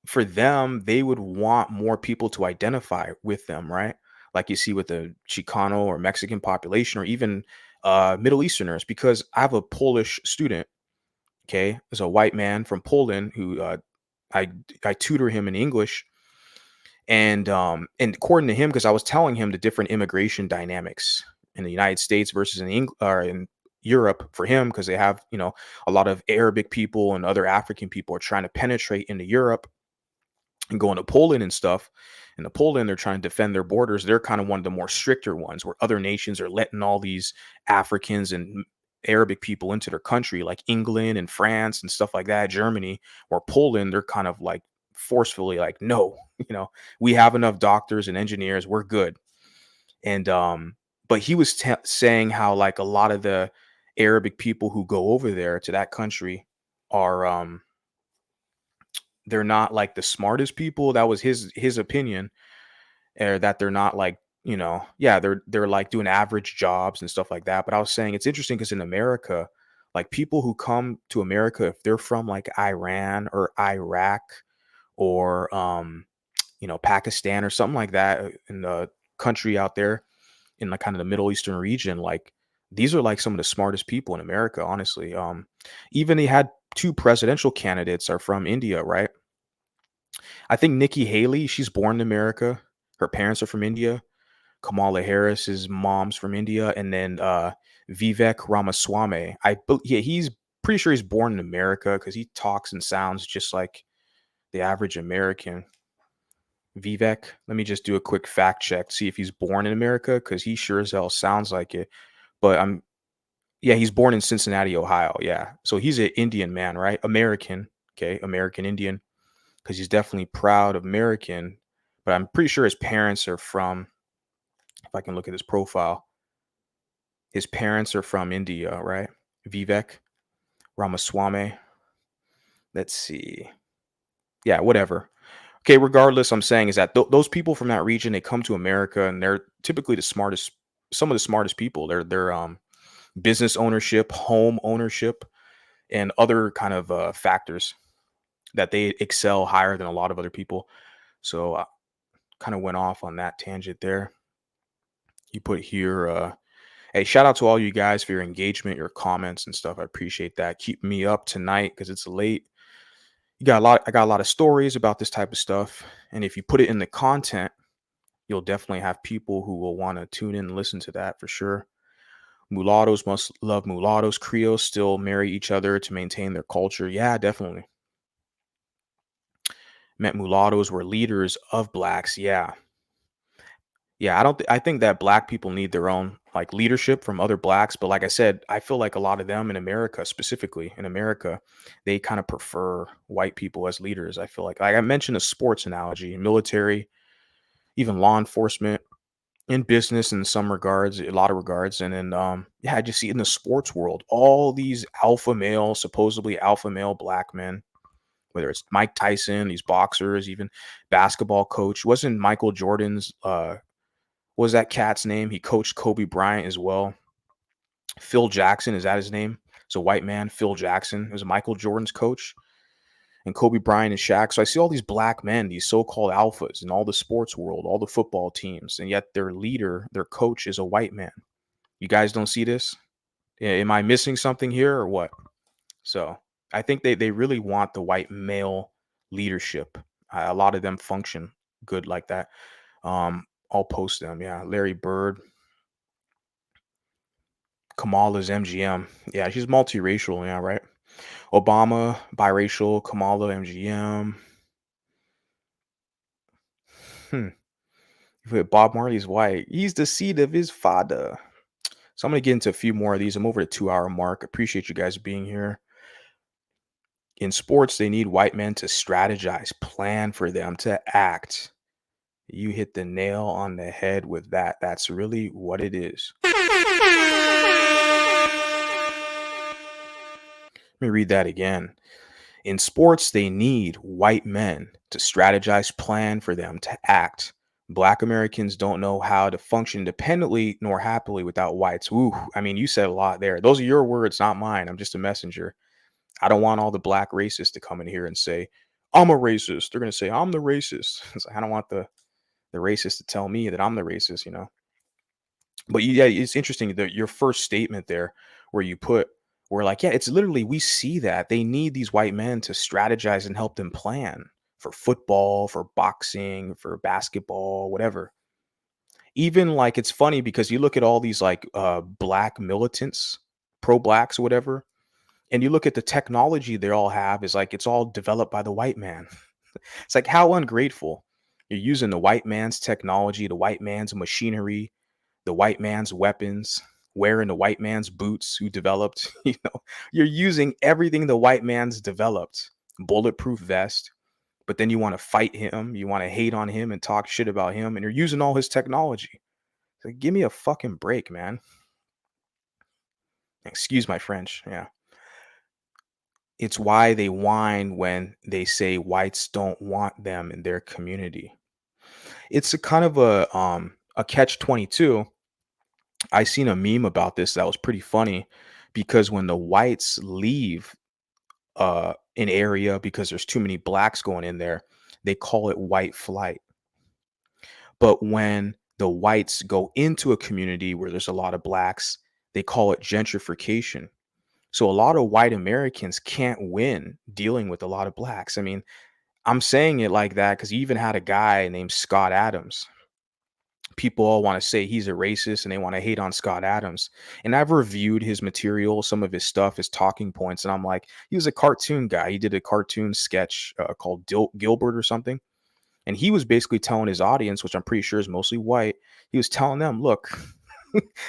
for them, they would want more people to identify with them, right? Like you see with the Chicano or Mexican population, or even Middle Easterners. Because I have a Polish student, okay, there's a white man from Poland who I I tutor him in English, and according to him, because I was telling him the different immigration dynamics in the United States versus in Europe for him, because they have, a lot of Arabic people and other African people are trying to penetrate into Europe and go into Poland and stuff. And the Poland, they're trying to defend their borders. They're kind of one of the more stricter ones, where other nations are letting all these Africans and Arabic people into their country, like England and France and stuff like that, Germany. Or Poland, they're kind of like forcefully like, no, we have enough doctors and engineers, we're good. And but he was saying how like a lot of the Arabic people who go over there to that country are they're not like the smartest people. That was his opinion. Or that they're not like, yeah, they're like doing average jobs and stuff like that. But I was saying it's interesting because in America, like people who come to America, if they're from like Iran or Iraq or Pakistan or something like that, in the country out there in like kind of the Middle Eastern region, like these are like some of the smartest people in America, honestly. Even they had two presidential candidates are from India, right? I think Nikki Haley, she's born in America. Her parents are from India. Kamala Harris's mom's from India, and then Vivek Ramaswamy. Yeah, he's pretty sure he's born in America because he talks and sounds just like the average American. Vivek, let me just do a quick fact check, see if he's born in America, because he sure as hell sounds like it. But yeah, he's born in Cincinnati, Ohio. Yeah, so he's an Indian man, right? American, okay, American Indian, because he's definitely proud American. But I'm pretty sure his parents are from, if I can look at his profile, his parents are from India, right? Vivek Ramaswamy. Let's see. Yeah, whatever. Okay, regardless, I'm saying is that those people from that region, they come to America and they're typically the smartest, some of the smartest people. They're business ownership, home ownership, and other kind of factors that they excel higher than a lot of other people. So I kind of went off on that tangent there. You put here, hey, shout out to all you guys for your engagement, your comments and stuff. I appreciate that. Keep me up tonight because it's late. I got a lot of stories about this type of stuff. And if you put it in the content, you'll definitely have people who will want to tune in and listen to that for sure. Mulattoes must love mulattoes. Creoles still marry each other to maintain their culture. Yeah, definitely. Meant mulattoes were leaders of blacks. Yeah. Yeah, I think that black people need their own like leadership from other blacks, but like I said, I feel like a lot of them in America, specifically in America, they kind of prefer white people as leaders. I feel like I mentioned a sports analogy, military, even law enforcement, in business in some regards, a lot of regards, and then yeah, I just see it in the sports world, all these alpha male, supposedly alpha male black men, whether it's Mike Tyson, these boxers, even basketball coach. Wasn't Michael Jordan's what was that cat's name? He coached Kobe Bryant as well. Phil Jackson, is that his name? It's a white man, Phil Jackson. It was Michael Jordan's coach. And Kobe Bryant and Shaq. So I see all these black men, these so-called alphas in all the sports world, all the football teams, and yet their leader, their coach is a white man. You guys don't see this? Am I missing something here or what? So I think they really want the white male leadership. A lot of them function good like that. I'll post them. Yeah, Larry Bird, Kamala's MGM. Yeah, she's multiracial. Yeah, right. Obama, biracial. Kamala, MGM. Bob Marley's white. He's the seed of his father. So I'm going to get into a few more of these. I'm over the 2 hour mark. Appreciate you guys being here. In sports, they need white men to strategize, plan for them to act. You hit the nail on the head with that. That's really what it is. Let me read that again. In sports, they need white men to strategize, plan for them to act. Black Americans don't know how to function independently nor happily without whites. Ooh, I mean, you said a lot there. Those are your words, not mine. I'm just a messenger. I don't want all the black racists to come in here and say, I'm a racist. They're going to say, I'm the racist. It's like, I don't want the racist to tell me that I'm the racist, you know? But yeah, it's interesting that your first statement there, where you put, where like, yeah, it's literally, we see that they need these white men to strategize and help them plan for football, for boxing, for basketball, whatever. Even like, it's funny because you look at all these like black militants, pro blacks or whatever, and you look at the technology they all have is like, it's all developed by the white man. It's like, how ungrateful. You're using the white man's technology, the white man's machinery, the white man's weapons, wearing the white man's boots who developed, you're using everything the white man's developed, bulletproof vest, but then you want to fight him, you want to hate on him and talk shit about him, and you're using all his technology. Like, give me a fucking break, man. Excuse my French. Yeah. It's why they whine when they say whites don't want them in their community. It's a kind of a catch 22. I seen a meme about this that was pretty funny because when the whites leave an area because there's too many blacks going in there, they call it white flight. But when the whites go into a community where there's a lot of blacks, they call it gentrification. So a lot of white Americans can't win dealing with a lot of blacks. I mean, I'm saying it like that because you even had a guy named Scott Adams. People all want to say he's a racist and they want to hate on Scott Adams. And I've reviewed his material, some of his stuff, his talking points, and I'm like, he was a cartoon guy. He did a cartoon sketch called Gilbert or something. And he was basically telling his audience, which I'm pretty sure is mostly white, he was telling them, look,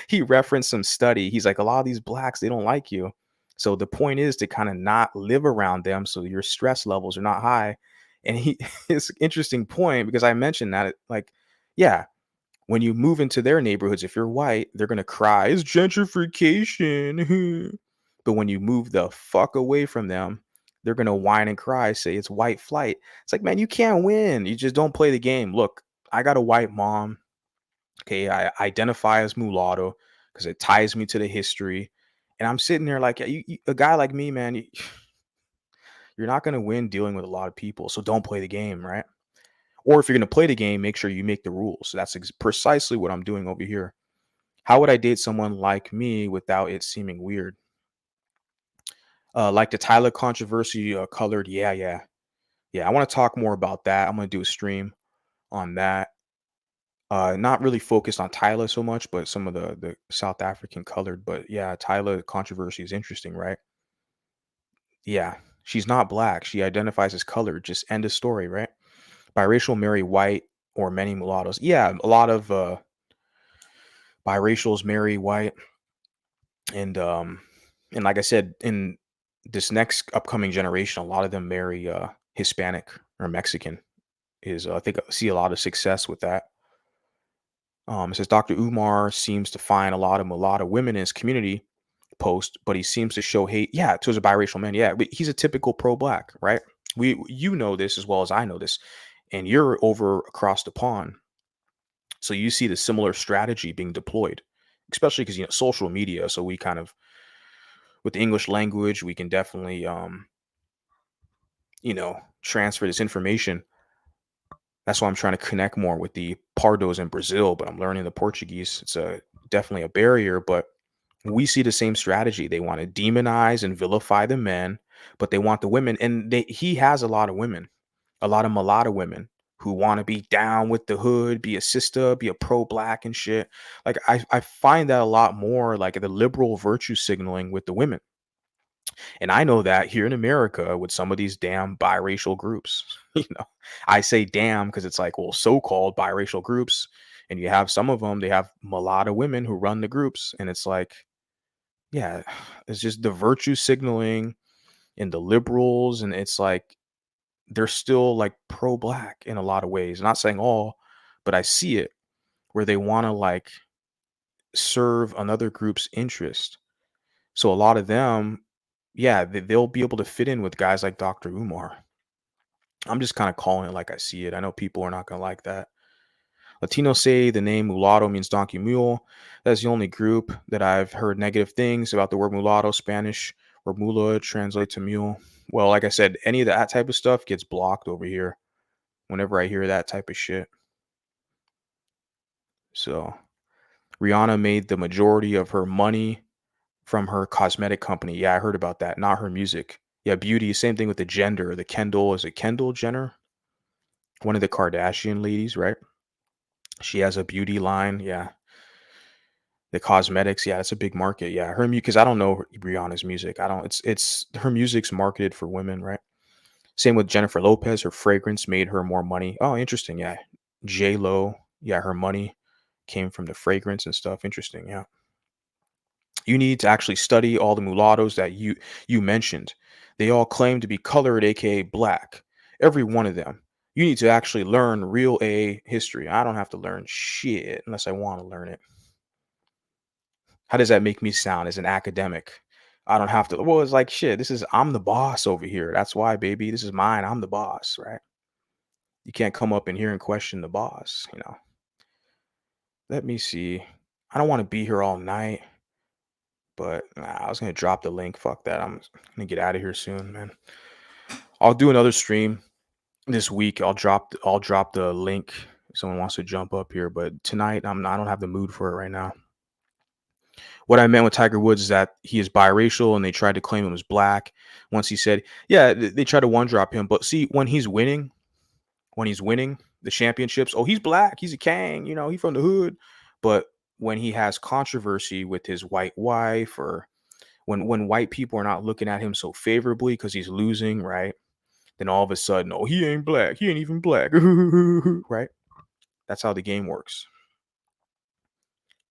he referenced some study. He's like, a lot of these blacks, they don't like you. So the point is to kind of not live around them so your stress levels are not high. And he it's an interesting point because I mentioned that like, yeah, when you move into their neighborhoods, if you're white, they're gonna cry, it's gentrification. But when you move the fuck away from them, they're gonna whine and cry, say it's white flight. It's like, man, you can't win. You just don't play the game. Look, I got a white mom. Okay, I identify as mulatto because it ties me to the history. And I'm sitting there like, a guy like me, man, you're not gonna win dealing with a lot of people. So don't play the game, right? Or if you're going to play the game, make sure you make the rules. So that's precisely what I'm doing over here. How would I date someone like me without it seeming weird? Like the Tyler controversy, colored. Yeah, yeah. Yeah, I want to talk more about that. I'm going to do a stream on that. Not really focused on Tyler so much, but some of the South African colored. But yeah, Tyler controversy is interesting, right? Yeah, she's not black. She identifies as colored. Just end of story, right? Biracial marry white or many mulattoes. Yeah, a lot of biracials marry white, and like I said, in this next upcoming generation, a lot of them marry Hispanic or Mexican. Is I think I see a lot of success with that. It says Dr. Umar seems to find a lot of mulatto women in his community post, but he seems to show hate. Yeah, towards a biracial man. Yeah, but he's a typical pro-black, right? You know this as well as I know this, and you're over across the pond. So you see the similar strategy being deployed, especially because social media. So we kind of with the English language, we can definitely transfer this information. That's why I'm trying to connect more with the Pardos in Brazil, but I'm learning the Portuguese. It's definitely a barrier, but we see the same strategy. They want to demonize and vilify the men, but they want the women, and he has a lot of women, a lot of mulatto women who want to be down with the hood, be a sister, be a pro-black and shit. Like I find that a lot more like the liberal virtue signaling with the women. And I know that here in America with some of these damn biracial groups, I say damn because it's like, well, so-called biracial groups, and you have some of them, they have mulatto women who run the groups, and it's like, yeah, it's just the virtue signaling and the liberals, and it's like they're still like pro-black in a lot of ways. Not saying all, but I see it where they want to like serve another group's interest. So a lot of them, yeah, they'll be able to fit in with guys like Dr. Umar. I'm just kind of calling it like I see it. I know people are not going to like that. Latinos say the name mulatto means donkey mule. That's the only group that I've heard negative things about the word mulatto. Spanish where mula translates to mule. Well, like I said, any of that type of stuff gets blocked over here whenever I hear that type of shit. So Rihanna made the majority of her money from her cosmetic company. Yeah, I heard about that. Not her music. Yeah, beauty. Same thing with the gender. The Kendall, is it Kendall Jenner? One of the Kardashian ladies, right? She has a beauty line. Yeah. The cosmetics. Yeah, it's a big market. Yeah. Her because I don't know Rihanna's music. I don't it's her music's marketed for women, right? Same with Jennifer Lopez. Her fragrance made her more money. Oh, interesting. Yeah. J Lo. Yeah, her money came from the fragrance and stuff. Interesting. Yeah. You need to actually study all the mulattoes that you mentioned. They all claim to be colored, aka black. Every one of them. You need to actually learn real A history. I don't have to learn shit unless I want to learn it. How does that make me sound as an academic? I don't have to. Well, it's like shit. I'm the boss over here. That's why, baby. This is mine. I'm the boss, right? You can't come up in here and question the boss. Let me see. I don't want to be here all night. But I was gonna drop the link. Fuck that. I'm gonna get out of here soon, man. I'll do another stream this week. I'll drop the link if someone wants to jump up here. But tonight I don't have the mood for it right now. What I meant with Tiger Woods is that he is biracial and they tried to claim him as black. Once he said, yeah, they tried to one drop him. But see, when he's winning the championships, oh, he's black, he's a king, he's from the hood. But when he has controversy with his white wife, or when white people are not looking at him so favorably because he's losing, right? Then all of a sudden, oh, he ain't black. He ain't even black. Right? That's how the game works.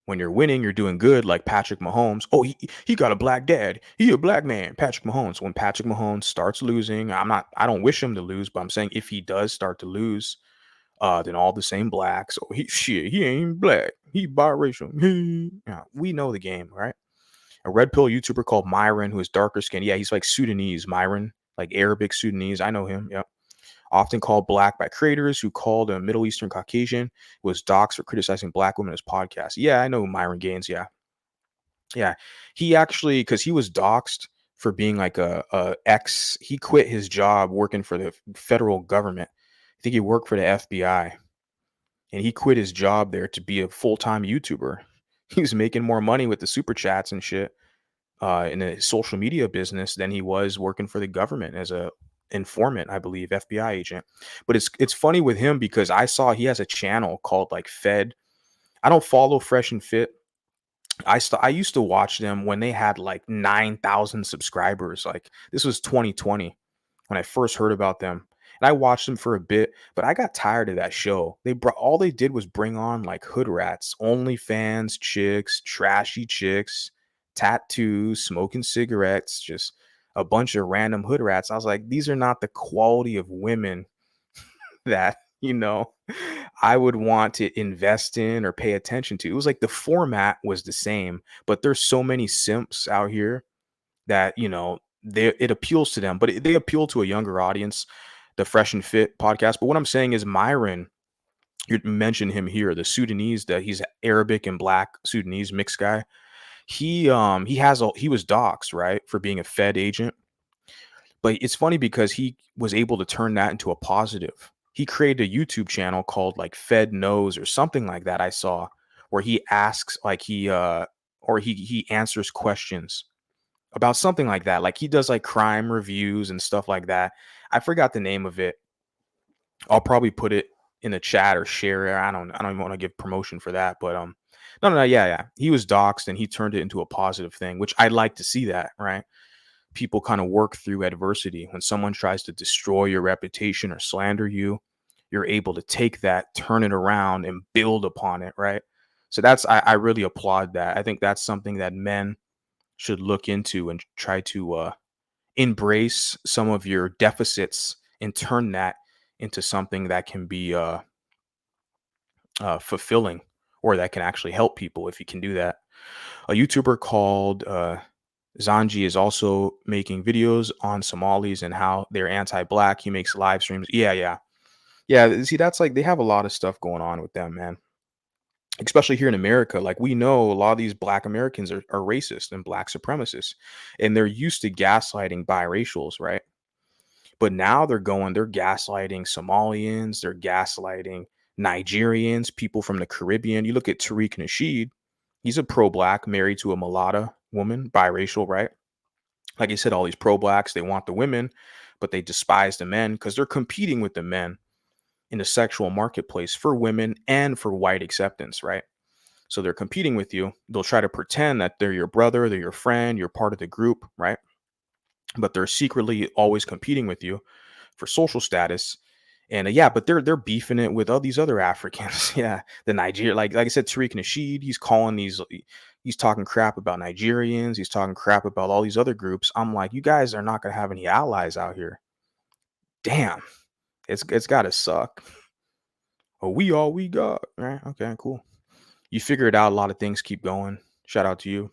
When you're winning, you're doing good, like Patrick Mahomes. Oh, he got a black dad. He a black man. Patrick Mahomes. When Patrick Mahomes starts losing, I don't wish him to lose, but I'm saying if he does start to lose, then all the same blacks. Oh, he ain't black. He biracial. Yeah, we know the game, right? A red pill YouTuber called Myron, who is darker skinned. Yeah, he's like Sudanese, Myron, like Arabic Sudanese. I know him. Yep. Often called black by creators who called a Middle Eastern Caucasian, was doxxed for criticizing black women in his podcast. Yeah, I know Myron Gaines. Yeah. Yeah. He actually, because he was doxxed for being like he quit his job working for the federal government. I think he worked for the FBI, and he quit his job there to be a full-time YouTuber. He was making more money with the super chats and shit in a social media business than he was working for the government as a informant, I believe, FBI agent. But it's funny with him because I saw he has a channel called like Fed. I don't follow Fresh and Fit. I used to watch them when they had like 9,000 subscribers. Like this was 2020 when I first heard about them. And I watched them for a bit, but I got tired of that show. All they did was bring on like hood rats, OnlyFans chicks, trashy chicks, tattoos, smoking cigarettes, just a bunch of random hood rats. I was like, these are not the quality of women that, I would want to invest in or pay attention to. It was like the format was the same, but there's so many simps out here that, it appeals to them, but they appeal to a younger audience, the Fresh and Fit podcast. But what I'm saying is Myron, you mentioned him here, the Sudanese, that he's Arabic and black Sudanese mixed guy. He was doxxed, right, for being a Fed agent. But it's funny because he was able to turn that into a positive. He created a YouTube channel called like Fed Knows or something like that. I saw where he asks like he answers questions about something like that. Like he does like crime reviews and stuff like that. I forgot the name of it. I'll probably put it in the chat or share it. I don't even want to give promotion for that, but no, yeah. He was doxxed and he turned it into a positive thing, which I'd like to see that, right? People kind of work through adversity. When someone tries to destroy your reputation or slander you, you're able to take that, turn it around and build upon it, right? So I really applaud that. I think that's something that men should look into and try to embrace some of your deficits and turn that into something that can be fulfilling, or that can actually help people if you can do that. A YouTuber called Zanji is also making videos on Somalis and how they're anti-black. He makes live streams. Yeah. Yeah, see, that's like they have a lot of stuff going on with them, man. Especially here in America, like we know a lot of these black Americans are racist and black supremacists, and they're used to gaslighting biracials, right? But now they're gaslighting Somalians, they're gaslighting Nigerians, people from the Caribbean. You look at Tariq Nasheed, he's a pro-black, married to a mulatto woman, biracial, right? Like I said, all these pro-blacks, they want the women, but they despise the men because they're competing with the men in the sexual marketplace for women and for white acceptance, right? So they're competing with you. They'll try to pretend that they're your brother, they're your friend, you're part of the group, right? But they're secretly always competing with you for social status. And yeah, but they're beefing it with all these other Africans. Yeah, the Niger, like I said, Tariq Nasheed, he's talking crap about Nigerians. He's talking crap about all these other groups. I'm like, you guys are not gonna have any allies out here. Damn, it's gotta suck. Oh, we all we got, right? Okay, cool. You figure it out. A lot of things keep going. Shout out to you.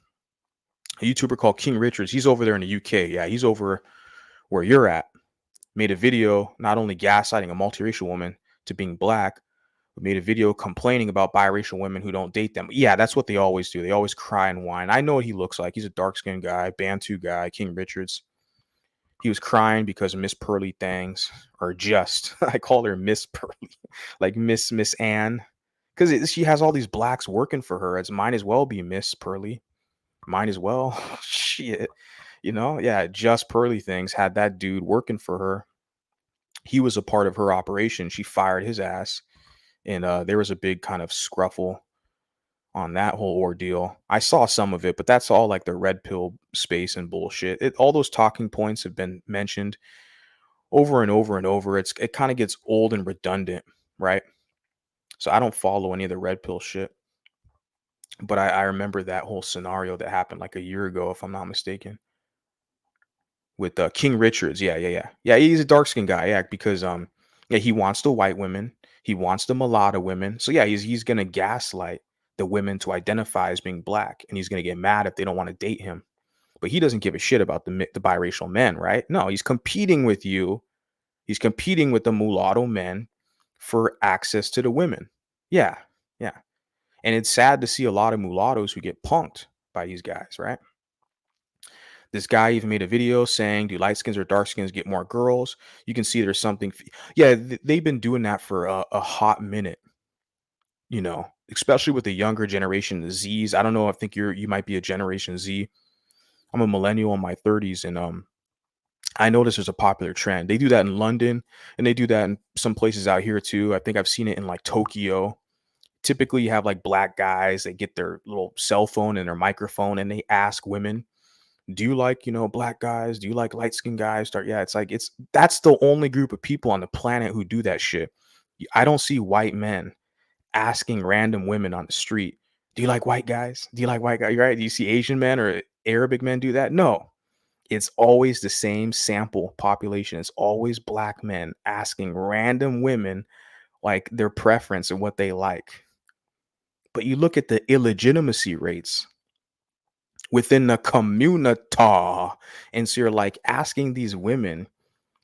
A YouTuber called King Richards. He's over there in the UK. Yeah, he's over where you're at. Made a video not only gaslighting a multiracial woman to being black, but made a video complaining about biracial women who don't date them. Yeah, that's what they always do. They always cry and whine. I know what he looks like. He's a dark-skinned guy, Bantu guy, King Richards. He was crying because Miss Pearly things are just. I call her Miss Pearly, like Miss Anne, because she has all these blacks working for her. It's might as well be Miss Pearly. Might as well. Shit. Yeah, just Pearly things had that dude working for her. He was a part of her operation. She fired his ass. And there was a big kind of scruffle on that whole ordeal. I saw some of it, but that's all like the red pill space and bullshit. All those talking points have been mentioned over and over and over. It kind of gets old and redundant, right? So I don't follow any of the red pill shit. But I remember that whole scenario that happened like a year ago, if I'm not mistaken, with King Richards. Yeah. He's a dark skinned guy. Yeah, because yeah, he wants the white women, he wants the mulatto women. So yeah, he's gonna gaslight the women to identify as being black, and he's gonna get mad if they don't want to date him. But he doesn't give a shit about the biracial men, right? No, he's competing with you. He's competing with the mulatto men for access to the women. Yeah, yeah. And it's sad to see a lot of mulattoes who get punked by these guys, right? This guy even made a video saying, "Do light skins or dark skins get more girls?" You can see there's something. Yeah, they've been doing that for a hot minute. Especially with the younger generation, the Z's. I don't know. I think you might be a Generation Z. I'm a millennial in my 30s, and I notice there's a popular trend. They do that in London, and they do that in some places out here too. I think I've seen it in like Tokyo. Typically, you have like black guys. They get their little cell phone and their microphone, and they ask women, do you like black guys, do you like light skinned guys? Yeah, that's the only group of people on the planet who do that shit. I don't see white men asking random women on the street, do you like white guys, do you like white guys, right? Do you see Asian men or Arabic men do that? No, it's always the same sample population. It's always black men asking random women like their preference and what they like. But you look at the illegitimacy rates within the community. And so you're like asking these women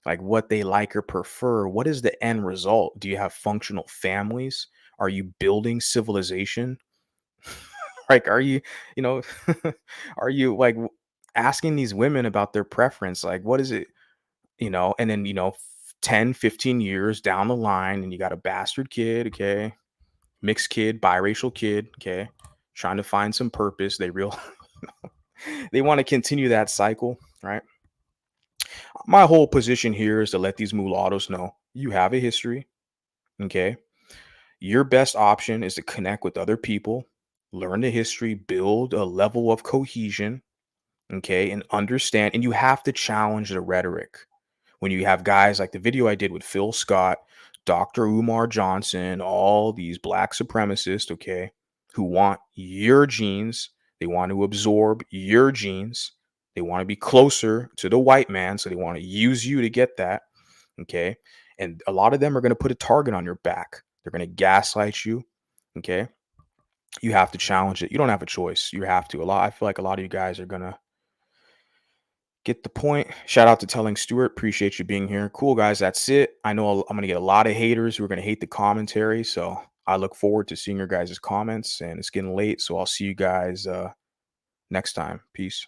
like what they like or prefer. What is the end result? Do you have functional families? Are you building civilization? Like, are you, you know, are you like asking these women about their preference? Like, what is it? And then, 10, 15 years down the line, and you got a bastard kid, okay, mixed kid, biracial kid, okay, trying to find some purpose. They want to continue that cycle, right? My whole position here is to let these mulattoes know you have a history, okay? Your best option is to connect with other people, learn the history, build a level of cohesion, okay, and understand. And you have to challenge the rhetoric. When you have guys like the video I did with Phil Scott, Dr. Umar Johnson, all these black supremacists, okay, who want your genes, they want to absorb your genes, they want to be closer to the white man, so they want to use you to get that, okay? And a lot of them are going to put a target on your back. They're going to gaslight you, okay? You have to challenge it. You don't have a choice. You have to. I feel like a lot of you guys are going to Get the point. Shout out to Telling Stewart. Appreciate you being here. Cool, guys. That's it. I know I'm going to get a lot of haters who are going to hate the commentary. So I look forward to seeing your guys' comments. And it's getting late. So I'll see you guys next time. Peace.